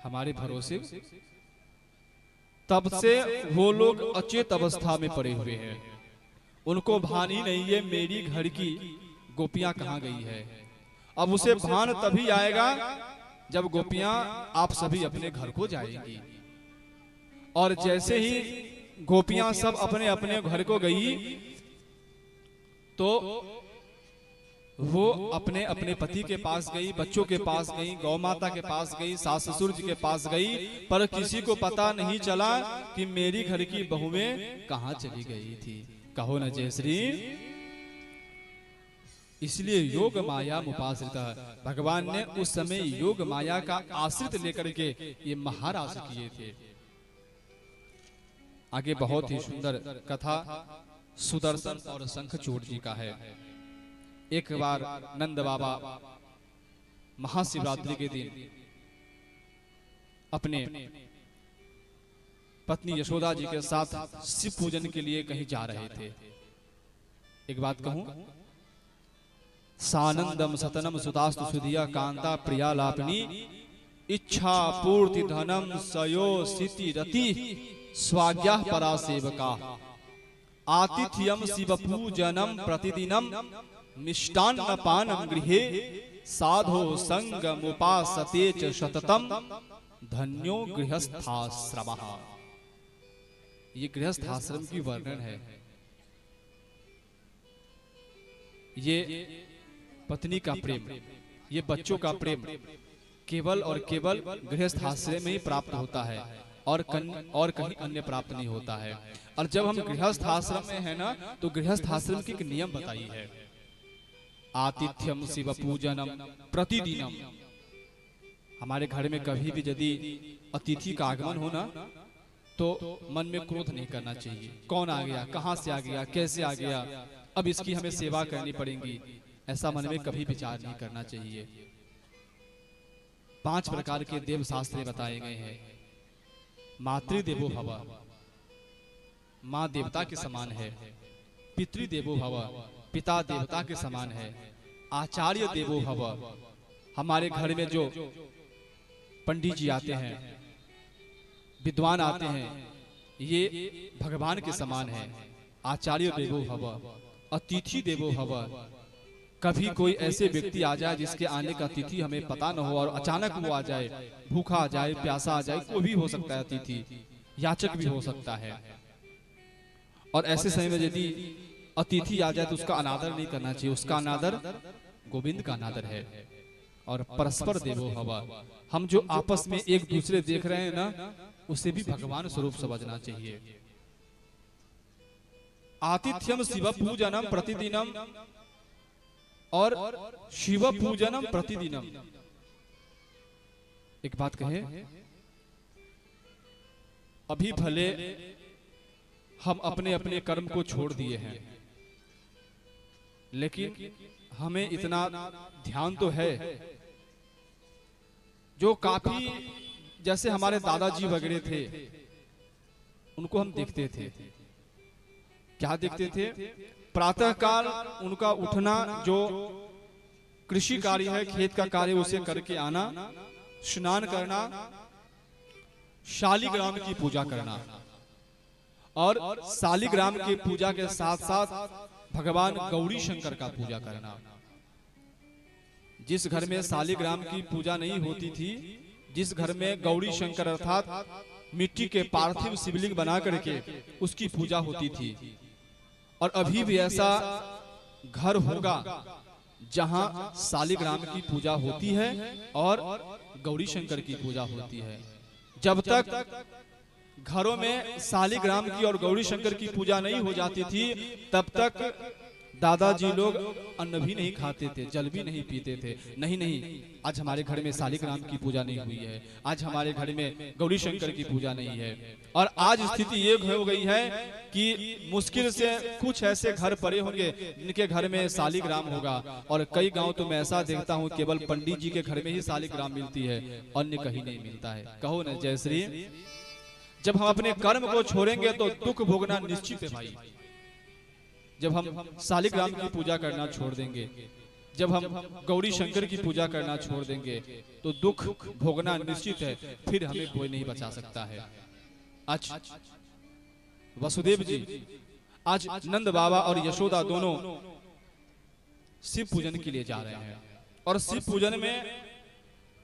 [SPEAKER 5] हमारे भरोसे, तब से वो लोग अचेत अवस्था में पड़े हुए हैं। उनको भान ही नहीं है मेरी घर की गोपियां कहां गई है। अब उसे भान तभी आएगा जब गोपियां आप सभी अपने घर को जाएंगी। और जैसे ही गोपियां सब अपने अपने घर को गई तो वो अपने अपने पति के पास गई, बच्चों के पास गई, गौ माता के पास गई, सास ससुर जी के पास गई, पर किसी को पता नहीं चला कि मेरी घर की बहुएं कहां चली गई थी। कहो न जय श्री। इसलिए योग माया मुपाश्रिता, भगवान ने उस समय योग माया का आश्रित लेकर के ये महाराज किए थे। आगे बहुत ही सुंदर कथा सुदर्शन और शंखचूड़ जी का है। एक बार नंद बाबा महाशिवरात्रि के दिन अपने पत्नी यशोदा जी के साथ शिव पूजन के लिए कहीं जा रहे थे। एक बात कहूं, सानंदम सतनम सुतास्तु सुधिया कांता प्रिया लापनी इच्छा पूर्ति धनम सयो सिति रति स्वाज्ञा परा सेवका आतिथ्यम शिव पूजनम प्रतिदिनम मिष्टान्न पानम गृहे साधो संगमुपासते च सततम धन्यो गृहस्थाश्रमः। ये गृहस्थाश्रम की वर्णन है। ये पत्नी का प्रेम, ये बच्चों का प्रेम केवल और केवल गृहस्थाश्रम में ही प्राप्त होता है और कहीं अन्य प्राप्त नहीं होता है। और जब हम गृहस्थाश्रम में है ना, तो गृहस्थाश्रम की एक नियम बताई है, आतिथ्यम शिव पूजनम प्रतिदिनम। हमारे घर में कभी भी यदि अतिथि का आगमन हो ना, तो मन में क्रोध नहीं करना चाहिए। कौन आ गया, कहां से आ गया, कैसे आ गया, अब इसकी हमें सेवा करनी पड़ेगी, ऐसा मन में कभी विचार नहीं करना चाहिए। 5 प्रकार के देव शास्त्र बताए गए हैं। मातृदेवो भव, माँ देवता के समान है। पितृदेवो भव, पिता देवता के समान है। आचार्य देवो भव, हमारे घर में जो पंडित जी आते हैं, विद्वान आते हैं, ये भगवान के समान है। आचार्य देवो भव। अतिथि देवो भव, कभी कोई ऐसे व्यक्ति आ जाए जिसके आने का तिथि हमें पता न हो और अचानक वो आ जाए, भूखा आ जाए, प्यासा आ जाए, कोई भी हो सकता है अतिथि, याचक भी हो सकता है। और ऐसे समय में यदि अतिथि आ जाए तो उसका अनादर नहीं करना चाहिए। उसका अनादर गोविंद का अनादर है। और परस्पर देवो भव, हम जो आपस में एक दूसरे देख रहे हैं ना, उसे भी भगवान स्वरूप समझना चाहिए। आतिथ्यम शिव पूजनम प्रतिदिनम, और शिव पूजनम प्रतिदिनम। एक बात कहे, अभी भले हम अपने अपने कर्म को छोड़ दिए हैं, लेकिन हमें इतना ध्यान तो है, जो काफी जैसे हमारे दादाजी वगैरह थे, उनको हम देखते थे। क्या देखते थे? प्रातः काल उनका उठना, जो कृषि कार्य है, खेत का कार्य, उसे करके आना, स्नान करना, शालिग्राम की पूजा करना, और शालिग्राम की पूजा के साथ साथ भगवान गौरी शंकर का पूजा करना। जिस घर में शालिग्राम की पूजा नहीं होती थी, जिस घर में गौरी शंकर अर्थात मिट्टी के पार्थिव शिवलिंग बना करके उसकी पूजा होती थी, और अभी भी ऐसा घर होगा जहां शालिग्राम की पूजा होती है और गौरी शंकर की पूजा होती है। जब तक घरों में शालिग्राम की और गौरी शंकर की पूजा नहीं हो जाती थी, तब तक दादाजी लोग अन्न भी नहीं खाते थे, जल भी नहीं पीते थे। नहीं, आज हमारे घर में शालिग्राम की पूजा नहीं हुई है, आज हमारे घर में गौरी शंकर की पूजा नहीं है। और आज स्थिति ये हो गई है कि मुश्किल से कुछ ऐसे घर पड़े होंगे जिनके घर में शालिग्राम होगा, और कई गांव तो मैं ऐसा देखता हूँ केवल पंडित जी के घर में ही शालिग्राम मिलती है, अन्य कहीं नहीं मिलता है। कहो न जय श्री। जब हम अपने कर्म को छोड़ेंगे तो दुख भोगना निश्चित है भाई। जब हम शालिग्राम की पूजा करना छोड़ देंगे, जब हम गौरी शंकर की पूजा करना छोड़ देंगे, तो दुख भोगना निश्चित है, फिर हमें कोई नहीं बचा सकता है। आज वसुदेव जी, आज नंद बाबा और यशोदा दोनों शिव पूजन के लिए जा रहे हैं, और शिव पूजन में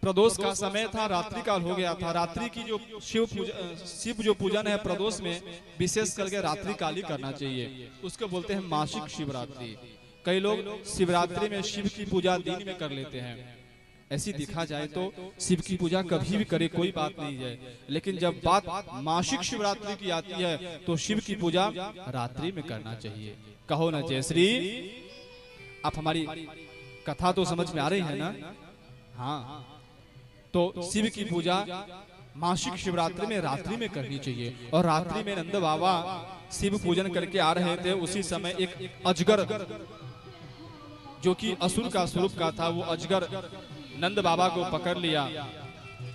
[SPEAKER 5] प्रदोष का समय था, रात्रि काल हो गया था। रात्रि की जो शिव जो पूजन है प्रदोष में, विशेष करके रात्रि काल ही करना चाहिए। उसको बोलते हैं मासिक शिवरात्रि। कई लोग शिवरात्रि में शिव की पूजा दिन में कर लेते हैं। ऐसी देखा जाए तो शिव की पूजा कभी भी करे कोई बात नहीं है, लेकिन जब बात मासिक शिवरात्रि की आती है तो शिव की पूजा रात्रि में करना चाहिए। कहो ना जय श्री। आप हमारी कथा तो समझ में आ रही है ना? हाँ, तो शिव की पूजा मासिक शिवरात्रि में रात्रि में करनी चाहिए। और रात्रि में नंद बाबा शिव पूजन करके आ रहे थे, उसी समय एक अजगर, जो कि असुर का स्वरूप का था, वो अजगर नंद बाबा को पकड़ लिया,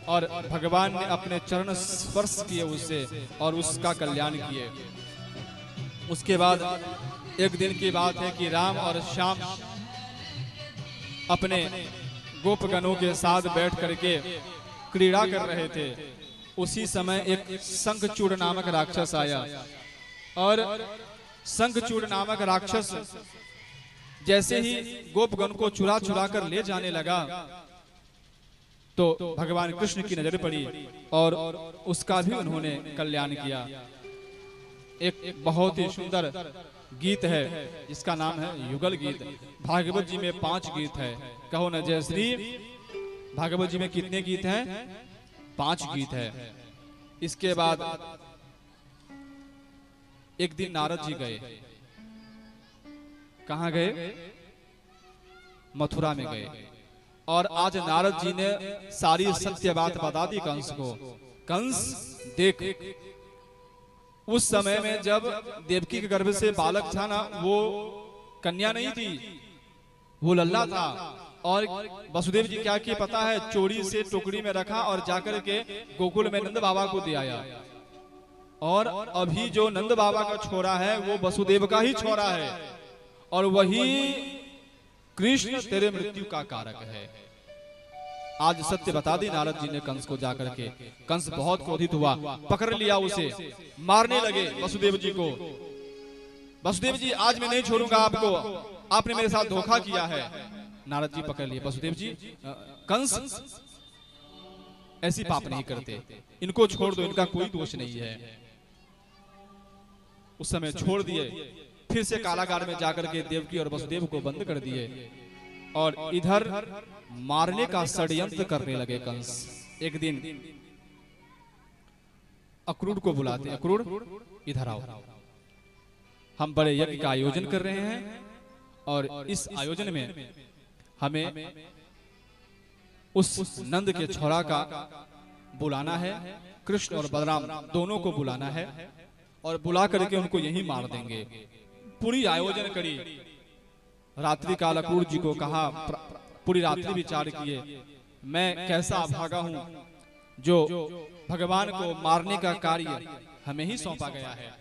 [SPEAKER 5] और भगवान ने अपने चरण स्पर्श किए उससे, और उसका कल्याण किए। उसके बाद एक दिन की बात है कि राम और श्याम अपने गोपगणों के साथ बैठ करके क्रीड़ा कर रहे थे, उसी समय एक शंखचूड़ नामक राक्षस आया और शंखचूड़ नामक राक्षस जैसे ही गोपगण को चुरा चुरा कर ले जाने लगा तो भगवान कृष्ण की नजर पड़ी और उसका भी उन्होंने कल्याण किया। एक बहुत ही सुंदर गीत है जिसका नाम है युगल गीत। भागवत जी में 5 गीत है। कहो न जय श्री। भागवत जी में कितने गीत हैं? 5 गीत है। इसके बाद एक दिन नारद जी गए। कहां गए? मथुरा में गए और आज नारद जी ने सारी सत्य बात बता दी कंस को। कंस देख, उस समय में जब देवकी के गर्भ से बालक था ना, वो कन्या नहीं थी, वो लल्ला था। और वसुदेव जी क्या किए पता है? चोरी से टोकरी में रखा और जाकर के गोकुल में नंद बाबा को दे आया। और अभी जो नंद बाबा का छोरा है वो वसुदेव का ही छोरा है और वही कृष्ण तेरे मृत्यु का कारक है। आज सत्य बता दी नारद जी ने कंस को जाकर के। कंस बहुत क्रोधित हुआ, पकड़ लिया उसे, मारने लगे वसुदेव जी को। वसुदेव जी आज मैं नहीं छोड़ूंगा आपको, आपने मेरे साथ धोखा किया है। नारद जी पकड़ लिए। वसुदेव जी, कंस ऐसी पाप नहीं करते, इनको छोड़ दो, इनका कोई दोष नहीं है। उस समय छोड़ दिए। फिर से कारागार में जाकर के देवकी और वसुदेव को बंद कर दिए और इधर मारने का षड्यंत्र करने लगे कंस। एक दिन अक्रूर को बुलाते, अक्रूर इधर आओ, हम बड़े यज्ञ का आयोजन कर रहे हैं और इस आयोजन में हमें उस नंद के छोरा का बुलाना है। कृष्ण और बलराम दोनों को बुलाना है और बुला करके उनको यहीं मार देंगे। पूरी आयोजन करी। रात्रि काल अक्रूर जी को कहा, पूरी रात्रि विचार किए, मैं कैसा अभागा हूं जो भगवान को मारने का कार्य हमें ही सौंपा गया है।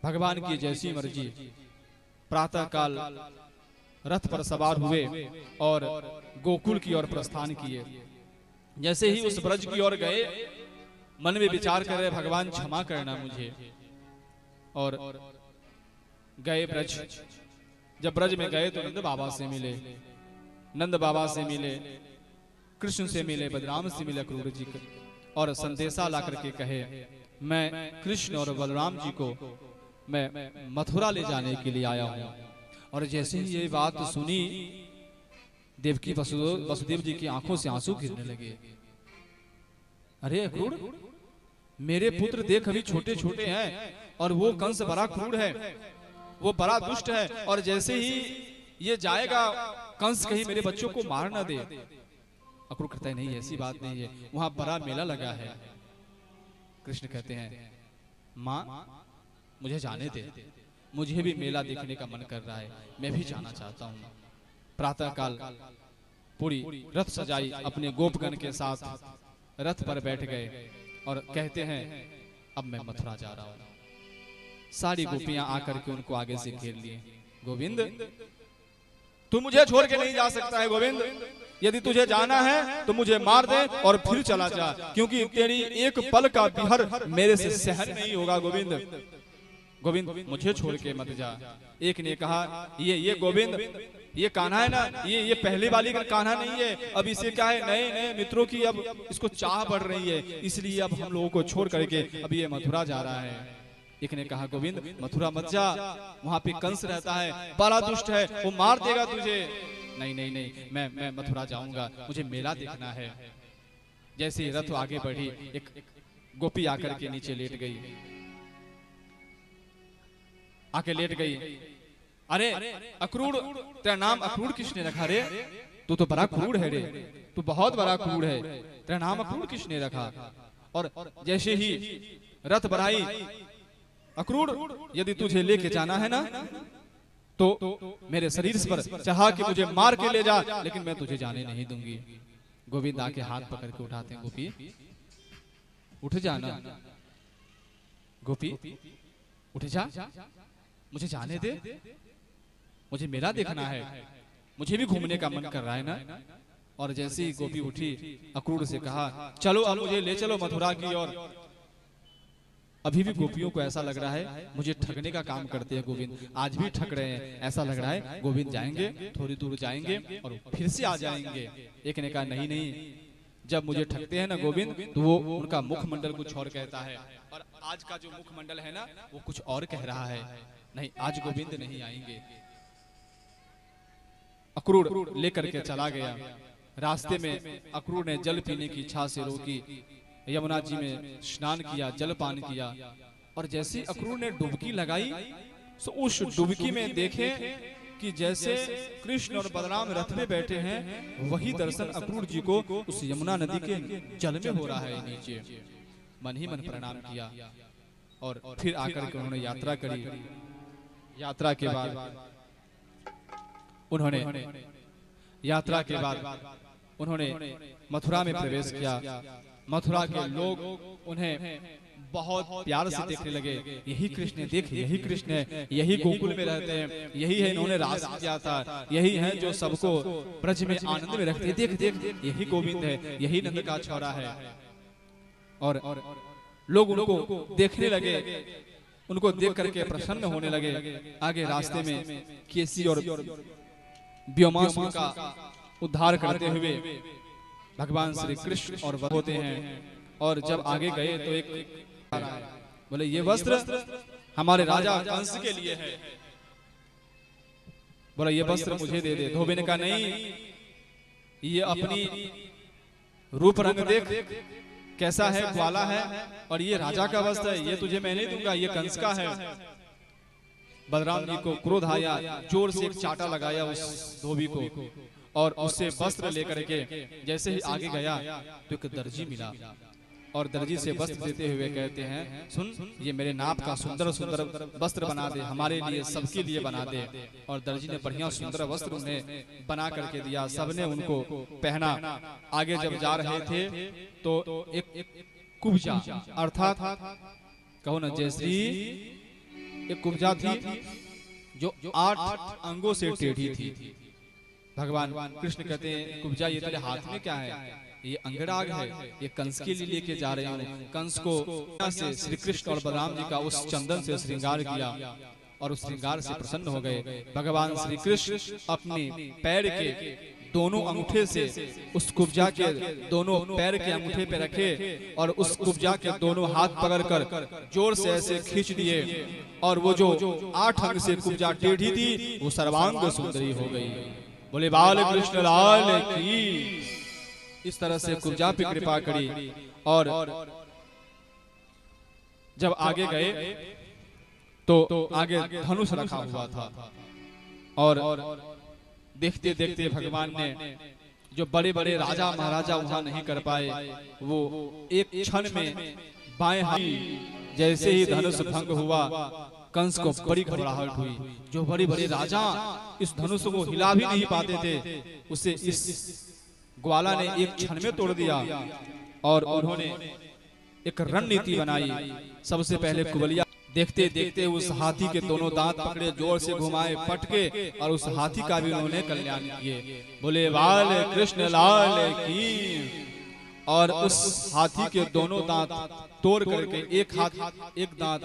[SPEAKER 5] भगवान की जैसी मर्जी। प्रातः काल रथ पर सवार हुए और गोकुल की ओर प्रस्थान किए। जैसे ही उस ब्रज की ओर गए, मन में विचार कर रहे, भगवान क्षमा करना मुझे। और गए ब्रज। जब ब्रज में गए तो नंद बाबा से मिले, नंद बाबा से मिले, कृष्ण से मिले, बलराम से मिले अक्रूर जी को, और संदेशा ला करके कहे, मैं कृष्ण और बलराम जी को मैं मथुरा ले जाने के लिए आया हूं। और जैसे ही ये बात सुनी, देवकी वसुदेव जी की आंखों से आंसू गिरने लगे। अरे अक्रूर, मेरे पुत्र देख अभी छोटे छोटे हैं और वो कंस बड़ा क्रूर है, वो बड़ा दुष्ट है, और जैसे ही ये जाएगा कंस कहीं मेरे बच्चों को मार ना दे। अक्रूर कहता है, नहीं ऐसी बात नहीं है, वहां बड़ा मेला लगा है। कृष्ण कहते हैं, माँ मुझे जाने दे, मुझे भी मेला देखने का मन कर रहा है, मैं भी जाना चाहता हूँ। प्रातः काल पूरी रथ सजाई, अपने गोपगण के साथ रथ पर बैठ गए और कहते हैं, अब मैं मथुरा जा रहा हूँ। सारी गोपियां आकर के उनको आगे से घेर लिए। गोविंद, तू मुझे छोड़ के नहीं जा सकता है गोविंद, यदि तुझे जाना है तो मुझे मार दे और फिर चला जा, क्योंकि तेरी एक पल का विहर मेरे से सहन नहीं होगा। गोविंद, गोविंद मुझे छोड़ के मत जा। एक ने कहा, ये गोविंद, ये कान्हा है ना, ये पहले वाली का कान्हा नहीं है, अब इसे क्या है, नए नए मित्रों की अब इसको चाह बढ़ रही है, इसलिए अब हम लोगों को छोड़ करके अब ये मथुरा जा रहा है। एक ने कहा, गोविंद मथुरा मत जा, वहां पे कंस रहता है, बड़ा दुष्ट है, वो मार देगा तुझे। नहीं नहीं नहीं, मैं मथुरा जाऊंगा, मुझे मेला देखना है। जैसे ही रथ आगे बढ़ी, एक गोपी आकर के नीचे लेट गई, आके लेट गई। अरे अक्रूर, तेरा नाम अक्रूर किसने रखा रे? तू तो बड़ा क्रूर है रे, तू बहुत बड़ा क्रूर है, तेरा नाम अक्रूर किसने रखा? और जैसे ही रथ बढ़ाई, अक्रूर यदि तुझे लेके जाना है ना तो मेरे शरीर पर चाहा कि मुझे मार के ले जा, लेकिन मैं तुझे जाने नहीं दूंगी। गोविंद आके हाथ पकड़ के उठाते हैं, गोपी उठ जाना, गोपी उठ जा, मुझे जाने दे, मुझे मेला देखना है, मुझे भी घूमने का मन कर रहा है ना। और जैसे ही गोपी उठी अक्रूर से कहा चलो अब मुझे ले चलो मथुरा की ओर। अभी भी गोपियों को ऐसा लग रहा है मुझे ठगने का काम करते हैं गोविंद, आज भी ठग रहे हैं, ऐसा लग रहा है गोविंद जाएंगे, थोड़ी दूर जाएंगे और फिर से आ जाएंगे। एक ने कहा नहीं नहीं, जब मुझे ठगते हैं ना गोविंद तो वो उनका मुखमंडल कुछ और कहता है, और आज का जो मुखमंडल है ना वो कुछ और कह रहा है, नहीं आज गोविंद नहीं आएंगे। अक्रूर लेकर के चला गया। रास्ते में अक्रूर ने जल पीने की इच्छा से रोकी, यमुना जी में स्नान किया, जलपान किया, और जैसे अक्रूर ने डुबकी लगाई तो उस डुबकी में देखे कि जैसे कृष्ण और बलराम रथ में बैठे हैं, वही दर्शन अक्रूर जी को उस यमुना नदी के जल में हो रहा है नीचे। मन ही मन प्रणाम किया और फिर आकर के उन्होंने यात्रा करी। यात्रा के बाद उन्होंने मथुरा में प्रवेश किया। मथुरा के लोग उन्हें बहुत प्यार से देखने लगे, यही कृष्ण है, देख यही कृष्ण है, यही गोकुल में रहते हैं, यही है इन्होंने रास किया था, यही है जो सबको ब्रज में आनंद में रखते हैं, देख देख यही गोविंद है, यही नंद का छोरा है। और लोग उनको देखने लगे, उनको देख करके प्रसन्न होने लगे। आगे रास्ते में केसी और व्योमासुर का उद्धार करते हुए भगवान श्री कृष्ण और होते हैं। और जब आगे गए तो एक बोले ये वस्त्र हमारे राजा कंस के लिए है, बोला ये वस्त्र मुझे दे दे। धोबी ने कहा नहीं, ये अपनी रूप रंग देख कैसा है, ग्वाला है, और ये राजा का वस्त्र है, ये तुझे मैं नहीं दूंगा, ये कंस का है। बलराम जी को क्रोध आया, जोर से एक चाटा लगाया उस धोबी को, और उससे वस्त्र लेकर के जैसे ही आगे गया तो एक दर्जी मिला, और दर्जी से वस्त्र देते हुए कहते हैं सुन ये मेरे नाप का सुंदर सुंदर वस्त्र बना दे, हमारे लिए सबके लिए बना दे। और दर्जी ने बढ़िया सुंदर वस्त्र उन्हें बना करके दिया, सबने उनको पहना। आगे जब जा रहे थे तो एक कुब्जा अर्थात कहो ना जयश्री, एक कुब्जा थी जो 8 अंगों से टेढ़ी थी। भगवान कृष्ण कहते हैं कुब्जा ये तेरे हाथ में क्या है? ये अंगराग है, ये कंस के लिए लेके जा रहे हैं। कंस को से श्री कृष्ण और बलराम जी का उस चंदन से श्रृंगार किया और उस श्रृंगार से प्रसन्न हो गए। भगवान श्री कृष्ण अपने पैर के दोनों अंगूठे से उस कुब्जा के दोनों पैर के अंगूठे पे रखे और उस कुब्जा के दोनों हाथ पकड़कर जोर से ऐसे खींच दिए, और वो जो 8 अंग से कुब्जा टेढ़ी थी वो सर्वांग सुंदरी हो गई। बोले बाल कृष्ण लाल की। इस तरह से कुब्जा पे कृपा करी। और जब आगे गए तो आगे धनुष रखा हुआ था, और देखते देखते भगवान ने जो बड़े बड़े राजा महाराजा वहां नहीं कर पाए, वो एक क्षण में बाएं हाथ जैसे ही धनुष भंग हुआ, कंस को बड़ी घबराहट हुई। जो बड़े बड़े राजा इस धनुष को हिला भी नहीं पाते थे, उसे इस ग्वाला ने एक क्षण में तोड़ दिया। और उन्होंने एक रणनीति बनाई। सबसे पहले कुबलिया देखते देखते उस हाथी के दोनों दांत पकड़े, जोर से घुमाए, पटके, और उस हाथी का भी उन्होंने कल्याण किए। बोले बाल कृष्ण लाल की। और उस हाथी के दोनों दांत तोड़ करके एक दांत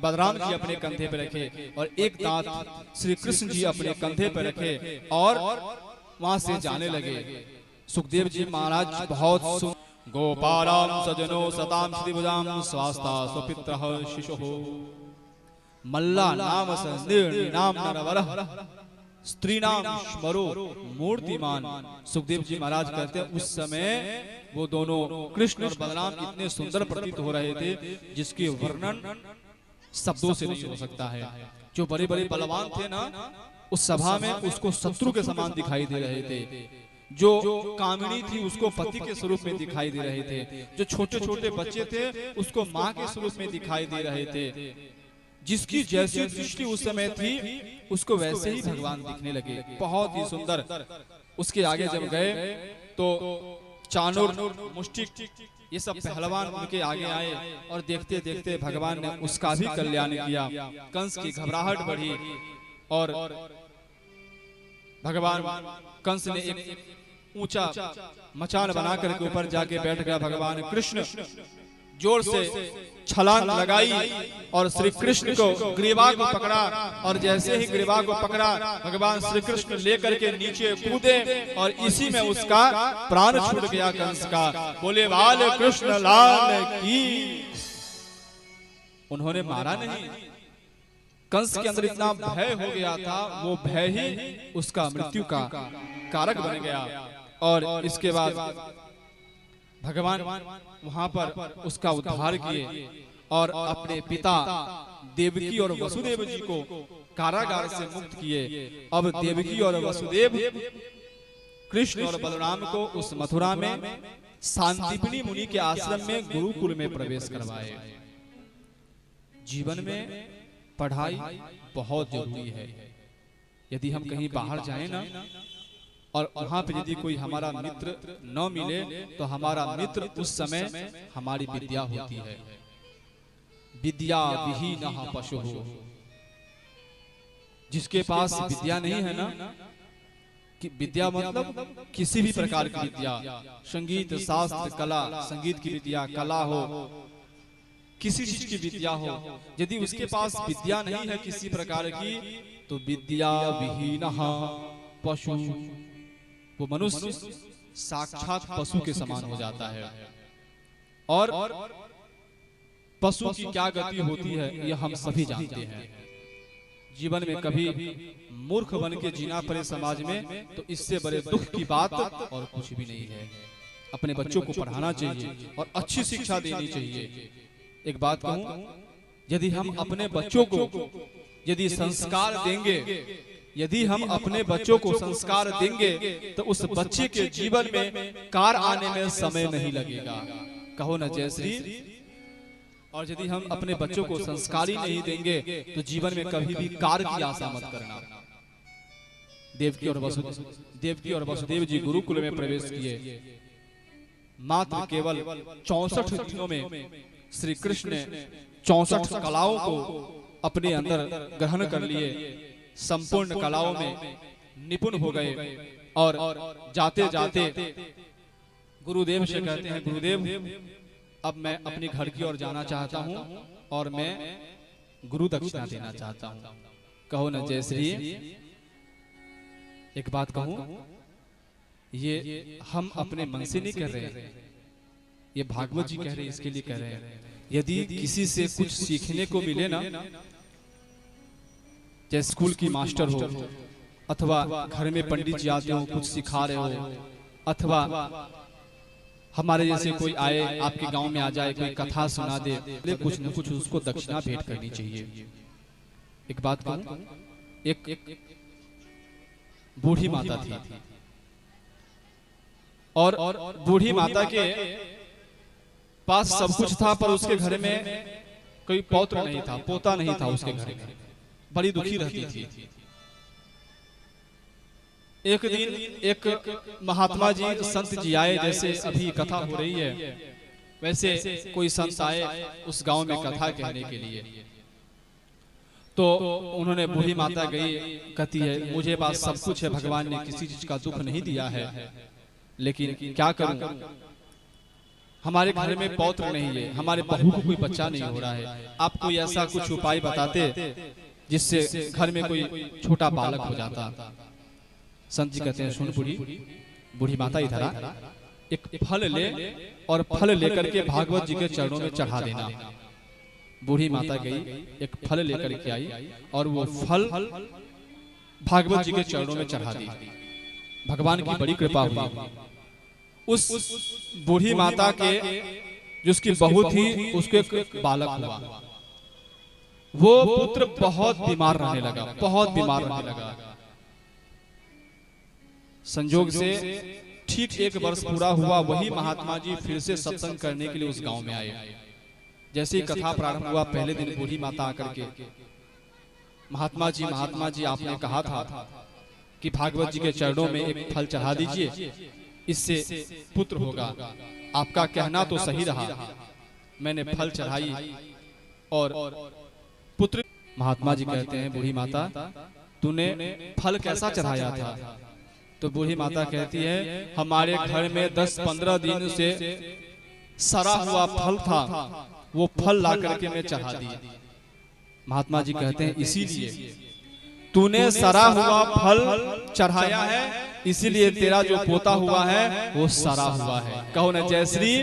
[SPEAKER 5] बलराम जी अपने कंधे पे रखे और एक दांत श्री कृष्ण जी अपने कंधे पे रखे और वहां से जाने लगे। सुखदेव जी महाराज बहुत गोपाराम सजनो सताम श्रीभुजाम स्वास्ता सुपित्रः शिशुः मल्ला नाम नाम नरवरः स्त्रीनाम स्मरो मूर्तिमान। सुखदेव जी महाराज कहते हैं उस समय वो दोनों कृष्ण और बलराम इतने सुंदर प्रतीत हो रहे थे जिसके वर्णन शब्दों से नहीं हो सकता है। जो बड़े बड़े बलवान थे ना, उस सभा में उसको शत्रु के समान दिखाई दे रहे थे। जो कामिनी थी उसको पति के स्वरूप में दिखाई दे रहे थे। जो छोटे छोटे बच्चे थे उसको माँ के स्वरूप में दिखाई दे रहे थे। जिसकी जैसी दृष्टि उस समय थी उसको वैसे ही भगवान दिखने लगे, बहुत ही सुंदर। उसके आगे जब गए तो चाणूर, मुष्टिक, ये सब पहलवान उनके आगे आए और देखते देखते भगवान ने उसका भी कल्याण किया। कंस की घबराहट बढ़ी और भगवान कंस ने एक ऊंचा मचान बना करके ऊपर जाके बैठ गया भगवान कृष्ण। जोर से छलांग लगाई और श्री कृष्ण को ग्रीवा को पकड़ा, और जैसे ही ग्रीवा को पकड़ा भगवान श्री कृष्ण लेकर के नीचे कूदे और इसी में उसका प्राण छूट गया कंस का। बोले बाल कृष्ण लाल की। उन्होंने मारा नहीं, कंस के अंदर इतना भय हो गया था, वो भय ही उसका मृत्यु का कारक बन गया। और इसके बाद भगवान वहां पर उसका उद्धार किए और अपने पिता देवकी और वसुदेव जी को कारागार से मुक्त किए। अब देवकी और वसुदेव कृष्ण और बलराम को उस मथुरा में सांदीपनी मुनि के आश्रम में गुरुकुल में प्रवेश करवाए। जीवन में पढ़ाई बहुत जरूरी है। यदि हम कहीं बाहर जाएं ना और वहां पे यदि कोई हमारा मित्र न मिले तो हमारा मित्र उस समय हमारी विद्या होती है। विद्या विहीनः पशुः। जिसके पास विद्या नहीं है ना, कि विद्या मतलब किसी भी प्रकार की विद्या, संगीत शास्त्र कला, संगीत की विद्या, कला हो, किसी चीज की विद्या हो, यदि उसके पास विद्या नहीं है किसी प्रकार की, तो विद्या विहीनः पशु, वो मनुष्य साक्षात पशु के समान हो जाता है। और पशु की क्या गति होती है यह हम सभी जानते हैं। जीवन में कभी मूर्ख बन के जीना पड़े समाज में तो इससे बड़े दुख की बात और कुछ भी नहीं है। अपने बच्चों को पढ़ाना चाहिए और अच्छी शिक्षा देनी चाहिए। एक बात कहूं, यदि हम अपने बच्चों को यदि संस्कार देंगे, यदि हम अपने बच्चों को संस्कार देंगे तो उस बच्चे के जीवन में कार आने में समय नहीं लगेगा। कहो ना जय श्री। और यदि हम अपने बच्चों को संस्कारी नहीं देंगे तो जीवन में कभी भी कार की आशा मत करना। देवकी और वसुदेव जी गुरुकुल में प्रवेश किए। मात्र केवल 64 दिनों में श्री कृष्ण ने 64 कलाओं को अपने अंदर ग्रहण कर लिए, संपूर्ण कलाओं में निपुण हो गए। और जाते जाते गुरुदेव से कहते हैं, गुरुदेव अब मैं अपने घर की ओर जाना चाहता हूं और मैं गुरु दक्षिणा देना चाहता हूं। कहो ना जय श्री। एक बात कहूं, ये हम अपने मन से नहीं कह रहे, ये भागवत जी कह रहे हैं, इसके लिए कह रहे हैं। यदि किसी से कुछ सीखने को मिले ना, जैसे स्कूल की मास्टर हो अथवा घर में पंडित जी आते हो कुछ सिखा रहे हो, अथवा हमारे जैसे कोई आए आपके गांव में आ जाए कोई कथा सुना दे, कुछ न कुछ उसको दक्षिणा भेंट करनी चाहिए। एक बात कहूं, एक बूढ़ी माता थी और बूढ़ी माता के पास सब कुछ था, पर उसके घर में कोई पौत्र नहीं था, पोता नहीं था उसके घर में। बड़ी दुखी रहती थी। एक दिन एक महात्मा जी संत जी आए, जैसे अभी कथा हो रही है वैसे कोई संत आए उस गांव में कथा कहने के लिए। तो उन्होंने बूढ़ी माता गई, कहती है मुझे पास सब कुछ है, भगवान ने किसी चीज का दुख नहीं दिया है, लेकिन क्या करूं, हमारे घर में पौत्र नहीं है, हमारे बहू को कोई बच्चा नहीं हो रहा है, आप कोई ऐसा कुछ उपाय बताते जिससे घर में कोई छोटा बालक हो जाता। संत जी कहते हैं सुन बूढ़ी माता इधर आ, एक फल ले और फल लेकर के भागवत जी के चरणों में चढ़ा देना। बूढ़ी माता गई, एक फल लेकर के आई और वो फल भागवत जी के चरणों में चढ़ा दी। भगवान की बड़ी कृपा हुई। उस बूढ़ी माता के जिसकी बहू थी उसके एक बालक हुआ। वो पुत्र बहुत बीमार रहने लगा, बहुत बीमार रहने लगा। संजोग से ठीक 1 वर्ष पूरा हुआ, वही महात्मा जी फिर से सत्संग करने के लिए उस गांव में आए। जैसे ही कथा प्रारंभ हुआ, पहले दिन बूढ़ी माता आकर के महात्मा जी आपने कहा था कि भागवत जी के चरणों में एक फल चढ़ा दीजिए, इससे पुत्र होगा। आपका कहना तो सही रहा, मैंने फल चढ़ाई और पुत्र। महात्मा जी कहते हैं बूढ़ी माता तूने फल कैसा चढ़ाया था? तो बूढ़ी माता कहती है हमारे घर में 10-15 दिन से सड़ा हुआ फल था, वो फल ला करके मैं चढ़ा दिया। महात्मा जी कहते हैं इसीलिए तूने सड़ा हुआ फल चढ़ाया है, इसीलिए तेरा जो पोता हुआ है वो सड़ा हुआ है। कहो ना जय श्री।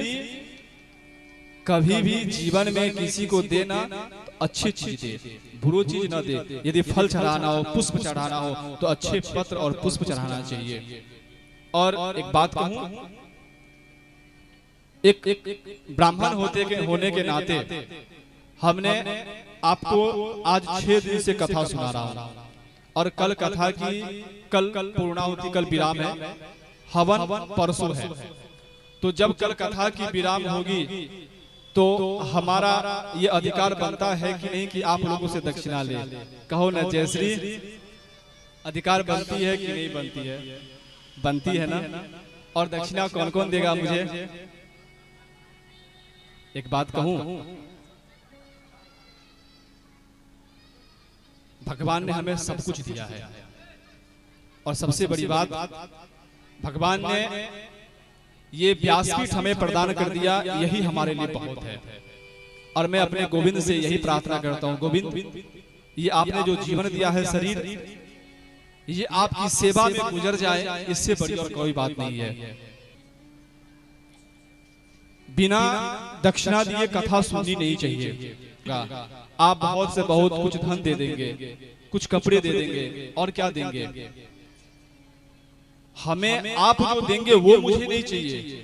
[SPEAKER 5] कभी भी जीवन में किसी को देना तो अच्छी चीज दे, बुरी चीज न दे। यदि फल चढ़ाना हो, पुष्प चढ़ाना हो तो अच्छे पत्र और पुष्प चढ़ाना चाहिए। और एक बात कहूं, एक ब्राह्मण होने के नाते हमने आपको आज 6 दिन से कथा सुना रहा हूं, और कल कथा की कल पूर्णाहुति, कल विराम है, हवन परसों है। तो जब कल कथा की विराम होगी तो हमारा ये अधिकार बनता है कि नहीं कि आप लोगों से दक्षिणा ले। कहो ना जय श्री। अधिकार बनती है कि नहीं बनती है? बनती है ना। और दक्षिणा कौन कौन देगा मुझे? एक बात कहूं, भगवान ने हमें सब कुछ दिया है, और सबसे बड़ी बात भगवान ने ये व्यासपीठ हमें प्रदान कर दिया, यही हमारे लिए बहुत है। और मैं अपने गोविंद से यही प्रार्थना करता हूं, गोविंद ये आपने जो जीवन दिया है, शरीर, ये आपकी सेवा में गुजर जाए, इससे बड़ी और कोई बात नहीं है। बिना दक्षिणा दिए कथा सुननी नहीं चाहिए। आप बहुत से बहुत कुछ धन दे देंगे, कुछ कपड़े दे देंगे, और क्या देंगे? हमें आप जो देंगे वो मुझे नहीं चाहिए।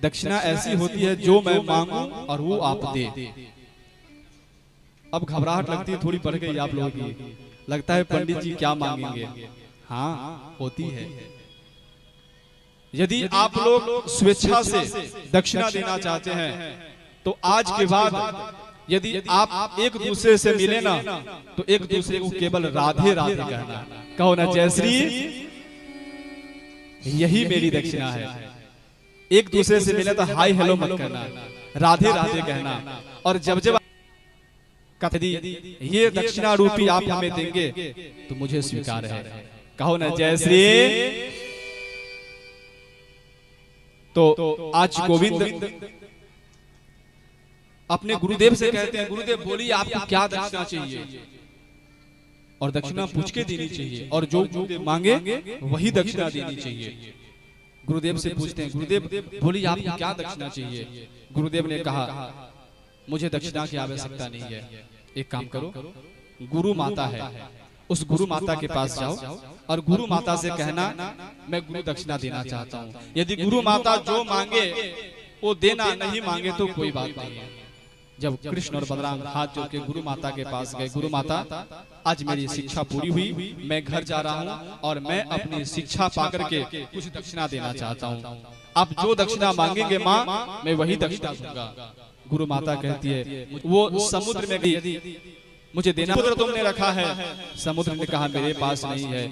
[SPEAKER 5] दक्षिणा ऐसी होती है जो मैं मांगू और वो आप दे। अब घबराहट लगती है, थोड़ी बढ़ गई आप लोगों की, लगता है पंडित जी क्या मांगेंगे। हाँ, होती है। यदि आप लोग स्वेच्छा से दक्षिणा देना चाहते हैं तो आज के बाद यदि आप एक दूसरे से मिले ना तो एक दूसरे को केवल राधे राधे कहना। कहो ना जय श्री। यही मेरी दक्षिणा है। एक दूसरे से मिले तो हाय हेलो मत करना, राधे राधे कहना। और जब जब यदि ये दक्षिणा रूपी आप हमें देंगे तो मुझे स्वीकार है। कहो ना जय श्री। तो आज गोविंद अपने गुरुदेव से कहते हैं, गुरुदेव बोलिए आपको क्या दक्षिणा चाहिए? और दक्षिणा पूछ के देनी चाहिए, और जो गुरुदेव मांगे वही दक्षिणा देनी चाहिए। गुरुदेव से पूछते हैं, गुरुदेव बोलिए आपको क्या दक्षिणा चाहिए? गुरुदेव ने कहा मुझे दक्षिणा की आवश्यकता नहीं है। एक काम करो, गुरु माता है, उस गुरु माता के पास जाओ और गुरु माता से कहना मैं गुरु दक्षिणा देना चाहता हूँ। यदि गुरु माता जो मांगे वो देना, नहीं मांगे तो कोई बात नहीं है। जब कृष्ण और बलराम हाथ जोड़ के गुरु माता के पास गए, गुरु माता आज मेरी शिक्षा पूरी हुई, मैं घर जा रहा हूँ और मैं अपनी शिक्षा पाकर के कुछ दक्षिणा देना चाहता हूँ। आप जो दक्षिणा मांगेंगे माँ, मैं वही दक्षिणा दूंगा। गुरु माता कहती है वो समुद्र में गई, मुझे देना। समुद्र तुमने रखा है? समुद्र ने कहा मेरे पास नहीं है।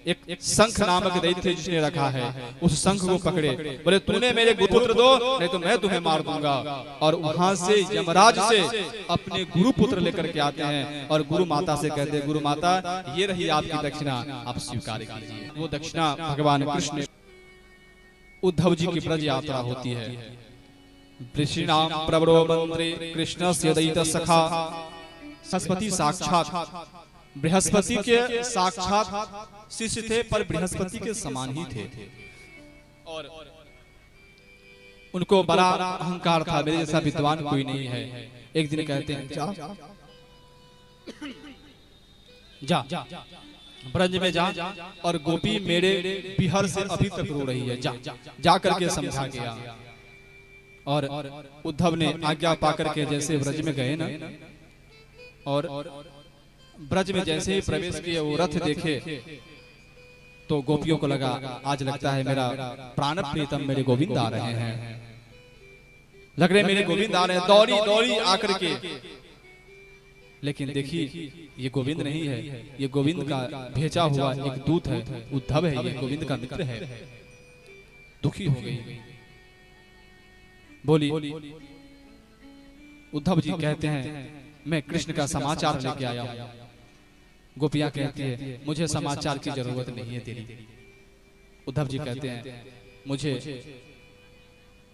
[SPEAKER 5] एक शंख नामक दैत्य जिसने रखा है, उस शंख को पकड़े, बोले तूने मेरे गुरुपुत्र दो, नहीं तो मैं तुम्हें मार दूंगा। और वहां से यमराज से अपने गुरुपुत्र लेकर के आते हैं और गुरु माता से कहते हैं, गुरु माता ये रही आपकी दक्षिणा, आप स्वीकार कीजिए। वो दक्षिणा भगवान कृष्ण, उद्धव जी की ब्रज यात्रा होती है। वृषिणाम प्रवरो मंत्रे कृष्णस्य दैत सखा। बृहस्पति साक्षात, बृहस्पति के साक्षात शिष्य थे, पर बृहस्पति के समान ही थे। और उनको बड़ा अहंकार था, मेरे जैसा विद्वान कोई नहीं है। एक दिन कहते हैं जा ब्रज में जा और गोपी मेरे बिहार से अभी तक रो रही है, जा करके समझा गया। और उद्धव ने आज्ञा पाकर के जैसे ब्रज में गए ना, और ब्रज में जैसे ही प्रवेश किए, वो रथ देखे तो गोपियों को लगा आज लगता है मेरा प्राण प्रीतम मेरे गोविंद आ रहे हैं, लग रहे मेरे गोविंद आ रहे हैं। दौड़ी दौड़ी आकर के, लेकिन देखिए ये गोविंद नहीं है, ये गोविंद का भेजा हुआ एक दूत है, उद्धव है, ये गोविंद का मित्र है। दुखी हो गई, बोली उद्धव जी कहते हैं मैं कृष्ण का समाचार लेके आया हूं। गोपियां कहती है मुझे समाचार की जरूरत नहीं है तेरी, उद्धव जी कहते हैं मुझे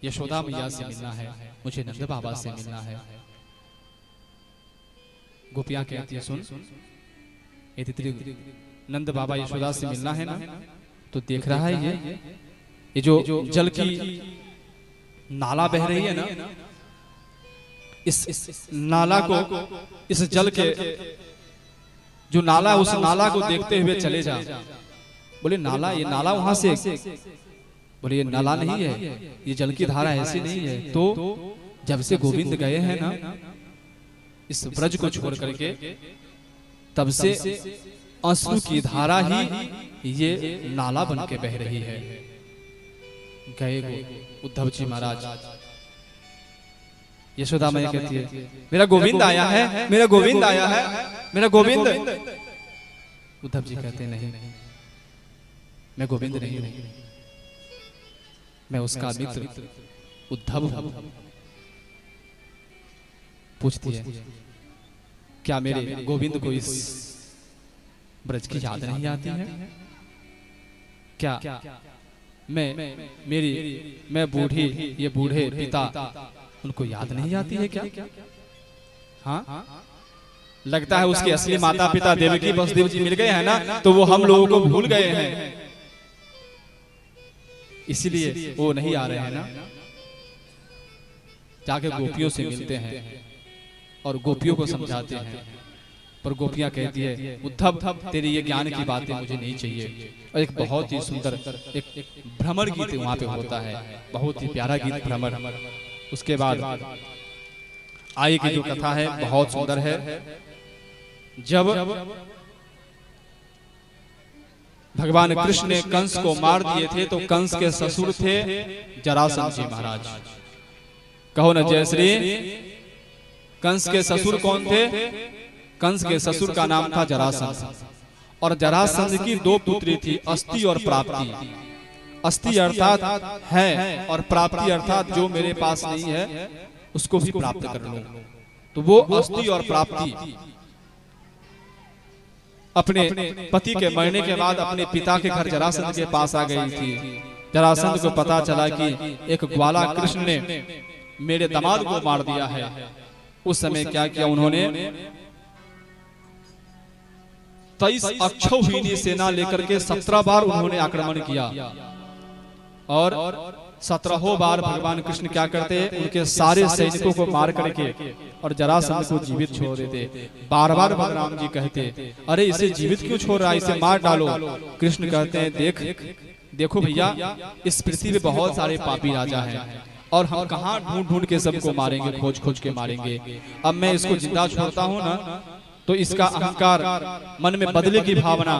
[SPEAKER 5] यशोदा मैया से मिलना है, मुझे नंद बाबा से मिलना है। गोपियां कहती है सुन, यदि तेरे नंद बाबा यशोदा से मिलना है ना, तो देख रहा है ये जो जल की नाला बह रही है ना, इस नाला को, इस जल के जो नाला, उस नाला को देखते हुए चले जा। बोले नाला, ये नाला वहां से, बोले ये नाला नहीं है, ये जल की धारा ऐसी नहीं है। तो जब से गोविंद गए हैं ना इस ब्रज को छोड़ करके, तब से अश्रु की धारा ही ये नाला बन के बह रही है। गए उद्धव जी महाराज, यशोदा मैया कहती है मेरा गोविंद आया है, मेरा गोविंद आया है, मेरा गोविंद। उद्धव जी कहते नहीं, मैं गोविंद नहीं हूं, मैं उसका मित्र उद्धव हूं। पूछती है क्या मेरे गोविंद को इस ब्रज की याद नहीं आती है क्या? मैं बूढ़ी, ये बूढ़े पिता, उनको याद नहीं आती है क्या? हाँ, लगता है उसके असली माता पिता देवकी वसुदेव जी मिल गए हैं ना, तो वो हम लोगों को भूल गए हैं, इसीलिए वो नहीं आ रहे हैं ना। जाके गोपियों से मिलते हैं और गोपियों को समझाते हैं, पर गोपियां कहती है उद्धव तेरी ये ज्ञान की बातें मुझे नहीं चाहिए। और एक बहुत ही सुंदर एक भ्रमर गीत वहां पे होता है, बहुत ही प्यारा गीत भ्रमर। उसके बाद आगे की जो कथा है बहुत सुंदर है। जब भगवान कृष्ण ने कंस को मार दिए थे, तो कंस के ससुर थे जरासंध जी महाराज। कहो ना जय श्री। कंस के ससुर कौन थे? कंस के ससुर का नाम था जरासंध, और जरासंध की दो पुत्री थी, अस्ति और प्राप्ति। अस्ति अर्थात है और प्राप्ति अर्थात जो मेरे पास नहीं है उसको भी प्राप्त कर लूं। तो वो अस्ति और प्राप्ति अपने पति के मरने के बाद अपने पिता के घर जरासंध के पास आ गई थी। जरासंध को पता चला कि एक ग्वाला कृष्ण ने मेरे दामाद को मार दिया है। उस समय क्या किया उन्होंने? 23 अक्षौहिणी सेना लेकर के 17 बार उन्होंने आक्रमण किया, और 17 बार भगवान कृष्ण क्या करते? उनके सारे सैनिकों को मार करके और जरासंध को जीवित छोड़ देते। बार बार बलराम जी कहते अरे इसे जीवित क्यों छोड़ रहा है, इसे मार डालो। कृष्ण कहते हैं देखो भैया, इस पृथ्वी पे बहुत सारे पापी राजा हैं, और हम कहाँ ढूंढ ढूंढ के सबको मारेंगे, खोज खोज के मारेंगे। अब मैं इसको जिंदा छोड़ता हूँ ना, तो इसका अहंकार, मन में बदले की भावना,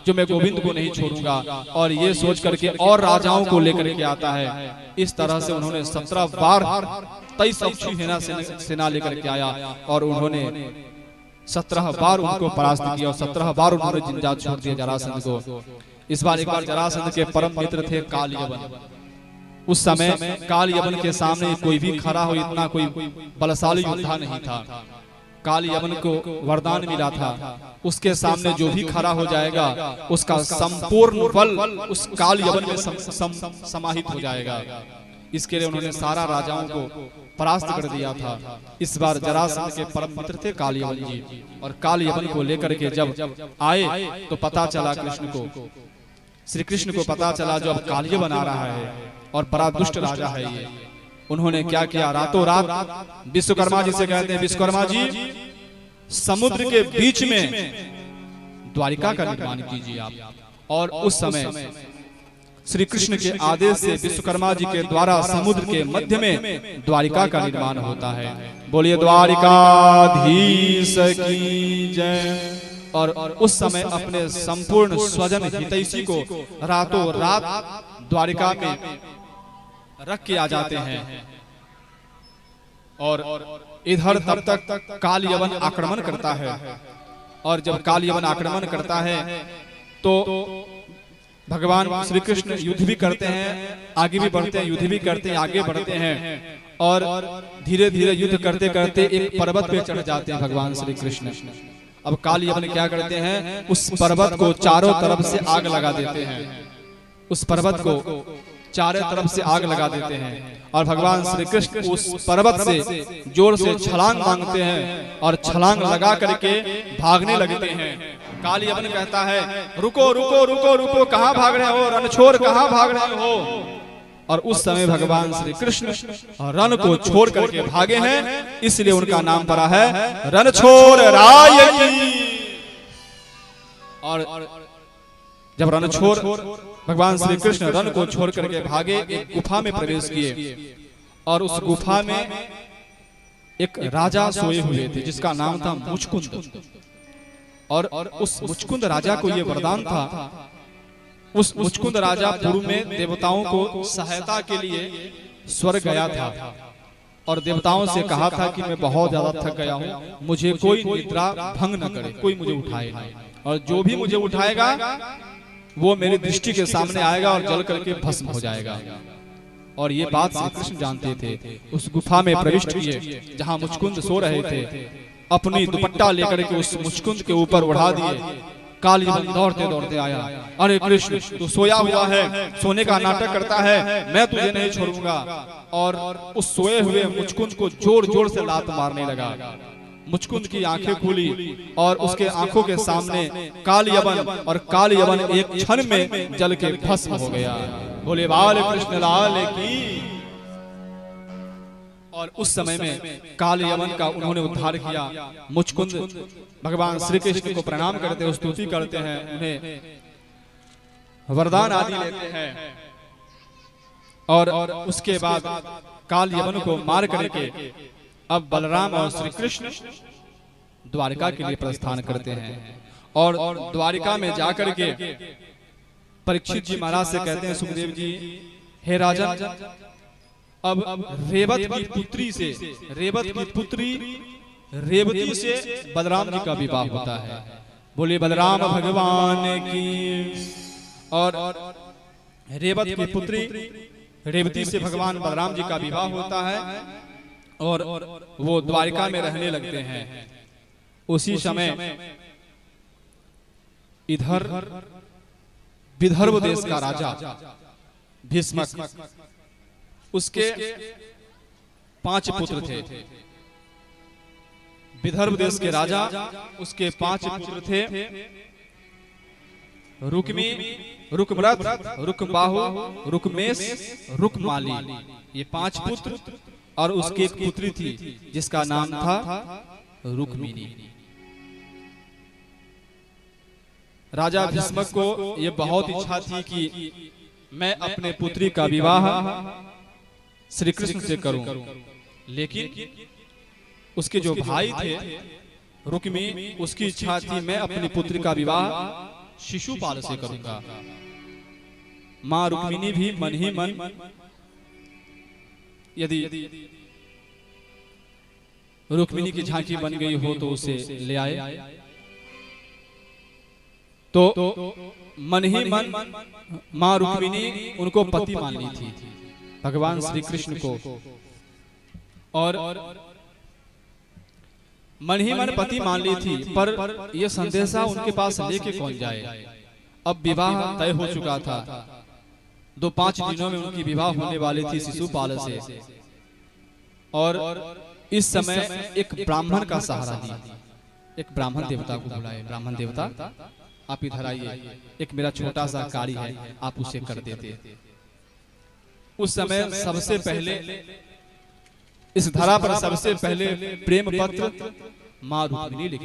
[SPEAKER 5] जो मैं गोविंद को नहीं छोड़ूंगा, और ये सोच करके और राजाओं को लेकर के आता है। इस तरह से उन्होंने 17 बार 23 अक्षौहिणी सेना लेकर के आया, और उन्होंने 17 बार उनको परास्त किया, और 17 बार उन्होंने जिंदा छोड़ दिया जरासंध को। इस बार एक बार जरासंध के परम मित्र थे काल यवन। उस समय काल यवन के सामने कोई भी खड़ा हो, इतना कोई बलशाली योद्धा नहीं था। काल यवन को वरदान मिला था, उसके सामने जो भी खड़ा हो जाएगा उसका संपूर्ण बल उस काल यवन में समाहित हो जाएगा। इसके लिए उन्होंने सारा राजाओं को परास्त कर दिया था। इस बार जरासंध के परम मित्र थे काल यवन जी, और काल यवन को लेकर के जब आए तो पता चला कृष्ण को, श्री कृष्ण को पता चला जो अब काल यवन आ रहा है और बड़ा दुष्ट राजा है ये। उन्होंने क्या किया? रातों रात विश्वकर्मा जी से कहते हैं विश्वकर्मा जी, समुद्र के बीच में द्वारिका का निर्माण कीजिए आप। और उस समय श्री कृष्ण के आदेश से विश्वकर्मा जी के द्वारा समुद्र के मध्य में द्वारिका का निर्माण होता है। बोलिए द्वारिकाधीश की जय। और उस समय अपने संपूर्ण स्वजन हितैषी को रातों रात द्वारिका में रख के आ जाते हैं, और इधर तब तक काल यवन आक्रमण करता है। और जब काल यवन आक्रमण करता है तो भगवान श्री कृष्ण युद्ध भी करते हैं, आगे भी बढ़ते हैं, युद्ध भी करते हैं, आगे बढ़ते हैं, और धीरे धीरे युद्ध करते करते एक पर्वत पे चढ़ जाते हैं भगवान श्री कृष्ण। अब काल यवन क्या करते हैं? उस पर्वत को चारों तरफ से आग लगा देते हैं, उस पर्वत को चारों तरफ से आग लगा देते हैं और भगवान श्री कृष्ण उस पर्वत से जोर से छलांग मांगते हैं और छलांग लगा करके भागने लगते हैं। काली यवन कहता है रुको रुको रुको रुको, कहाँ भाग रहे हो रणछोड़, कहाँ भाग रहे हो। और उस समय भगवान श्री कृष्ण रण को छोड़ करके भागे हैं, इसलिए उनका नाम पड़ा है रणछोड़ राय की। और जब रणछोड़ भगवान श्री कृष्ण रण को छोड़ करके भागे, एक गुफा में प्रवेश किए और उस गुफा में एक राजा सोए हुए थे जिसका नाम था मुचकुंद। और उस मुचकुंद राजा को यह वरदान था, उस मुचकुंद राजा पूर्व में देवताओं को सहायता के लिए स्वर्ग गया था और देवताओं से कहा था कि मैं बहुत ज्यादा थक गया हूँ, मुझे कोई निद्रा भंग न करे, कोई मुझे उठाए नहीं, और जो भी मुझे उठाएगा वो मेरी दृष्टि के सामने आएगा और जल करके भस्म हो जाएगा। और ये बात श्री कृष्ण जानते थे। उस गुफा में प्रविष्ट किए जहाँ मुचकुंद सो रहे थे, अपनी दुपट्टा लेकर के उस मुचकुंद के ऊपर उड़ा दिए। काली दौड़ते दौड़ते आया, अरे कृष्ण तू सोया हुआ है, सोने का नाटक करता है, मैं तुझे नहीं छोड़ूंगा। और उस सोए हुए मुचकुंद को जोर जोर से लात मारने लगा। मुचकुंद की आंखें खुली और उसके आंखों के सामने काल यवन, और काल यवन एक क्षण में जल के भस्म हो गया। बोले बाल कृष्ण लाल की। और उस समय में काल यवन का उन्होंने उद्धार किया। मुचकुंद भगवान श्री कृष्ण को प्रणाम करते हैं, स्तुति करते हैं, उन्हें वरदान आदि लेते हैं। और उसके बाद काल यवन को मार करके अब बलराम और श्री कृष्ण द्वारिका के लिए प्रस्थान करते हैं। और द्वारिका में जाकर के परीक्षित जी महाराज से कहते हैं, सुखदेव जी हे राजन, अब रेवत की पुत्री से, रेवत की पुत्री रेवती से बलराम जी का विवाह होता है। बोले बलराम भगवान की। और रेवत की पुत्री रेवती से भगवान बलराम जी का विवाह होता है और वो द्वारिका में रहने लगते हैं। उसी समय इधर विदर्भ देश का राजा भीष्मक, उसके 5 पुत्र थे। विदर्भ देश के राजा, उसके 5 पुत्र थे, रुक्मी, रुकमरथ, रुकबाहु, रुकमेश, रुकमाली, ये 5 पुत्र। और उसकी एक पुत्री थी जिसका नाम था रुक्मिणी। राजा भीष्मक को यह बहुत इच्छा थी कि मैं अपने पुत्री का विवाह श्री कृष्ण से करूं, लेकिन उसके जो भाई थे रुक्मी, उसकी इच्छा थी मैं अपनी पुत्री का विवाह शिशुपाल से करूंगा। मां रुक्मिणी भी मन ही मन यदि रुक्मिणी की झांकी बन गई हो तो उसे ले आए। तो मन ही मन मां रुक्मिणी उनको पति मान ली थी, भगवान श्री कृष्ण को। और मन ही मन पति मान ली थी, पर यह संदेशा उनके पास लेके कौन जाए। अब विवाह तय हो चुका था, 2-5 दिनों में उनकी विवाह होने वाली थी शिशुपाल से। और इस समय एक ब्राह्मण का सहारा दिया, एक ब्राह्मण देवता को बुलाए, ब्राह्मण देवता आप इधर आइए, एक मेरा छोटा सा कार्य है, आप उसे कर देते। उस समय सबसे पहले इस धरा पर सबसे पहले प्रेम पत्र मां रुक्मिणी लिखी।